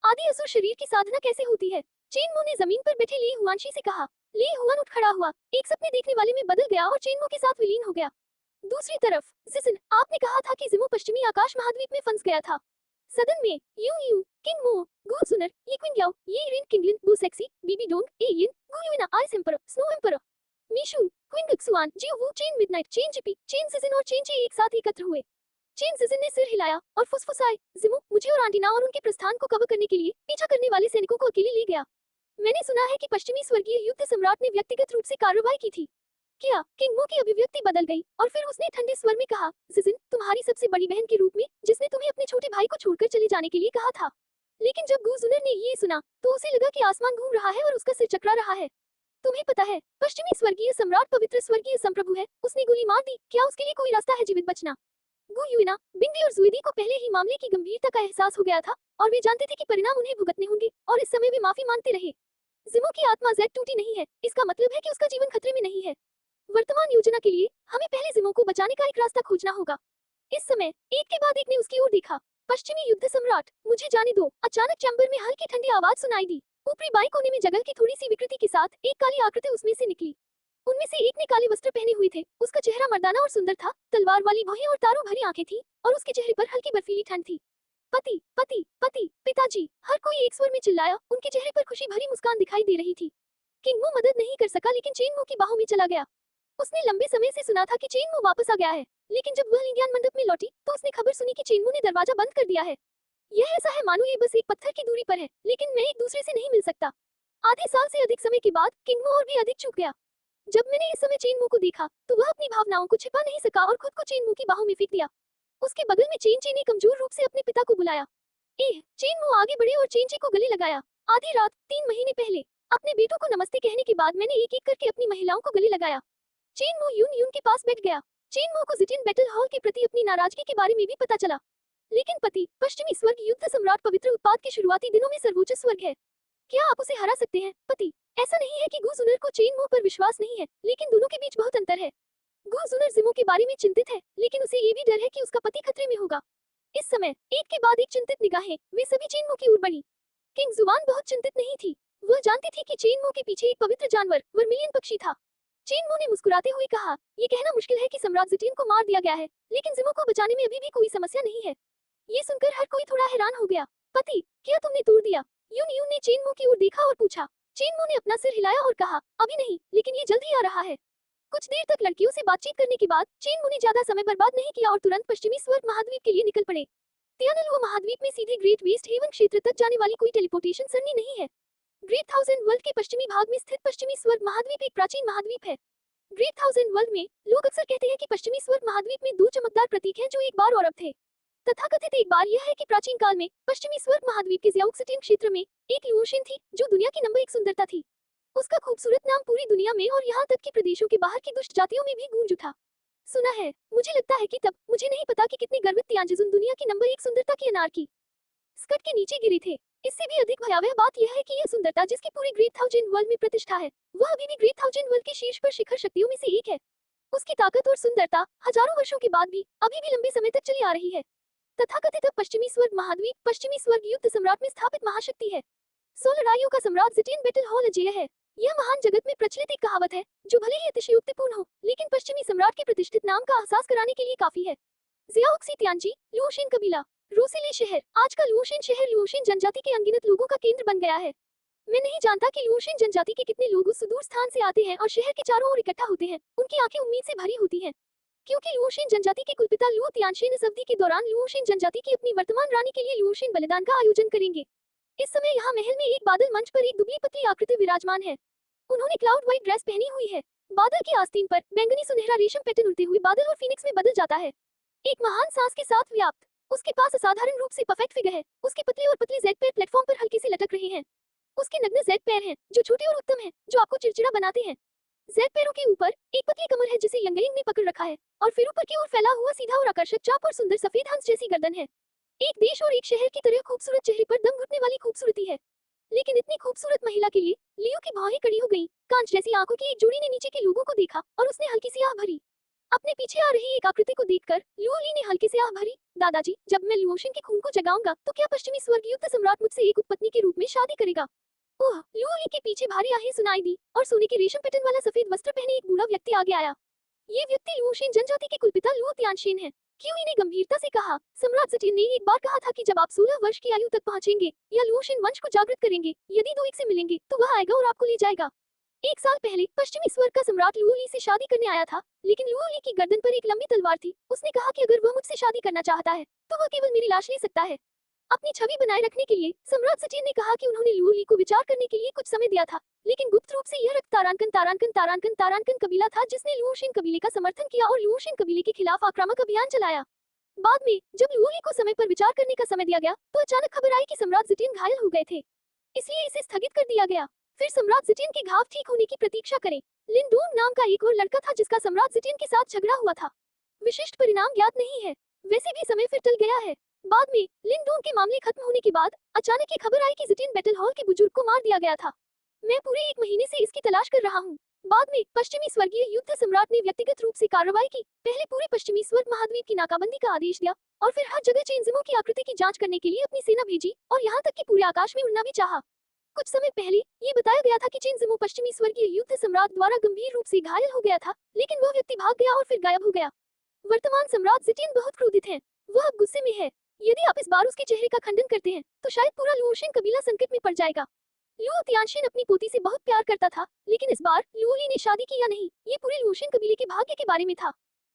आदि असुर शरीर की साधना कैसे होती है? चेनमो ने जमीन पर बैठे ली हुआनशी से कहा। ली हुआन उठ खड़ा हुआ, एक सपने देखने वाले में बदल गया और चेनमो के साथ विलीन हो गया। दूसरी तरफ, जिसिन, आपने कहा था कि जिमो पश्चिमी आकाश महाद्वीप में फंस गया था। सदन में, यू, किंग मो, गु सुनर, ये क्विन याओ, ये इरिन किंगलिन, Bo Saixi, Bibi Dong, A Yin, Gu Yuena, ice emperor, snow emperor, मीशू, क्विन गक्सुआन, Xiao Wu, Chen midnight, Chen जिपी, चेन जिसिन और चेन चे एक साथ एकत्र हुए। चेन जिसिन ने सिर हिलाया और फुसफुसाए, जिमो, मुझे और आंटीना और उनके प्रस्थान को कवर करने के लिए पीछा करने वाले सैनिकों को अकेले ले गया। मैंने सुना है कि पश्चिमी स्वर्गीय युद्ध सम्राट ने व्यक्तिगत रूप से कार्रवाई की थी। क्या? किंगमो की अभिव्यक्ति बदल गई और फिर उसने ठंडे स्वर में कहा, जिजिन, तुम्हारी सबसे बड़ी बहन के रूप में, जिसने तुम्हें अपने छोटे भाई को छोड़कर चले जाने के लिए कहा था। लेकिन जब गुजुनर ने ये सुना, तो उसे लगा कि आसमान घूम रहा है और उसका सिर चकरा रहा है। तुम्हें पता है, पश्चिमी स्वर्गीय सम्राट पवित्र स्वर्गीय संप्रभु है, उसने गोली मार दी, क्या उसके लिए कोई रास्ता है जीवित बचना? गु युइना, बिंगी और जुइदी को पहले ही मामले की गंभीरता का एहसास हो गया था और वे जानते थे कि परिणाम उन्हें भुगतने होंगे और इस समय वे माफी मांगते रहे। जिमो की आत्मा जेड टूटी नहीं है, इसका मतलब है कि उसका जीवन खतरे में नहीं है। वर्तमान योजना के लिए हमें पहले जिमो को बचाने का एक रास्ता खोजना होगा। इस समय एक के बाद एक ने उसकी ओर देखा। पश्चिमी युद्ध सम्राट, मुझे जाने दो। अचानक चैम्बर में हल्की ठंडी आवाज सुनाई दी। ऊपरी बाएं कोने में जगह की थोड़ी सी विकृति के साथ एक काली आकृति उसमें से निकली। उनमें से एक ने काले वस्त्र पहने हुए थे, उसका चेहरा मर्दाना और सुंदर था, तलवार वाली भौहें और तारों भरी आंखें थी और उसके चेहरे पर हल्की बर्फीली ठंड थी। पति, पति, पति, पिताजी, हर कोई एक स्वर में चिल्लाया, उनके चेहरे पर खुशी भरी मुस्कान दिखाई दे रही थी। किंगमो मदद नहीं कर सका लेकिन चेनमो की बाहों में चला गया। उसने लंबे समय से सुना था कि चेनमो वापस आ गया है, लेकिन जब वह लिंग्यान मंडप में लौटी, तो उसने खबर सुनी कि चेनमो ने दरवाजा बंद कर दिया है। यह ऐसा है मानो ये बस एक पत्थर की दूरी पर है, लेकिन मैं एक दूसरे से नहीं मिल सकता। आधे साल से अधिक समय के बाद किंगमो और भी अधिक चूक गया। जब मैंने इस समय चेनमो को देखा, तो वह अपनी भावनाओं को छिपा नहीं सका और खुद को चेनमो की बाहों में फेंक दिया। उसके बगल में चेनचे ने कमजोर रूप से अपने पिता को बुलाया। चेनमो आगे बढ़े और चेनचे को गले लगाया। आधी रात, 3 महीने पहले, अपने बेटों को नमस्ते कहने के बाद मैंने एक एक करके अपनी महिलाओं को गले लगाया। चेनमो यून के पास बैठ गया। चेनमो को जिटिन बैटल हॉल के प्रति अपनी नाराजगी के बारे में भी पता चला। लेकिन पति, पश्चिमी स्वर्ग युद्ध सम्राट पवित्र उत्पाद के शुरुआती दिनों में सर्वोच्च स्वर्ग है। क्या आप उसे हरा सकते हैं, पति? ऐसा नहीं है कि गुजुनर को चेनमो पर विश्वास नहीं है, लेकिन दोनों के बीच बहुत अंतर है। गुजुनर जिमो के बारे में चिंतित है, लेकिन उसे ये भी डर है कि उसका पति खतरे में होगा। इस समय एक के बाद एक चिंतित निगाहें वे सभी चेनमो की ओर बढ़ी। किंग जुआन बहुत चिंतित नहीं थी। वह जानती थी कि चेनमो के पीछे एक पवित्र जानवर, वर्मिलियन पक्षी था। चेनमो ने मुस्कुराते हुए कहा, ये कहना मुश्किल है कि सम्राट जिटिन को मार दिया गया है, लेकिन जिमो को बचाने में अभी भी कोई समस्या नहीं है। ये सुनकर हर कोई थोड़ा हैरान हो गया। पति, क्या तुमने तोड़ दिया? यून ने चेनमो की ओर देखा और पूछा। चेनमो ने अपना सिर हिलाया और कहा, अभी नहीं, लेकिन ये जल्द ही आ रहा है। कुछ देर तक लड़कियों से बातचीत करने के बाद चेनमो ने ज्यादा समय बर्बाद नहीं किया और तुरंत पश्चिमी स्वर्ग महाद्वीप के लिए निकल पड़े। तियानलुओ महाद्वीप में सीधे ग्रेट वेस्ट हेवन क्षेत्र तक जाने वाली कोई टेलीपोर्टेशन सरणी नहीं है। ग्रेट थाउजेंड वर्ल्ड के पश्चिमी भाग में स्थित पश्चिमी स्वर्ग महाद्वीप एक प्राचीन महाद्वीप है। ग्रेट थाउजेंड वर्ल्ड में लोग अक्सर कहते हैं कि पश्चिमी स्वर्ग महाद्वीप में 2 चमकदार प्रतीक हैं जो एक बार और अब थे। तथाकथित एक बार यह है कि प्राचीन काल में पश्चिमी स्वर्ग महाद्वीप के ज़ियाओक्सिटिन क्षेत्र में एक लुओशिन थी जो दुनिया की नंबर 1 सुंदरता थी। उसका खूबसूरत नाम पूरी दुनिया में और यहाँ तक कि प्रदेशों के बाहर की दुष्ट जातियों में भी गूंज उठा। सुना है, मुझे लगता है कि तब, मुझे नहीं पता कि कितने गर्वित तियांजिजुन दुनिया की नंबर 1 सुंदरता की अनार की स्कर्ट के नीचे गिरे थे। इससे भी अधिक भयावह बात यह है कि यह सुंदरता जिसकी पूरी ग्रेट थाउजेंड वर्ल्ड में प्रतिष्ठा है, वह अभी भी ग्रेट थाउजेंड वर्ल्ड के शीर्ष पर शिखर शक्तियों में से एक है। उसकी ताकत और सुंदरता हजारों वर्षों के बाद भी अभी भी लंबे समय तक चली आ रही है। तथाकथित पश्चिमी स्वर्ग महाद्वीप पश्चिमी स्वर्ग युद्ध सम्राट में स्थापित महाशक्ति है। 100 लड़ाइयों का सम्राट जिटिन बैटल हॉल अजेय है। यह महान जगत में प्रचलित एक कहावत है, जो भले ही अतिशयोक्तिपूर्ण हो, लेकिन पश्चिमी सम्राट के प्रतिष्ठित नाम का एहसास कराने के लिए काफी है। ज़ियाओक्सी तियानजी, लुओशिन कबीला, रोसिले शहर। आज का लुओशिन शहर लुओशिन जनजाति के अनगिनत लोगों का केंद्र बन गया है। मैं नहीं जानता कि लुओशिन जनजाति के कितने लोग उस सुदूर स्थान से आते हैं और शहर के चारों ओर इकट्ठा होते हैं। उनकी आंखें उम्मीद से भरी होती हैं, क्योंकि लुओशिन जनजाति के कुलपिता लुओ तियानशेन इस अवधि के दौरान लुओशिन जनजाति की अपनी वर्तमान रानी के लिए लुओशिन बलिदान का आयोजन करेंगे। इस समय यहाँ महल में एक बादल मंच पर एक दुबली पतली आकृति विराजमान है। उन्होंने क्लाउड व्हाइट ड्रेस पहनी हुई है। बादल की आस्तीन पर बैंगनी सुनहरा रेशम पैटर्न उड़ते हुए बादल और फीनिक्स में बदल जाता है, एक महान सांस के साथ व्याप्त। उसके पास असाधारण रूप से परफेक्ट फिगर है। उसके पतले और पतले जेड पैर प्लेटफॉर्म पर हल्के से लटक रहे हैं। उसके नग्न जेड पैर हैं, जो छोटे और उत्तम हैं, जो आपको चिड़चिड़ा बनाते हैं। जेड पैरों के ऊपर एक पतली कमर है जिसे यंगलिंग ने पकड़ रखा है, और फिर ऊपर की ओर फैला हुआ सीधा और आकर्षक चाप और सुंदर सफेद हंस जैसी गर्दन है। एक देश और एक शहर की तरह खूबसूरत चेहरे पर दम घुटने वाली खूबसूरती है। लेकिन इतनी खूबसूरत महिला के लिए लियो की भौहें कड़ी हो गईं। कांच जैसी आंखों की एक जोड़ी ने नीचे के लोगों को देखा और उसने हल्की सी आह भरी। अपने पीछे आ रही एक आकृति को देखकर लुओ ली ने हल्की से आह भरी। दादाजी, जब मैं लुओशिन के खून को जगाऊंगा तो क्या पश्चिमी स्वर्ग युद्ध सम्राट मुझसे एक उपपत्नी के रूप में शादी करेगा? ओह, लूली के पीछे भारी आहें सुनाई दी और सोने के रेशम पैटर्न वाला सफेद वस्त्र पहने एक बूढ़ा व्यक्ति आगे आया। ये व्यक्ति लुओशिन जनजाति के कुलपिता लुओ तियानशिन है। क्यूई ने गंभीरता से कहा, सम्राट ज़ेटिन ने एक बार कहा था कि जब आप 16 वर्ष की आयु तक पहुंचेंगे या लुओशिन वंश को जागृत करेंगे, यदि दो एक से मिलेंगे तो वह आएगा और आपको ले जाएगा। एक साल पहले पश्चिमी स्वर्ग का सम्राट लुओली से शादी करने आया था, लेकिन लुओली की गर्दन पर एक लंबी तलवार थी। उसने कहा कि अगर वह मुझसे शादी करना चाहता है तो वह केवल मेरी लाश ले सकता है। अपनी छवि बनाए रखने के लिए सम्राट ज़ेटिन ने कहा कि उन्होंने लुओली को विचार करने के लिए कुछ समय दिया था, लेकिन गुप्त रूप से यह रक्त तारांकन तारांकन तारांकन तारांकन कबीला था जिसने लुओशिन कबीले का समर्थन किया और लुओशिन कबीले के खिलाफ आक्रामक अभियान चलाया। बाद में जब लुओली को समय पर विचार करने का समय दिया गया तो अचानक खबर आई कि सम्राट ज़ेटिन घायल हो गए थे, इसलिए इसे स्थगित कर दिया गया। फिर सम्राट ज़ेटिन के घाव ठीक होने की प्रतीक्षा करें। लिंडून नाम का एक और लड़का था जिसका सम्राट ज़ेटिन के साथ झगड़ा हुआ था। विशिष्ट परिणाम ज्ञात नहीं है। वैसे भी समय फिर टल गया है। बाद में लिंडून के मामले खत्म होने के बाद अचानक ये खबर आई कि ज़ेटिन बैटल हॉल के बुजुर्ग को मार दिया गया था। मैं पूरे 1 महीने से इसकी तलाश कर रहा हूँ। बाद में पश्चिमी स्वर्गीय युद्ध सम्राट ने व्यक्तिगत रूप से कार्रवाई की। पहले पूरे पश्चिमी स्वर्ग महाद्वीप की नाकाबंदी का आदेश दिया और फिर हर जगह चेनजिमो की आकृति की जांच करने के लिए अपनी सेना भेजी और यहाँ तक कि पूरे आकाश में उड़ना भी चाहा। कुछ समय पहले ये बताया गया था कि चेनजिमो पश्चिमी स्वर्गीय युद्ध सम्राट द्वारा गंभीर रूप से घायल हो गया था, लेकिन वह व्यक्ति भाग गया और फिर गायब हो गया। वर्तमान सम्राट ज़ेटिन बहुत क्रोधित है। वह अब गुस्से में है। यदि आप इस बार उसके चेहरे का खंडन करते हैं तो शायद पूरा लुओशिन कबीला संकट में पड़ जाएगा। लुओ तियानशिन अपनी पोती से बहुत प्यार करता था, लेकिन इस बार लुओली ने शादी की या नहीं, ये पूरे लुओशिन कबीले के भाग्य के बारे में था।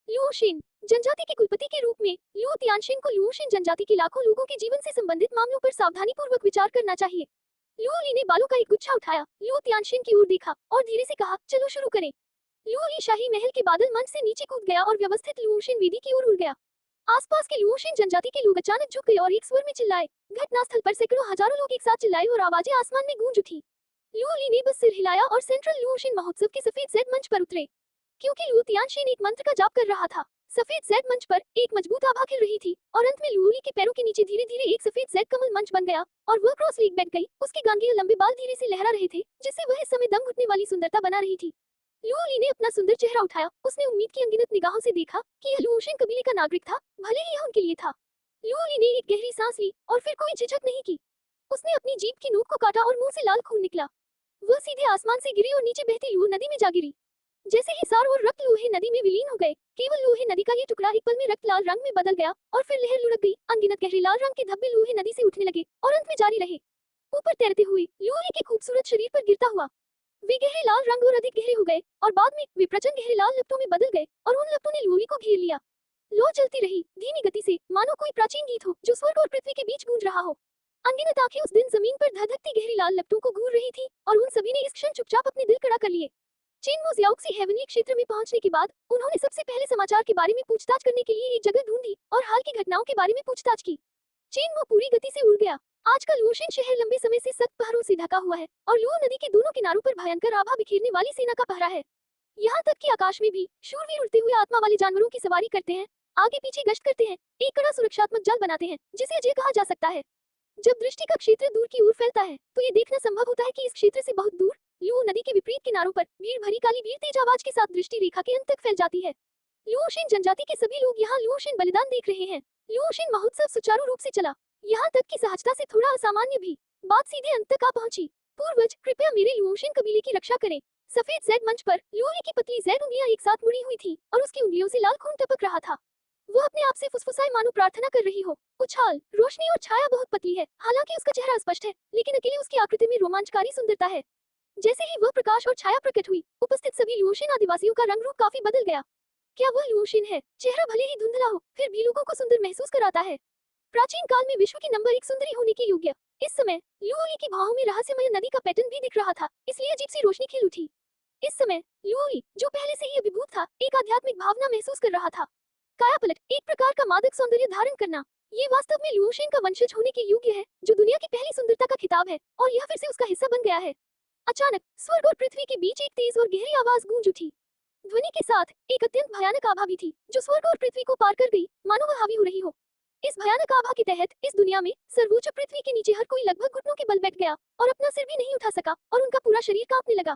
लुओशिन जनजाति के कुलपति के रूप में लुओ तियानशिन को लुओशिन जनजाति के लाखों लोगों के जीवन से संबंधित मामलों पर सावधानीपूर्वक विचार करना चाहिए। लुओली ने बालों का एक गुच्छा उठाया, लुओ तियानशिन की ओर देखा और धीरे से कहा, चलो शुरू करें। लुओली शाही महल के बादल मंच से नीचे कूद गया और व्यवस्थित लुओशिन वेदी की ओर उड़ गया। आसपास के लुओशिन जनजाति के लोग अचानक झुक गए और एक स्वर में चिल्लाए। घटनास्थल पर सैकड़ों हजारों लोग एक साथ चिल्लाए और आवाजें आसमान में गूंज उठी। लुओली ने बस सिर हिलाया और सेंट्रल लुओशिन महोत्सव के सफेद जेड मंच पर उतरे। क्योंकि लुओ तियानशिन एक मंत्र का जाप कर रहा था, सफेद जेड मंच पर एक मजबूत आभा खिल रही थी और अंत में लुओली के पैरों के नीचे धीरे धीरे एक सफेद जेड कमल मंच बन गया और वह क्रॉस लेग बैठ गई। उसके गांगे लंबे बाल धीरे से लहरा रहे थे, जिससे वह इस समय दम घुटने वाली सुंदरता बना रही थी। लुओली ने अपना सुंदर चेहरा उठाया। उसने उम्मीद की अनगिनत निगाहों से देखा कि यह लुओशिन कबीले का नागरिक था, भले ही यह उनके लिए था। लुओली ने एक गहरी सांस ली और फिर कोई झिझक नहीं की। उसने अपनी जीभ की नोक को काटा और मुंह से लाल खून निकला। वह सीधे आसमान से गिरी और नीचे बहती लूह नदी में जा गिरी। जैसे ही सार और रक्त लोहे नदी में विलीन हो गए, केवल लोहे नदी का ये टुकड़ा एक पल में रक्त लाल रंग में बदल गया और फिर लहर लुढ़क गई। अनगिनत गहरे लाल रंग के धब्बे लोहे नदी से उठने लगे और अंत में जारी रहे, ऊपर तैरते हुए लुओली के खूबसूरत शरीर पर गिरता हुआ। वे गहरे लाल रंग और अधिक गहरे हो गए और बाद में वे प्रचंड गहरे लाल लपटों में बदल गए और उन लपटों ने लुओली को घेर लिया। लो चलती रही, धीमी गति से, मानो कोई प्राचीन गीत हो जो स्वर्ग और पृथ्वी के बीच गूंज रहा हो। अनगिनत आंखें उस दिन जमीन पर धधकती गहरी लाल लपटों को घूर रही थी और उन सभी ने इस क्षण चुपचाप अपने दिल कड़ा कर लिए। चेनमो ज़ियाओक्सी हेवनली क्षेत्र में पहुंचने के बाद उन्होंने सबसे पहले समाचार के बारे में पूछताछ करने के लिए एक जगह ढूंढी और हाल की घटनाओं के बारे में पूछताछ की। चेनमो पूरी गति से उड़ गया। आज का लुओशिन शहर लंबे समय से सख्त पहरों से ढका हुआ है और लुओ नदी के दोनों किनारों पर भयंकर आभा बिखेरने वाली सेना का पहरा है। यहाँ तक कि आकाश में भी शूरवीर उड़ते हुए आत्मा वाले जानवरों की सवारी करते हैं, आगे पीछे गश्त करते हैं, एक कड़ा सुरक्षात्मक जाल बनाते हैं जिसे अजय कहा जा सकता है। जब दृष्टि का क्षेत्र दूर की ओर फैलता है तो ये देखना संभव होता है कि इस क्षेत्र से बहुत दूर लुओ नदी के विपरीत किनारों पर भीड़ भरी काली भीड़ तेज आवाज के साथ दृष्टि रेखा के अंत तक फैल जाती है। लुओशिन जनजाति के सभी लोग यहाँ लुओशिन बलिदान देख रहे हैं। लुओशिन महोत्सव सुचारू रूप से चला, यहाँ तक कि सहजता से थोड़ा असामान्य भी। बात सीधे अंत तक आ पहुंची। पूर्वज, कृपया मेरे लुओशिन कबीले की रक्षा करें। सफेद जेड मंच पर लुओली की पतली जेड उंगलियां एक साथ मुड़ी हुई थी और उसकी उंगलियों से लाल खून टपक रहा था। वह अपने आप से फुसफुसाए मानो प्रार्थना कर रही हो। उछाल, रोशनी और छाया बहुत पतली है, हालांकि उसका चेहरा स्पष्ट है, लेकिन अकेले उसकी आकृति में रोमांचकारी सुंदरता है। जैसे ही वह प्रकाश और छाया प्रकट हुई, उपस्थित सभी लुओशिन आदिवासियों का रंग रूप काफी बदल गया। क्या वह लुओशिन है? चेहरा भले ही धुंधला हो, फिर भी लोगों को सुंदर महसूस कराता है। प्राचीन काल में विश्व की नंबर 1 सुंदरी होने के योग्य। इस समय लुओली की बाहों में रहस्यमय नदी का पैटर्न भी दिख रहा था, इसलिए अजीब सी रोशनी खिल उठी। इस समय लुओली, जो पहले से ही अभिभूत था, एक आध्यात्मिक भावना महसूस कर रहा था। कायापलट, एक प्रकार का मादक सौंदर्य धारण करना, ये वास्तव में लुओशिन का वंशज होने के योग्य है, जो दुनिया की पहली सुंदरता का खिताब है, और यह फिर से उसका हिस्सा बन गया है। अचानक स्वर्ग और पृथ्वी के बीच एक तेज और गहरी आवाज गूंज उठी। ध्वनि के साथ एक अत्यंत भयानक आभा भी थी, जो स्वर्ग और पृथ्वी को पार कर गई, मानो वह हावी हो रही हो। इस भयानक आभा के तहत इस दुनिया में सर्वोच्च पृथ्वी के नीचे हर कोई लगभग घुटनों के बल बैठ गया और अपना सिर भी नहीं उठा सका और उनका पूरा शरीर कांपने लगा।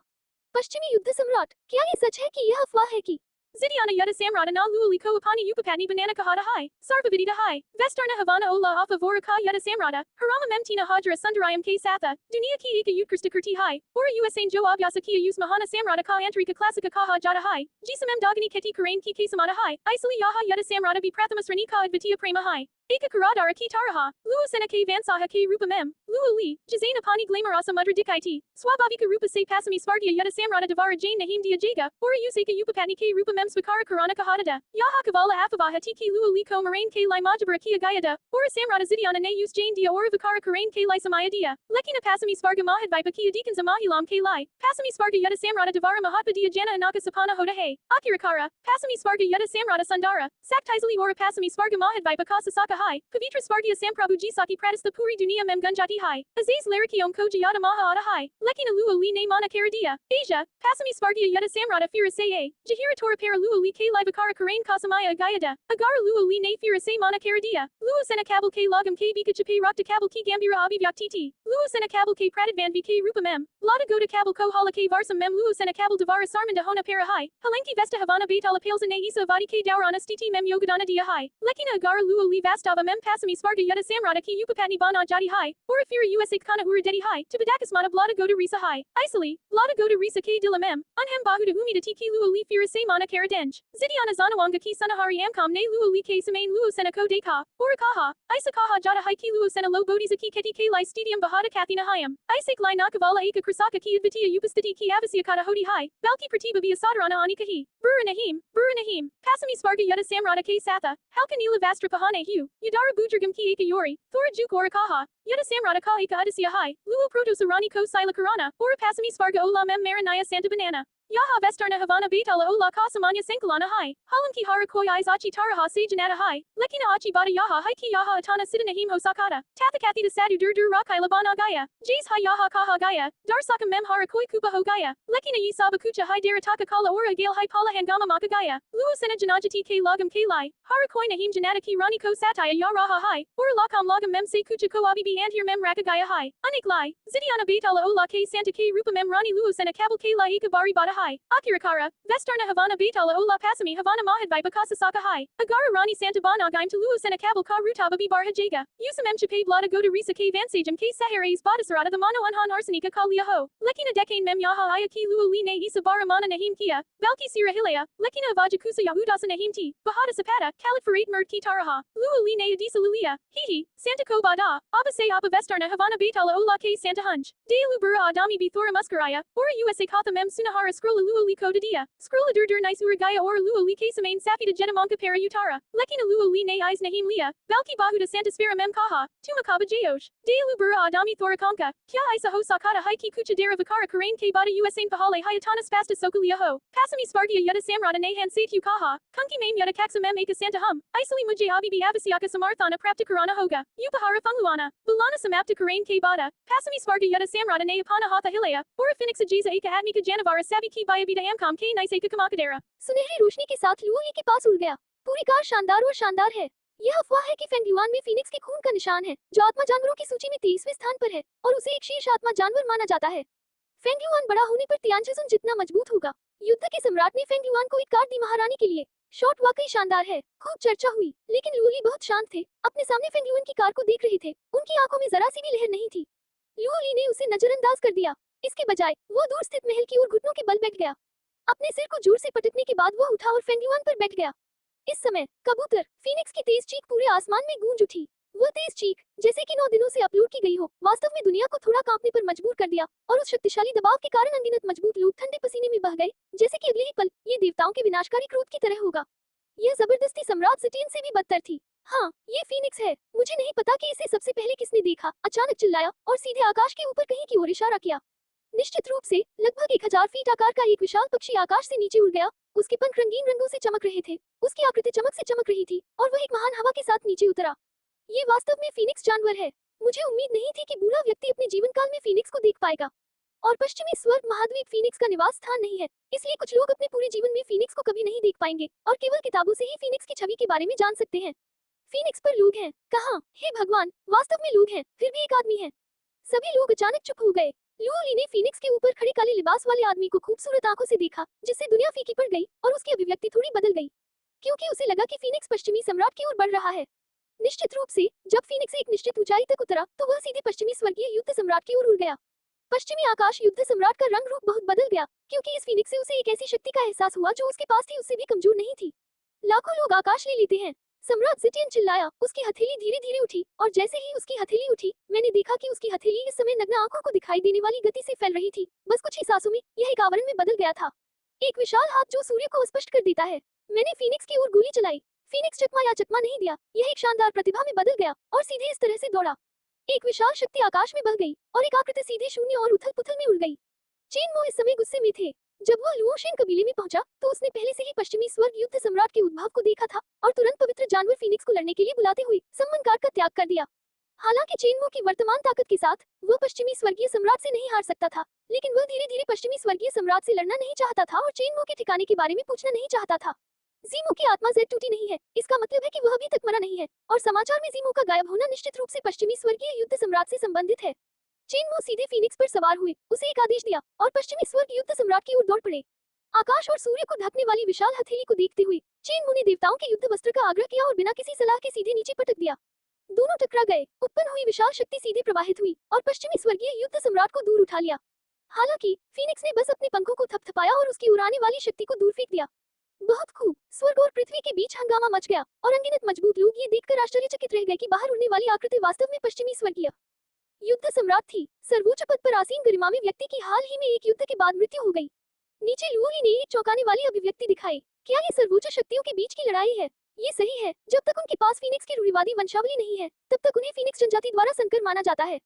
पश्चिमी युद्ध सम्राट, क्या ये सच है कि यह अफवाह है कि Zidiana Yutta Samrata na Luali ko Apani Upapatni Banana Kahata Hai, Sarvavidita Hai, Vestarna Havana Ola Alpha Voraka Yutta Samrata, Harama Memtina Hajra Sundarayam K Satha, Dunia Ki Ika Ukrista Kurti Hai, Ora Usain Jo Abhyasa Kia Use Mahana Samrata Ka Antrika Classica Kaha Jata Hai, Jisamem Dagani Keti Karain Ki Kesamata Hai, Isali Yaha Yutta Samrata Bi Prathamas Ranika Advitia Prema Hai. Eka Karadara Ki Taraha, Lua Sena K Vansaha K Rupa Mem, Lua Li, Jazana Pani Glamarasa Mudra Dikiti, Swabhavika Rupa Se Pasami Spartia Yutta Samrata Devara Jane Nahim Dia Jaga, Ora Usaka Upapatni K Rupa Mem Swakara Karana Kahadada, Yaha Kavala Afava Hatiki Lua Li Ko Marain K Lai Majabara Kia Gayada, Ora Samrata Zidiana Ne Use Jane Dia Ora Vakara Karain K Lai Samaya Dia, Lekina Pasami Sparga Mahad Vipa Kia Deacons Amahilam K Lai, Pasami Sparga Yutta Samrata Devara Mahatpa Dia Jana Anaka Sapana Hoda Hay, Akirakara, Pasami Sparga Yutta Samrata Sundara, Saktizali Ora Pasami Sparga Mahad Vipa Kasa Saka Hai, Pavitra Spargia Samprabhu Jisaki Pratis the Puri Dunia Mem Gunjati Hai, Aziz Laraki Om Koji Yada Maha Ada Hai, Lekina Lua Li Ne Mana Karadia, Asia, Pasami Spargia Yutta Samrata Fira Saye, Jahira Tora Para Lua Li K Livakara Karain Kasamaya Agayada, Agara Lua Li Ne Fira Say Mana Karadia, Lua Sena Kabul K Logam K Vika Chape Rakta Kabul Ki Gambira Abhivyak Titi, Lua Sena Kabul K Pratidvan VK Rupa Mem, Lada Goda Kabul Ko Hala K Varsam Mem Lua Sena Kabul Devara Sarmanda Hona Para Hai, Halenki Vesta Havana Betala Palesa Ne Isa Vadi K Daurana Stiti Mem Yogadana Dia Hai, Lekina Agara Lua Li Vastava Mem Pasami Sparga Yutta Samrata Ki Upapatni Bana Jadi Hai, Ora Fira USA Kana Ura Dedi Hai, Tibadakis Mana Blada Goda Risa Hai, Isali, Blada Goda Risa K Dila Mem, Unhem Bahuda Umida Tiki Lua Li Fira Say Mana Karadenj, Zidiana Zanawanga Ki Sanahari Amcom Ne Lua Li K Samain Lua Sena Ko Deka, Ora Kaha, Isa Kaha Jada Hai Ki Lua Sena Lo Bodisa Ki Keti K Lai Stadium Bahada Kathina Hayam, Isik Lai Nakavala Eka Krasaka Ki Advitia Upastiti Ki Avasia Kata Hodi Hai, Balki Pratiba Bia Sadarana Anikahi, Buru Nahim, Pasami Sparga Yutta Samrata K Satha, Halkanila Vastra Pahane Hu, Yadara Budragam Ki Eka Yori, Thora Juk Ora Kaha, Yutta Samrata Ka Eka Adisia Hai, Lua Proto Sarani Ko Sila Karana, Ora Pasami Sparga Ola Mem Maranaya Santa Banana. Yaha Vestarna Havana Betala Ola Kasamanya Sankalana Hai, Halanki Hara Koi Izachi Taraha Sajanata Hai, Lekina Achi Bada Yaha Haiki Yaha Atana Sidanahim Hosakata, Tathakathi Sadu Dur Rakai Labana Gaya, Jays Hai Yaha Kaha Gaya, Darsaka Mem Hara Koi Kupa Ho Gaya, Lekina Yisaba Kucha Hai Darataka Kala Ora Gale Hai Pala Hangama Maka Gaya, Lua Sena Janajati K Logam K Lai, Hara Koi Nahim Janata Ki Rani Ko Sataya Yaraha Hai, Ora Lakam Logam Mem Se Kucha Ko Abibi Antir Mem Raka Gaya Hai, Anik Lai, Zidiana Betala Ola K Santa K Rupa Mem Rani Lua Sena Kabul K Lai Ikabari Bada Hai, Akirakara, Vestarna Havana Betala Ola Pasami Havana Mahad Vipa Kasa Saka Hai, Agara Rani Santa Bana Gaim to Lua Sena Kabul Ka Rutaba Bi Bar Hajaga, Usamem Chape Blada Goda Risa K Vansajam K Sahares Badasarada the Mano Unhan Arsenika Kalia Ho, Lekina Dekane Mem Yaha Ayaki Lua Line Isa Bara Mana Nahim Kia, Valki Sira Hilea, Lekina Vajakusa Yahudasa Nahim Ti, Bahada Sapata, Kalit Farait Murd Ki Taraha, Lua Line Adisa Lulia, Hihi, Santa Ko Bada, Abase Abba Vestarna Havana Betala Ola K Santa Hunj, De Lubura Adami Bithora Muskaraya, Ora USA Katha Mem Sunahara Scrolla Lua Liko Dia, Scrolla Dur Nice Uragaya or Lua Li Kasamain Safita Jetamanka Para Utara, Lekina Lua Li Ne Eyes Nahim Lia, Valki Bahuda Santa Sfera Mem Kaha, Tumakaba Jayosh, De Lubura Adami Thorakanka, Kya Isa Ho Sakata Haiki Kucha Dera Vakara Karain K Bada Usain Pahale Hayatana Spasta Sokulia Ho, Pasami Spargia Yutta Samrata Nahan Satyu Kaha, Kunki Mame Yutta Kaksa Mem Aka Santa Hum, Isali Mujay Abibi Avasiaka Samarthana Prapta Karana Hoga, Upahara Fungluana, Bulana Samapta Karain K Bada, Pasami Sparga Yutta Samrata Na Apana Hatha Hilea, Ora Phoenix Ajiza Aka Admika Janavara Sabi Ki Bayabita Amcom K Nice Aka Kamakadera. सुनहरी रोशनी के साथ Luo ली के पास उड़ गया। पूरी car शानदार और शानदार है। यह अफवाह है कि फेंगयुआन में फीनिक्स के खून का निशान है, जो आत्मा जानवरों की सूची में 23वें स्थान पर है और उसे एक शीर्ष आत्मा जानवर माना जाता है। फेंगयुआन बड़ा होने पर तियानजिसुन जितना मजबूत होगा। युद्ध के सम्राट ने फेंगयुआन को एक कार दी महारानी के लिए। शॉट वाकई शानदार है, खूब चर्चा हुई, लेकिन लुओली बहुत शांत थे, अपने सामने फेंगयुआन की कार को देख रहे थे। उनकी आंखों में जरा सी भी लहर नहीं थी। लुओली ने उसे नजरअंदाज कर दिया। इसके बजाय वो दूर स्थित महल की ओर घुटनों के बल बैठ गया। अपने सिर को जोर से पटकने के बाद वो उठा और फेंगयुआन पर बैठ गया। इस समय कबूतर फीनिक्स की तेज चीख पूरे आसमान में गूंज उठी। वो तेज चीख, जैसे कि 9 दिनों से अपलोड की गई हो, वास्तव में दुनिया को थोड़ा कांपने पर मजबूर कर दिया और उस शक्तिशाली दबाव के कारण अनगिनत मजबूत लोग ठंडे पसीने में बह गए, जैसे कि अगले ही पल ये देवताओं के विनाशकारी क्रोध की तरह होगा। यह जबरदस्ती सम्राट सिटीन से भी बदतर थी। हाँ, ये फीनिक्स है। मुझे नहीं पता कि इसे सबसे पहले किसने देखा, अचानक चिल्लाया और सीधे आकाश के ऊपर कहीं की ओर इशारा किया। निश्चित रूप से लगभग 1000 फीट आकार का एक विशाल पक्षी आकाश से नीचे उड़ गया। उसके पंख रंगीन रंगों से चमक रहे थे, उसकी आकृति चमक से चमक रही थी और वह एक महान हवा के साथ नीचे उतरा। ये वास्तव में फीनिक्स जानवर है। मुझे उम्मीद नहीं थी कि बूढ़ा व्यक्ति अपने जीवन काल में फीनिक्स को देख पाएगा। और पश्चिमी स्वर्ग महाद्वीप फीनिक्स का निवास स्थान नहीं है, इसलिए कुछ लोग अपने पूरे जीवन में फीनिक्स को कभी नहीं देख पाएंगे और केवल किताबों से ही फीनिक्स की छवि के बारे में जान सकते हैं। फीनिक्स पर लोग हैं, कहाँ? हे भगवान, वास्तव में लोग हैं, फिर भी एक आदमी है। सभी लोग अचानक चुप हो गए। लुओली ने फीनिक्स के ऊपर खड़े काले लिबास वाले आदमी को खूबसूरत आंखों से देखा, जिससे दुनिया फीकी पड़ गई और उसकी अभिव्यक्ति थोड़ी बदल गई, क्योंकि उसे लगा कि फीनिक्स पश्चिमी सम्राट की ओर बढ़ रहा है। निश्चित रूप से, जब फीनिक्स एक निश्चित ऊंचाई तक उतरा, तो वह सीधे पश्चिमी स्वर्गीय युद्ध सम्राट की ओर उड़ गया। पश्चिमी आकाश युद्ध सम्राट का रंग रूप बहुत बदल गया, क्योंकि इस फीनिक्स से उसे एक ऐसी शक्ति का एहसास हुआ जो उसके पास थी, उससे भी कमजोर नहीं थी। लाखों लोग आकाश ले लेते हैं। सम्राट ज़िटियन चिल्लाया। उसकी हथेली धीरे धीरे उठी, और जैसे ही उसकी हथेली उठी, मैंने देखा कि उसकी हथेली इस समय नग्न आंखों को दिखाई देने वाली गति से फैल रही थी। बस कुछ ही सांसों में यह एक आवरण में बदल गया था, एक विशाल हाथ जो सूर्य को स्पष्ट कर देता है। मैंने फीनिक्स की ओर गोली चलाई। फीनिक्स चकमा या चकमा नहीं दिया, यह एक शानदार प्रतिभा में बदल गया और सीधे इस तरह से दौड़ा। एक विशाल शक्ति आकाश में बह गई और एक आकृति सीधे शून्य और उथल पुथल में उड़ गई। चेन मो इस समय गुस्से में थे। जब वह लुओशेन कबीले में पहुंचा, तो उसने पहले से ही पश्चिमी स्वर्ग युद्ध सम्राट के उद्भव को देखा था और तुरंत पवित्र जानवर फीनिक्स को लड़ने के लिए बुलाते हुए सम्मनकार का त्याग कर दिया। हालांकि चेनमो की वर्तमान ताकत के साथ वह पश्चिमी स्वर्गीय सम्राट से नहीं हार सकता था, लेकिन वह धीरे धीरे पश्चिमी स्वर्गीय सम्राट से लड़ना नहीं चाहता था और चेनमो के ठिकाने के बारे में पूछना नहीं चाहता था। जीमो की आत्मा जेड टूटी नहीं है, इसका मतलब है कि वह अभी तक मरा नहीं है, और समाचार में जीमो का गायब होना निश्चित रूप से पश्चिमी स्वर्गीय युद्ध सम्राट से संबंधित है। चेनमो सीधे फीनिक्स पर सवार हुए, उसे एक आदेश दिया और पश्चिमी स्वर्ग युद्ध सम्राट की ओर दौड़ पड़े। आकाश और सूर्य को ढकने वाली विशाल हथेली को देखते हुए चेनमो ने देवताओं के युद्ध वस्त्र का आग्रह किया और बिना किसी सलाह के सीधे नीचे पटक दिया। दोनों टकरा गए। उत्पन्न हुई विशाल शक्ति सीधे प्रवाहित हुई और पश्चिमी स्वर्गीय युद्ध सम्राट को दूर उठा लिया। हालांकि फीनिक्स ने बस अपने पंखों को थपथपाया और उसकी उड़ाने वाली शक्ति को दूर फेंक दिया। बहुत खूब। स्वर्ग और पृथ्वी के बीच हंगामा मच गया और अनगिनत मजबूत लोग ये देखकर आश्चर्यचकित रह गए कि बाहर उड़ने वाली आकृति वास्तव में पश्चिमी स्वर्गीय युद्ध सम्राट थी। सर्वोच्च पद पर आसीन गरिमामय व्यक्ति की हाल ही में एक युद्ध के बाद मृत्यु हो गई। नीचे लुओली ने एक चौंकाने वाली अभिव्यक्ति दिखाई। क्या ये सर्वोच्च शक्तियों के बीच की लड़ाई है? ये सही है। जब तक उनके पास फीनिक्स की रूढ़िवादी वंशावली नहीं है, तब तक उन्हें फीनिक्स जनजाति द्वारा संकर माना जाता है।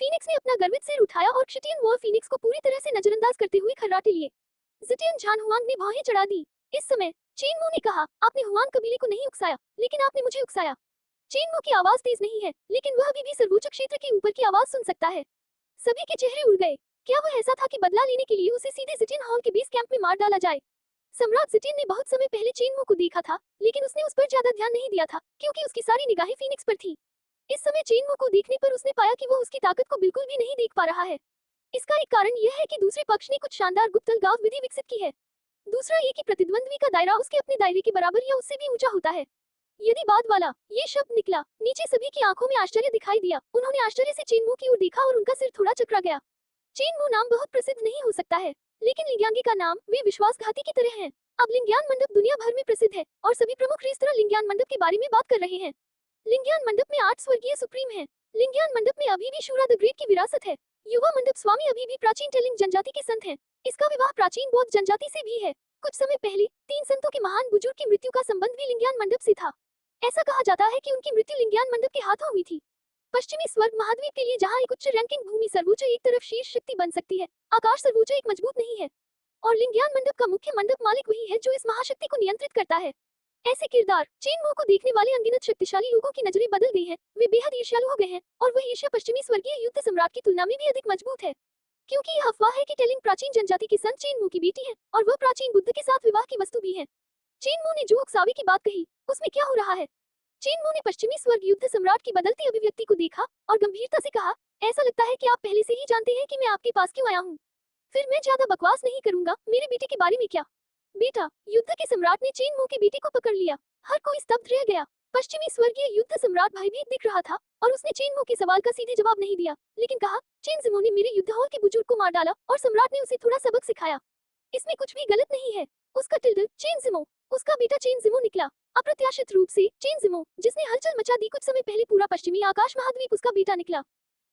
फीनिक्स ने अपना गर्वित सिर उठाया और क्षितियन वॉर फीनिक्स को पूरी तरह से नजरअंदाज करते हुए खर्राटे लिए। ज़िटियन झान हुआंग ने भौहें चढ़ा दी। इस समय चेनमो ने कहा, आपने हुआंग कबीले को नहीं उकसाया, लेकिन आपने मुझे उकसाया। चेनमो की आवाज तेज नहीं है, लेकिन वह अभी भी सर्वोच्च क्षेत्र के ऊपर की आवाज सुन सकता है। सभी के चेहरे उड़ गए। क्या वह ऐसा था कि बदला लेने के लिए उसे सीधे ज़िटियन हॉल के बेस कैंप में मार डाला जाए? सम्राट ज़िटियन ने बहुत समय पहले चेनमो को देखा था, लेकिन उसने उस पर ज्यादा ध्यान नहीं दिया था, क्योंकि उसकी सारी निगाहें फीनिक्स पर थी। इस समय चेनमो को देखने पर उसने पाया कि वह उसकी ताकत को बिल्कुल भी नहीं देख पा रहा है। इसका एक कारण यह है कि दूसरे पक्ष ने कुछ शानदार गुप्त अलगाव विधि विकसित की है। दूसरा ये कि प्रतिद्वंद्वी का दायरा उसके अपने दायरे के बराबर या उससे भी ऊंचा होता है। यदि बाद वाला ये शब्द निकला, नीचे सभी की आंखों में आश्चर्य दिखाई दिया। उन्होंने आश्चर्य से चेनमो की ओर देखा और उनका सिर थोड़ा चकरा गया। चेनमो नाम बहुत प्रसिद्ध नहीं हो सकता है, लेकिन लिंग्यांगी का नाम वे विश्वासघाती की तरह है। अब लिंग्यान मंडप दुनिया भर में प्रसिद्ध है और सभी प्रमुख रेस्तरां लिंग्यान मंडप के बारे में बात कर रहे हैं। लिंग्यान मंडप में 8 स्वर्गीय सुप्रीम हैं। लिंग्यान मंडप में अभी भी शूरा द ग्रेट की विरासत है। युवा मंडप स्वामी अभी भी प्राचीन टेलिंग जनजाति के संत हैं। इसका विवाह प्राचीन बौद्ध जनजाति से भी है। कुछ समय पहले 3 संतों के महान बुजुर्ग की मृत्यु का संबंध भी लिंग्यान मंडप से था। ऐसा कहा जाता है कि उनकी मृत्यु लिंग्यान मंडप के हाथों हुई थी। पश्चिमी स्वर्ग महाद्वीप के लिए जहाँ एक उच्च रैंकिंग भूमि सर्वोच्च एक तरफ शीर्ष शक्ति बन सकती है, आकाश सर्वोच्च एक मजबूत नहीं है, और लिंग्यान मंडप का मुख्य मंडप मालिक वही है जो इस महाशक्ति को नियंत्रित करता है। ऐसे किरदार चेनमो को देखने वाले अनगिनत शक्तिशाली लोगों की नजरें बदल गई हैं। वे बेहद ईर्ष्यालु हो गए हैं, और वह ईर्ष्या पश्चिमी स्वर्गीय युद्ध सम्राट की तुलना में भी अधिक मजबूत है, क्योंकि यह अफवाह है कि टेलिंग प्राचीन जनजाति की संत चेनमो की बेटी है और वह प्राचीन बुद्ध के साथ विवाह की वस्तु भी है। चेनमो ने जो उकसावे की बात कही, उसमें क्या हो रहा है? चेनमो ने पश्चिमी स्वर्ग युद्ध सम्राट की बदलती अभिव्यक्ति को देखा और गंभीरता से कहा, ऐसा लगता है कि आप पहले से ही जानते हैं कि मैं आपके पास क्यों आया हूँ। फिर मैं ज्यादा बकवास नहीं करूंगा। मेरे बेटे के बारे में क्या? बेटा, युद्ध के सम्राट ने चेनमो के बेटे को पकड़ लिया। हर कोई स्तब्ध रह गया। पश्चिमी स्वर्गीय युद्ध सम्राट भयभीत दिख रहा था और उसने चेनमो के सवाल का सीधे जवाब नहीं दिया, लेकिन कहा, चेनजिमो ने मेरे युद्ध हॉल के बुजुर्ग को मार डाला और सम्राट ने उसे थोड़ा सबक सिखाया। इसमें कुछ भी गलत नहीं है। उसका टिल्डर चेनजिमो उसका बेटा चेनजिमो निकला। अप्रत्याशित रूप से चेनजिमो, जिसने हलचल मचा दी कुछ समय पहले पूरा पश्चिमी आकाश महाद्वीप उसका बेटा निकला।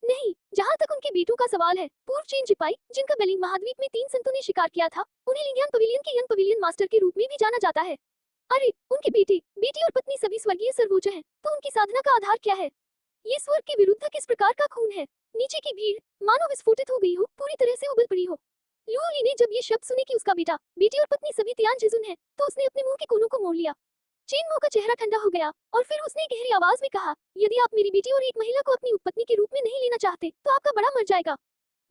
नहीं, जहाँ तक उनके बेटों का सवाल है, पूर्व चेन जिपाई, जिनका बेलिंग महाद्वीप में 3 संतों ने शिकार किया था, उन्हें लिंग्यान पवेलियन के यंग पवेलियन मास्टर के रूप में भी जाना जाता है। अरे, उनके बेटे, बेटी और पत्नी सभी स्वर्गीय सर्वोच्च हैं, तो उनकी साधना का आधार क्या है? ये स्वर्ग के विरुद्ध किस प्रकार का खून है? नीचे की भीड़ मानो विस्फोटित हो गई हो, पूरी तरह से उबल पड़ी हो। लुओली ने जब ये शब्द सुने कि उसका बेटा, बेटी और पत्नी सभी तियानजिजुन हैं, तो उसने अपने मुंह के कोनों को मोड़ लिया। चेनमो का चेहरा ठंडा हो गया और फिर उसने गहरी आवाज में कहा, यदि आप मेरी बेटी और एक महिला को अपनी उपपत्नी के रूप में नहीं लेना चाहते, तो आपका बड़ा मर जाएगा।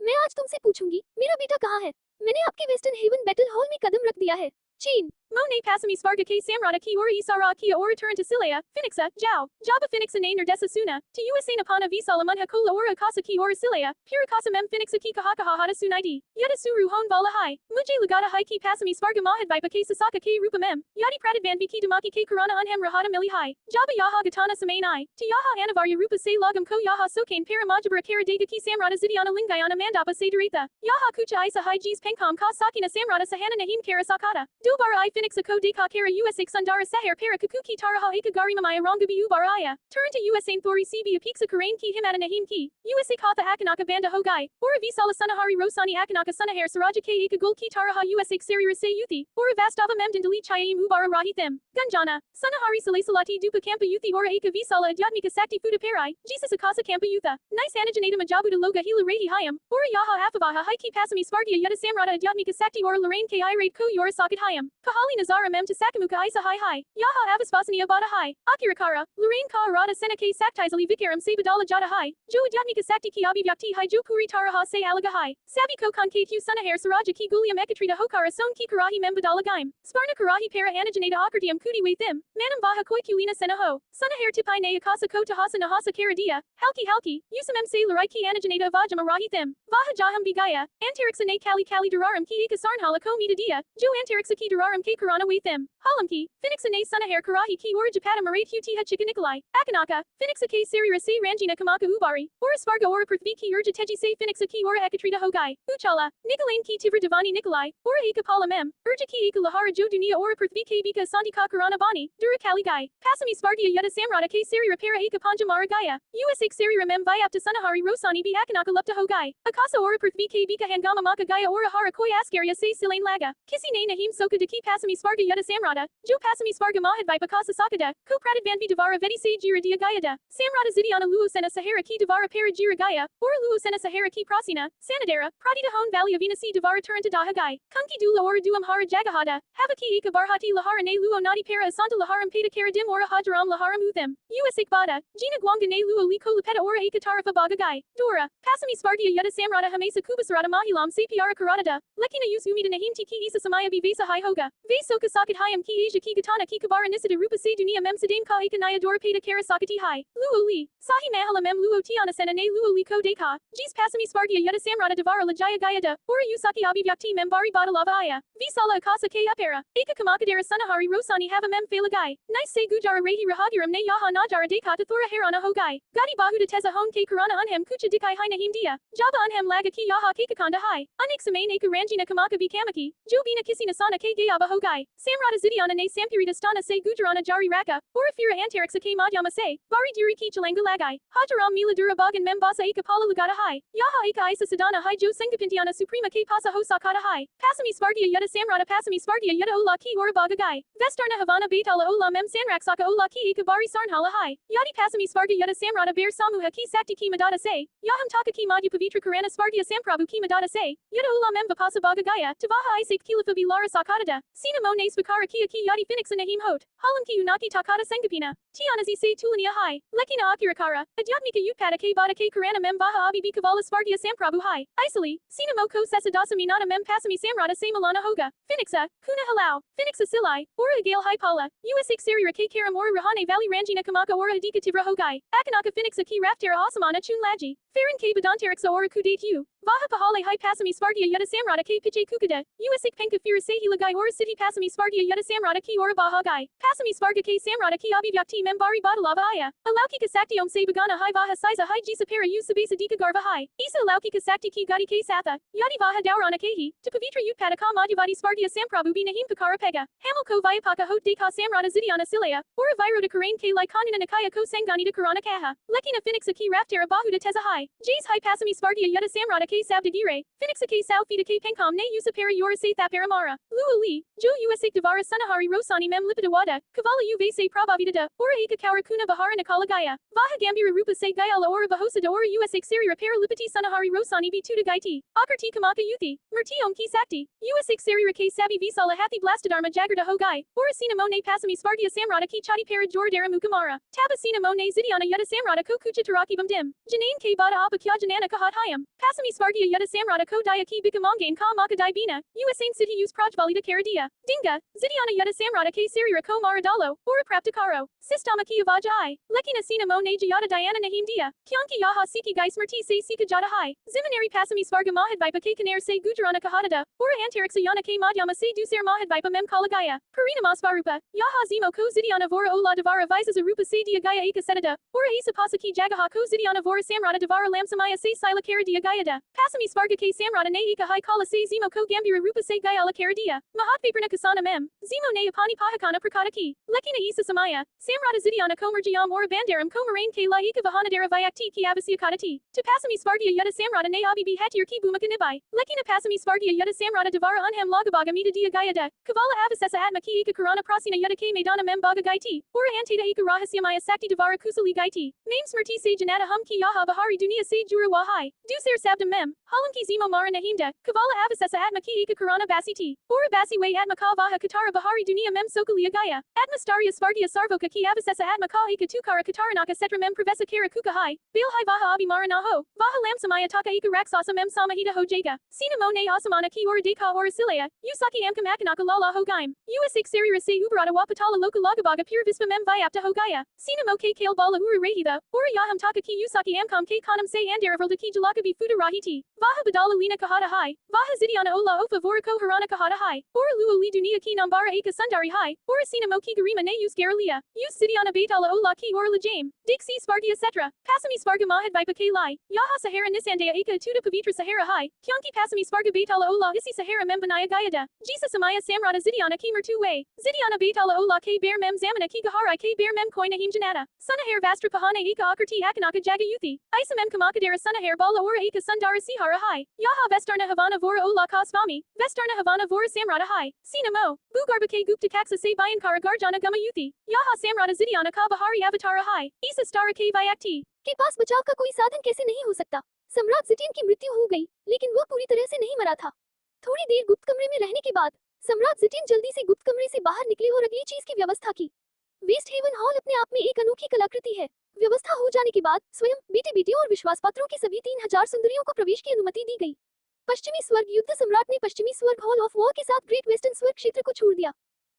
मैं आज तुमसे पूछूंगी, मेरा बेटा कहाँ है? मैंने आपके वेस्टर्न हेवन बैटल हॉल में कदम रख दिया है। चीन। Monet passami sparga k samrata ki ora isara kia ora turanta silea, Phoenixa, Jiao, Java Phoenixa ne nerdesa suna, to USA napana visala munha kola ora casa ki ora silea, pura casa mem Phoenixa ki kahakaha hata sunaidi, yada suru hon vala hai, muje lagata hai ki passami sparga mahad vipa k sasaka k rupa mem, yadi pradadvan viki damaki k karana unhem rahata mili hai, Java yaha gatana samain I, to yaha anavarya rupa se lagam ko yaha sokain paramajabra kara dega ki samrata zidiana lingayana mandapa se daretha, yaha kucha isa hai jis penkam ka sakina samrata sahana nahim kara sakata, dubara I Phoenixa ko de ka kara USA sundara sahar para kukuki taraha ikagari mamaya rongabi ubaraya, turn to USA thori cb apiksa karain ki himata nahim ki, USA katha akanaka banda hogai, ora visala sunahari rosani akanaka sunahar saraja k ikagul ki taraha USA sari rase yuthi, ora vastava memdindali chayim ubara rahithim, gunjana, sunahari salasalati dupa kampa yuthi ora ika visala adyatmika sakti fuda parai, Jesus akasa kampa yutha, nice anajanata majabuda loga hila rehi hayam, ora yaha afavaha haiki pasami spargia yada samrata adyatmika sakti ora lorraine k irate ko yora socket hayam, kahali nazara mem to sakamuka isa hi, yaha avaspasani abada hi, akirakara, lorraine ka arada sena k saktizali vikaram se badala jada hi, jo adyatmika sakti ki abivyakti hi jo kuri taraha se alaga hi, sabi ko kan k sunahar saraja ki guliam ekatrita hokara son ki karahi mem badala gaim, sparna karahi para anajanata akartiam kuti waithim, manam vaha koikulina sena ho, sunahar tipai ne akasa ko tahasa nahasa karadia, halki, usamem se larai ki anajanata vajam arahithim, vaha jaham bigaya, anterixa ne kali dararam ki ika sarnhala ko mitadia, jo anterixa ki dararam ke karana waithim, halamki, Phoenixa ne sunahar karahi ki ora japata marat hutiha chikanikolai, akanaka, Phoenixa ke siri rase ranjina kamaka ubari, ora sparga ora prithvi ki urja teji se Phoenixa ki ora ekatrita hogai, uchala, Nikolane ki tivra divani Nikolai, ora ika pala mem, urja ki ika lahara jo dunia ora prithvi ke bika santi ka karana bani, dura kali gai, pasami spargia yada samrata ke siri rapara ika panjamara gaya, USA siri ramem vyapta sunahari rosani bi akanaka lupta hogai, akasa ora prithvi ke bika hangama maka gaya ora hara koi askaria se silane laga, kisi ne nahim soka de ki pasami sparga yada samrata, jo pasami sparga mahad vipa kasa sakada, ko pradadvanvi devara vedi se jira dia gayada, samrata zidiana luosena sahara ki devara para jira gaya, ora luosena sahara ki prasina, sanadara, pradita hon valley avina si devara turanta dahagai, kunki dula ora duam hara jagahada, havaki ika barhati lahara ne luo nadi para asanta laharam peta karadim ora hajaram laharam uthim, USIK bada, Gina guanga ne luo liko lupeta ora ika tarafa bagagai, Dora, pasami spargia yada samrata hamesa kubasarata mahilam se piara karadada, lekina use umida nahim ki isa samaya bi vesa hai hoga, vesoka socket hayam ki asia ki katana ki kabara nisida rupa se dunia mem sedame ka ika naya dora peta kara sakati hai, luo li, sahi mahala mem luo tiana sena ne luo li ko deka, jis pasami spargia yada samrata devara lajaya gayada, ora usaki abivyakti mem bari badalava aya, visala akasa ke apara, eka kamakadera sunahari rosani hava mem felagai, nice se gujara rehi rahagiram ne yaha najara deka tathura harana hogai, gadi bahuda teza hon ke karana unhem kucha dikai hai nahim dia, java unhem laga ki yaha kekakanda hai, unik samain eka ranjina kamaka bi kamaki, jubina kisina sana ke gayaba hogai, samrata zidiana ne sampirita stana se gujarana jari raka, ora fira anterixa ke madhyama se, bari duri ki chalanga lagai, hajaram mila dura bagan membasa eka pala lagata hai, yaha eka isa sadana hai jo singapintiana suprema ke pasa ho sakata hai, pasami spargia yada samrata pasami spargia yada ola ki ora bagagai, vestarna havana betala ola mem sanraksaka ola ki eka bari sarnhala hai, yadi pasami spargia yada samrata bear samuha ki sakti ki madata se, yaham taka ki madhya pavitra karana spargia samprabhu ki madata se, yada ola mem vapasa bagagaya, tavaha isake kilafa bi lara sakata, sina mo ne spakara kia ki yadi Phoenixa nahim hot, halam ki unaki takata sengapina, tianazi se tulania hai, lekina akirakara, adyatmika utpada ke bada ke karana mem vaha abi bi kavala spargia samprabhu hai, isali, sina mo ko sesadasa minata mem pasami samrata se malana hoga, Phoenixa, kuna halau, Phoenixa silai, ora agale hai pala, USIK sarira ke karam ora rahane valley ranjina kamaka ora adika tivra hogai, akanaka Phoenixa ki raftera asamana chun laji, farin ke badanterixa ora kudate u, vaha pahale hai pasami spargia yada samrata ke piche kukada, USIK penka fira se hilagai ora city pasami spargia yada samrata ki ora bahagai, pasami sparga ke samrata ki abivyakti membari badalava aya, alauki kasakti om se bagana hai vaha siza hai jisa para u sabesa dika garva hai, isa alauki kasakti ki gadi ke satha, yadi vaha daurana kehi, to pavitra utpada ka madhyavadi spargia samprabhu bi nahim pakara pega, hamil ko vyapaka hot de ka samrata zidiana silaya, ora viroda karain ke lai kanina nakaya ko sangani de karana kaha, lekina Phoenixa ki raftera bahuda teza hai, jays hai pasami spargia yada samrata ke sabdagire, Phoenixa ke sao fida ke penkam ne usa para yora se thaparamara, luo li, jo usik devara sunahari rosani mem lipidawada, kavala u vese prabhavidada, ora eka kaura kuna bahara nakalagaya, vaha gambira rupa se gayala ora bahosada ora usik siri rapara lipati sunahari rosani bi tuda gaiti, akarti kamaka yuthi, murti om ki sakti, usik siri rake savi visala hathi blastadarma jagarda hogai, ora sina mo ne pasami spargia samrata ki chati para jordara mukamara, tabasina mo ne zidiana yada samrata ko kucha taraki bum dim, janane ke bada apa kya janana kahat hayam, pasami Spargia Yutta Samrata Ko Dia Ki Bikamongain Ka Maka Dibina, Usain City Use Projvalita Karadia, Dinga, Zidiana Yutta Samrata K Sirira Ko Maradalo, Ora Praptakaro, Sistama Ki Avajai, Lekina Sina Mo Najayata Diana Nahimdia, Kyanki Yaha Siki Gai Smarti Se Sika Jata Hai, Ziminary Pasami Sparga Mahad Vipa K Kaner Se Gujarana Kahadada, Ora Anterixa Yana K Madhyama Se Duser Mahad Vipa Mem Kalagaya, Karina Masvarupa, Yaha Zimo Ko Zidiana Vora Ola Devara Visas Arupa Se Diagaya Eka Sedada, Ora Isa Pasaki Jagaha Ko Zidiana Vora Samrata Devara Lamsamaya Se Sila Karadia Gayada, Pasami Sparga K Samrata Ne Eka Hai Kala Se Zimo Ko Gambira Rupa Se Gayala Karadia, Mahatvaprana Kasana Mem, Zimo Ne Apani Pahakana Prakataki, Lekina Isa Samaya, Samrata Zidiana Komerjiam Ora Bandaram Komarain K Laika Vahanadara Vyakti Ki Abasya Kadati, to Pasami Spargia Yutta Samrata Ne Abibi Hatir Ki Bumakanibai, Lekina Pasami Spargia Yutta Samrata Devara Unham Lagabaga Mita Dia Gayada, Kavala Avasesa Atma Ki Eka Karana Prasina Yutta K Maidana Mem Baga Gaiti, Ora Antata Eka Rahasyamaya Sakti Devara Kusali Gaiti, Mame Smarti Se Janata Hum Ki Yaha Bahari Dunia Se Jura Wahai, Duser Sabdam Mem, Halam Ki Zimo Mara Nahimda, Kavala Avasesa Atma Ki Eka Karana Basiti, Ora Basi Way Atma Ka Vaha Katara Bahari Dunia Mem Sokalia Gaya, Atma Staria Spargia Sarvoka Ki Avasesa Atma Ka Eka Tukara Kataranaka Setra Mem Pravesa Kara Kuka Hai, Bail Hai Vaha Abi Mara Naho, Vaha Lamsamaya Taka Eka Raksasa Mem Samahita Ho Jaga, Sina Mo Ne Asamana Ki Ora Deka Ora Silaya, Usaki Amka Makanaka Lala Ho Gaim, Usak Sari Rase Uberata Wapatala Loka Lagabaga Pure Vispa Mem Vyapta Ho Gaya, Sina Mo K Kale Bala Uru Rahida, Ora Yaham Taka Ki Usaki Amkam K Kanam Se Andaravralda Ki Jalakabi Fuda Rahiti, Vaha Badala Lina Kahada Hai, Vaha Zidiana Ola Ofa Vorako Harana Kahada Hai, Ora Lua Li Dunia Ki Nambara Eka Sundari Hai, Ora Sina Mo Ki Garima Ne Use Garalia, Use Zidiana Baitala Ola Ki Ora La Jame, Dixi Spargi etc. Pasami Sparga Mahad Vipa K Lai, Yaha Sahara Nisandaya Eka Tuda Pavitra Sahara Hai, Kyanki Pasami Sparga Baitala Ola Isi Sahara Membanaya Gayada, Jisa Samaya Samrata Zidiana Ki Mertu Way, Zidiana Baitala Ola K Bear Mem Zamana Ki Gaharai K Bear Mem Koina Him Janata, Sunahar Vastra Pahana Eka Akarti Akanaka Jaga Yuthi, Isa Mem Kamakadara Sunahar Bala Ora Eka Sundara Sihara Hai, Yaha Vestarna Havana Vora Ola Kasvami, Vestarna Havana Vora Samrata Hai, Sina Mo, Bugarba K Gupta Kaksa Se Bayankara Garjana Gama Yuthi, Yaha Samrata Zidiana Ka Bahari Avatara Hai, Isa Stara K Vyakti, के पास बचाव का कोई साधन कैसे नहीं हो सकता। सम्राट जिटियन की मृत्यु हो गई, लेकिन वह पूरी तरह से नहीं मरा था। थोड़ी देर गुप्त कमरे में रहने के बाद सम्राट जिटियन जल्दी से गुप्त कमरे से बाहर निकले और अगली चीज की व्यवस्था की। वेस्ट हेवन हॉल अपने आप में एक अनोखी कलाकृति है। व्यवस्था हो जाने के बाद स्वयं बेटे बेटियों और विश्वास पात्रों की सभी 3000 सुंदरियों को प्रवेश की अनुमति दी गई। पश्चिमी स्वर्ग युद्ध सम्राट ने पश्चिमी स्वर्ग हॉल ऑफ वॉर के साथ ग्रेट वेस्टर्न स्वर्ग क्षेत्र को छोड़ दिया।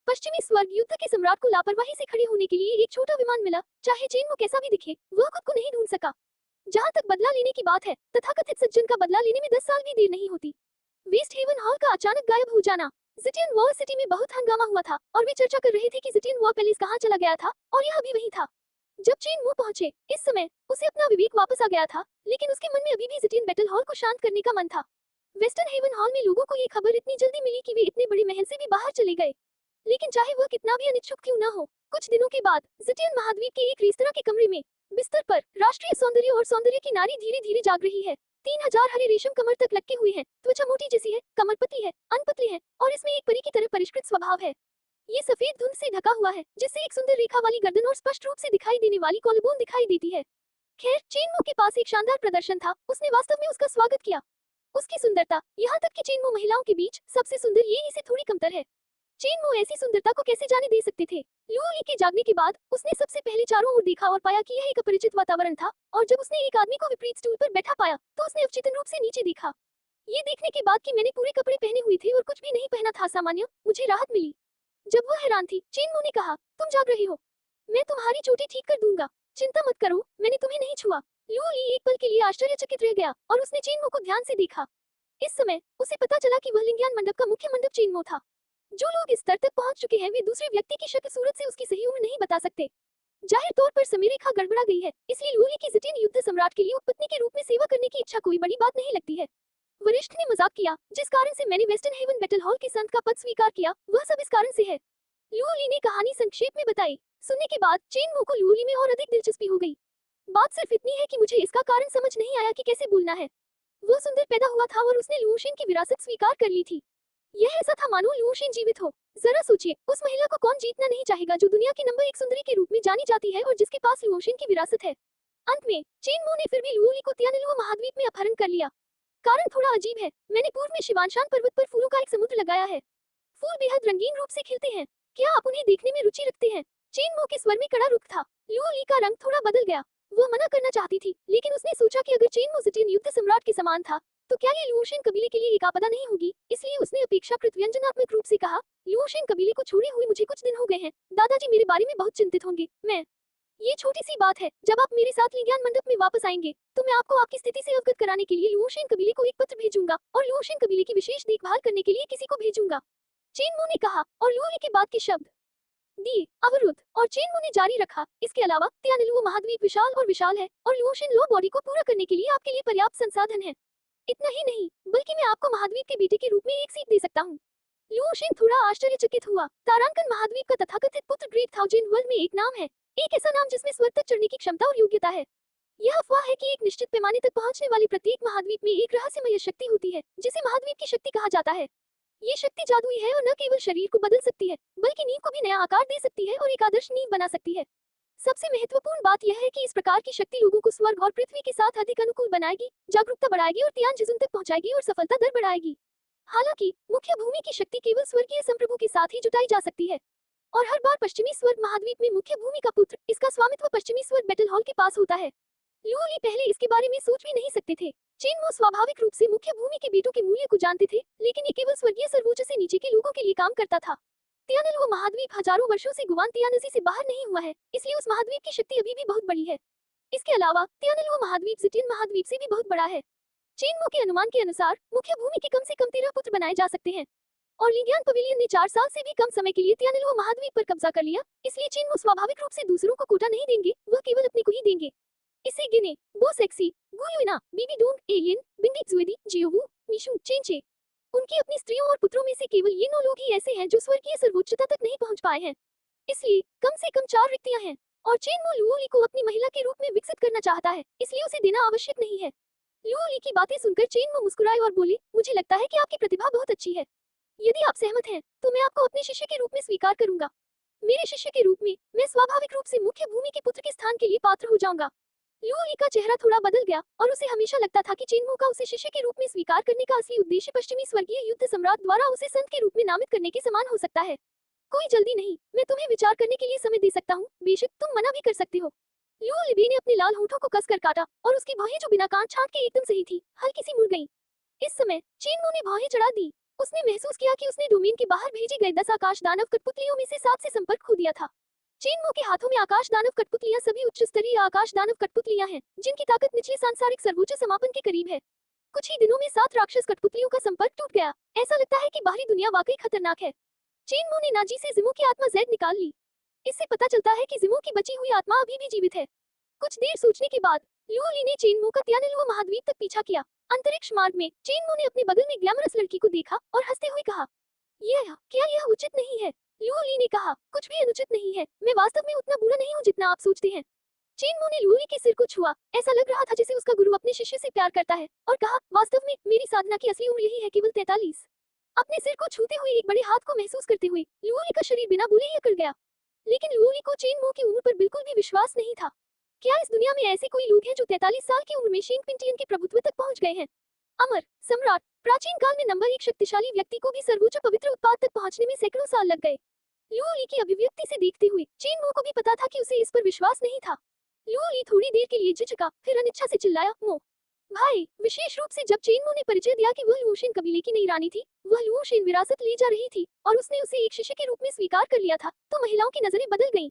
पश्चिमी स्वर्ग युद्ध के सम्राट को लापरवाही से खड़े होने के लिए एक छोटा विमान मिला। चाहे चेन वो कैसा भी दिखे, वह खुद को नहीं ढूंढ सका। जहां तक बदला लेने की बात है, तथाकथित सज्जन का बदला लेने में 10 साल भी देर नहीं होती। वेस्ट हेवन हॉल का अचानक गायब हो जाना। जिटियन वॉर सिटी में बहुत हंगामा हुआ था और वे चर्चा कर रहे थे कि जिटियन वॉर पैलेस कहां चला गया था, और यह अभी वही था। जब चेन मू पहुंचे, इस समय उसे अपना विवेक वापस आ गया था, लेकिन उसके मन में अभी भी जिटियन बैटल हॉल को शांत करने का मन था। वेस्टर्न हेवन हॉल में लोगों को ये खबर इतनी जल्दी मिली कि वे इतने बड़े महल से भी बाहर चले गए। लेकिन चाहे वह कितना भी अनिच्छुक क्यों न हो, कुछ दिनों के बाद जिटियन महाद्वीप के एक रेस्तरां के कमरे में बिस्तर पर राष्ट्रीय सौंदर्य और सौंदर्य की नारी धीरे धीरे जाग रही है। 3000 हरे रेशम कमर तक लटके हुए हैं, त्वचा मोटी जैसी है, कमर पतली है, अन पतली है, और इसमें एक परी की तरह परिष्कृत स्वभाव है। ये सफेद धुंध से ढका हुआ है, जिससे एक सुंदर रेखा वाली गर्दन और स्पष्ट रूप से दिखाई देने वाली कॉलरबोन दिखाई देती है। खैर, चेनमू के पास एक शानदार प्रदर्शन था, उसने वास्तव में उसका स्वागत किया। उसकी सुंदरता, यहाँ तक कि चेनमू महिलाओं के बीच सबसे सुंदर ये ही से थोड़ी कमतर है। चेनमू ऐसी सुंदरता को कैसे जाने दे सकते थे। लुओली के जागने के बाद उसने सबसे पहले चारों ओर देखा और पाया कि यह एक अपरिचित वातावरण था, और जब उसने एक आदमी को विपरीत स्टूल पर बैठा पाया तो उसने अवचेतन रूप से नीचे देखा। ये देखने के बाद कि मैंने पूरे कपड़े पहने हुए थे और कुछ भी नहीं पहना था सामान्य, मुझे राहत मिली। जब वह हैरान थी, चेनमू ने कहा, तुम जाग रही हो, मैं तुम्हारी चोटी ठीक कर दूंगा, चिंता मत करो, मैंने तुम्हें नहीं छुआ। लुओली एक पल के लिए आश्चर्यचकित रह गया और उसने चेनमू को ध्यान से देखा। इस समय उसे पता चला कि वह लिंग्यान मंडप का मुख्य मंडप चेनमू था। जो लोग इस स्तर तक पहुंच चुके हैं वे दूसरे व्यक्ति की शक्ल सूरत से उसकी सही उम्र नहीं बता सकते। जाहिर तौर पर समय रेखा गड़बड़ा गई है, इसलिए लुओली की जिटियन युद्ध सम्राट के लिए उपपत्नी के रूप में सेवा करने की इच्छा कोई बड़ी बात नहीं लगती है। वरिष्ठ ने मजाक किया, जिस कारण से मैंने वेस्टर्न हेवन बैटल हॉल के संत का पद स्वीकार किया, वह सब इस कारण से है। लुओली ने कहानी संक्षेप में बताई। सुनने के बाद चेनमू को लुओली में और अधिक दिलचस्पी हो गई। बात सिर्फ इतनी है कि मुझे इसका कारण समझ नहीं आया कि कैसे बोलना है। वह सुंदर पैदा हुआ था और उसने लुओशिन की विरासत स्वीकार कर ली थी। यह ऐसा था मानो लुओशिन जीवित हो। जरा सोचिए, उस महिला को कौन जीतना नहीं चाहेगा जो दुनिया की नंबर 1 सुंदरी के रूप में जानी जाती है और जिसके पास लुओशिन की विरासत है। अंत में चेनमू ने फिर भी लुओली को तियानलुओ महाद्वीप में अपहरण कर लिया। कारण थोड़ा अजीब है। मैंने पूर्व में शिवानशान पर्वत पर फूलों का एक समुद्र लगाया है। फूल बेहद रंगीन रूप से खिलते हैं। क्या आप उन्हें देखने में रुचि रखते हैं? चेनमू के स्वर में कड़ा रुख था। लुओली का रंग थोड़ा बदल गया। वह मना करना चाहती थी, लेकिन उसने सोचा कि अगर चेनमू जिटियन युद्ध सम्राट के समान था, तो क्या ये लुओशेन कबीले के लिए एक आपदा नहीं होगी? इसलिए उसने अपेक्षाकृत व्यंजनात्मक रूप से कहा, लुओशेन कबीले को छोड़े हुए मुझे कुछ दिन हो गए हैं। दादाजी मेरे बारे में बहुत चिंतित होंगे। ये छोटी सी बात है। जब आप मेरे साथ लिज्ञान मंडप में वापस आएंगे तो मैं आपको आपकी स्थिति से अवगत कराने के लिए लुओशेन कबीले को एक पत्र भेजूंगा और लुओशेन कबीले की विशेष देखभाल करने के लिए किसी को भेजूंगा। चेनमो ने कहा और लुओली के बाद के शब्द दिए अवरुद्ध और चेनमो ने जारी रखा। इसके अलावा त्यानलुओ महाद्वीप विशाल और विशाल है और लुओशेन लो बॉडी को पूरा करने के लिए आपके लिए पर्याप्त संसाधन है। इतना ही नहीं बल्कि मैं आपको महाद्वीप के बेटे के रूप में एक सीट दे सकता हूँ। लुओशेन थोड़ा आश्चर्यचकित हुआ। तारांकन महाद्वीप का तथाकथित पुत्र ग्रेट थाउजेंड वर्ल्ड में एक नाम है, एक ऐसा नाम जिसमें स्वर्ग तक चढ़ने की क्षमता और योग्यता है। यह अफवाह है कि एक निश्चित पैमाने तक पहुंचने वाली प्रत्येक महाद्वीप में एक रहस्यमय शक्ति होती है जिसे महाद्वीप की शक्ति कहा जाता है। ये शक्ति जादुई है और न केवल शरीर को बदल सकती है बल्कि नींव को भी नया आकार दे सकती है और एक आदर्श नींव बना सकती है। सबसे महत्वपूर्ण बात यह है कि इस प्रकार की शक्ति लोगों को स्वर्ग और पृथ्वी के साथ अधिक अनुकूल बनाएगी, जागरूकता बढ़ाएगी और तियानजिजुन तक पहुंचाएगी और सफलता दर बढ़ाएगी। हालांकि मुख्य भूमि की शक्ति केवल स्वर्गीय संप्रभु के साथ ही जुटाई जा सकती है और हर बार पश्चिमी स्वर्ग महाद्वीप में मुख्य भूमि का पुत्र इसका स्वामित्व पश्चिमी स्वर्ग बैटल हॉल के पास होता है। लुओली पहले इसके बारे में सोच भी नहीं सकते थे। चेनमो स्वाभाविक रूप से मुख्य भूमि के बेटों के मूल्य को जानते थे, लेकिन ये केवल स्वर्गीय सर्वोच्च से नीचे के लोगों के लिए काम करता था। त्यानलुओ महाद्वीप हजारों वर्षों से गुवान तियानजी से बाहर नहीं हुआ है, इसलिए उस महाद्वीप की शक्ति अभी भी बहुत बड़ी है। इसके अलावा त्यानलुओ महाद्वीप जिटिन महाद्वीप से भी बहुत बड़ा है। चेनमो के अनुमान के अनुसार मुख्य भूमि के कम से कम 13 पुत्र बनाए जा सकते हैं और लिग्यान पवेलियन ने 4 साल से भी कम समय के लिए त्यानलुओ महाद्वीप पर कब्जा कर लिया, इसलिए चेनमो स्वाभाविक रूप से दूसरों को कोटा नहीं देंगे, वह केवल अपने को ही देंगे। इसे गिने, Bo Saixi, Gu Yuena, Bibi Dong, A Yin, बिंगिक जुएदी, जियोवू, मिशु, चेंचे। उनकी अपनी स्त्रियों और पुत्रों में से केवल ये 9 लोग ही ऐसे हैं जो स्वर्गीय सर्वोच्चता तक नहीं पहुंच पाए हैं। इसलिए कम से कम 4 रिक्तियां हैं और चेनमो लुओली को अपनी महिला के रूप में विकसित करना चाहता है, इसलिए उसे देना आवश्यक नहीं है। लुओली की बातें सुनकर चेनमो मुस्कुराए और बोले, मुझे लगता है कि आपकी प्रतिभा बहुत अच्छी है। यदि आप सहमत हैं, तो मैं आपको अपने शिष्य के रूप में स्वीकार करूंगा। मेरे शिष्य के रूप में मैं स्वाभाविक रूप से मुख्य भूमि के पुत्र के स्थान के लिए पात्र हो जाऊंगा। लुओली का चेहरा थोड़ा बदल गया और उसे हमेशा लगता था कि चेनमो का उसे शिष्य के रूप में स्वीकार करने का असली उद्देश्य पश्चिमी स्वर्गीय युद्ध सम्राट द्वारा उसे संत के रूप में नामित करने के समान हो सकता है। कोई जल्दी नहीं, मैं तुम्हें विचार करने के लिए समय दे सकता हूँ, बेशक तुम मना भी कर सकते हो। लुओली ने अपने लाल होठों को कसकर काटा और उसकी भौहें जो बिना कान छांट के एकदम सही थी, हल्की सी मुड़ गईं। इस समय चेनमो ने भौहें चढ़ा दी। उसने महसूस किया कि उसने डोमेन के बाहर भेजे गए 10 आकाश दानव कठपुतलियों में से 7 से संपर्क खो दिया था। चेनमो के हाथों में आकाश दानव कठपुतलियां सभी उच्च स्तरीय आकाश दानव कठपुतलियां हैं, जिनकी ताकत निचले सांसारिक सर्वोच्च समापन के करीब है। कुछ ही दिनों में 7 राक्षस कठपुतलियों का संपर्क टूट गया। ऐसा लगता है कि बाहरी दुनिया वाकई खतरनाक है। चेनमो ने नाजी से जिमो की आत्मा जैद निकाल ली। इससे पता चलता है कि जिमो की बची हुई आत्मा अभी भी जीवित है। कुछ देर सोचने के बाद लुओली ने चेनमो का त्यानलुओ महाद्वीप तक पीछा किया। अंतरिक्ष मार्ग में चेनमो ने अपने बगल में ग्लैमरस लड़की को देखा और हंसते हुए कहा, क्या यह उचित नहीं है? लुओली ने कहा, कुछ भी अनुचित नहीं है, मैं वास्तव में उतना बुरा नहीं हूँ जितना आप सोचते हैं। चेनमो ने लुओली के सिर को छुआ, ऐसा लग रहा था जैसे उसका गुरु अपने शिष्य से प्यार करता है, और कहा, वास्तव में मेरी साधना की असली उम्र यही है, केवल 43। अपने सिर को छूते हुए एक बड़े हाथ को महसूस करते हुए लुओली का शरीर बिना बोले ही अकड़ गया। लेकिन लुओली को चेनमो की उम्र पर बिल्कुल भी विश्वास नहीं था। क्या इस दुनिया में ऐसे कोई लोग हैं जो 43 साल की उम्र में शेंग पिंटियन के प्रभुत्व तक पहुंच गए हैं? अमर सम्राट प्राचीन काल में नंबर 1 शक्तिशाली व्यक्ति को भी सर्वोच्च पवित्र उत्पाद तक पहुंचने में सैकड़ों साल लग गए। लुओली की अभिव्यक्ति से देखते हुए चेनमो को भी पता था कि उसे इस पर विश्वास नहीं था। लुओली थोड़ी देर के लिए झिझका, फिर अनिच्छा से चिल्लाया, मो भाई। विशेष रूप से जब चेनमो ने परिचय दिया कि वह लुओशेन कबीले की नई रानी थी, वह लुओशेन विरासत ले जा रही थी और उसने उसे एक शिष्य के रूप में स्वीकार कर लिया था, तो महिलाओं की नजरें बदल गईं।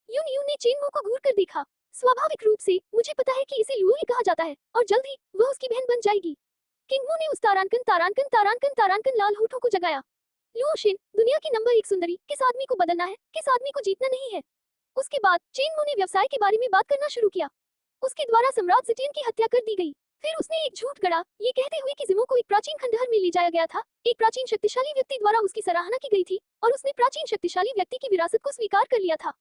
यून ने चेनमो को घूर कर देखा। स्वाभाविक रूप से मुझे पता है कि इसे लुओली कहा जाता है और जल्द ही वह उसकी बहन बन जाएगी। किंगमो ने उस तारांकन लाल होठों को जगाया। लुओशेन, दुनिया की नंबर 1 सुंदरी, किस आदमी को बदलना है, किस आदमी को जीतना नहीं है। उसके बाद चेनमो ने व्यवसाय के बारे में बात करना शुरू किया। उसके द्वारा सम्राट जिटेन की हत्या कर दी गई। फिर उसने एक झूठ गढ़ा, ये कहते हुए कि जिमो को एक प्राचीन खंडहर में ले जाया गया था, एक प्राचीन शक्तिशाली व्यक्ति द्वारा उसकी सराहना की गई थी और उसने प्राचीन शक्तिशाली व्यक्ति की विरासत को स्वीकार कर लिया था।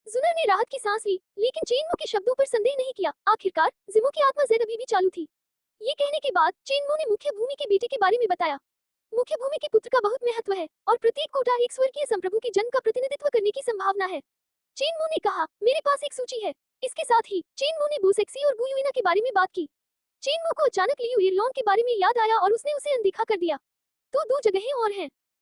जुनर ने राहत की सांस ली, लेकिन चेनमो के शब्दों पर संदेह नहीं किया। आखिरकार जिमो की आत्मा जैद अभी भी चालू थी। ये कहने के बाद चेनमो ने मुख्य भूमि के बेटे के बारे में बताया। मुख्य भूमि के पुत्र का बहुत महत्व है और प्रत्येक कोटा एक स्वर्गीय संप्रभु की जन्म का प्रतिनिधित्व करने की संभावना है। चेनमो ने कहा, मेरे पास एक सूची है। इसके साथ ही चेनमो ने बोसेक्सी और गुयुइना के बारे में बात की। चेनमो को अचानक लियू एरलॉन के बारे में याद आया और उसने उसे अनदेखा कर दिया। तो 2 जगहें और हैं।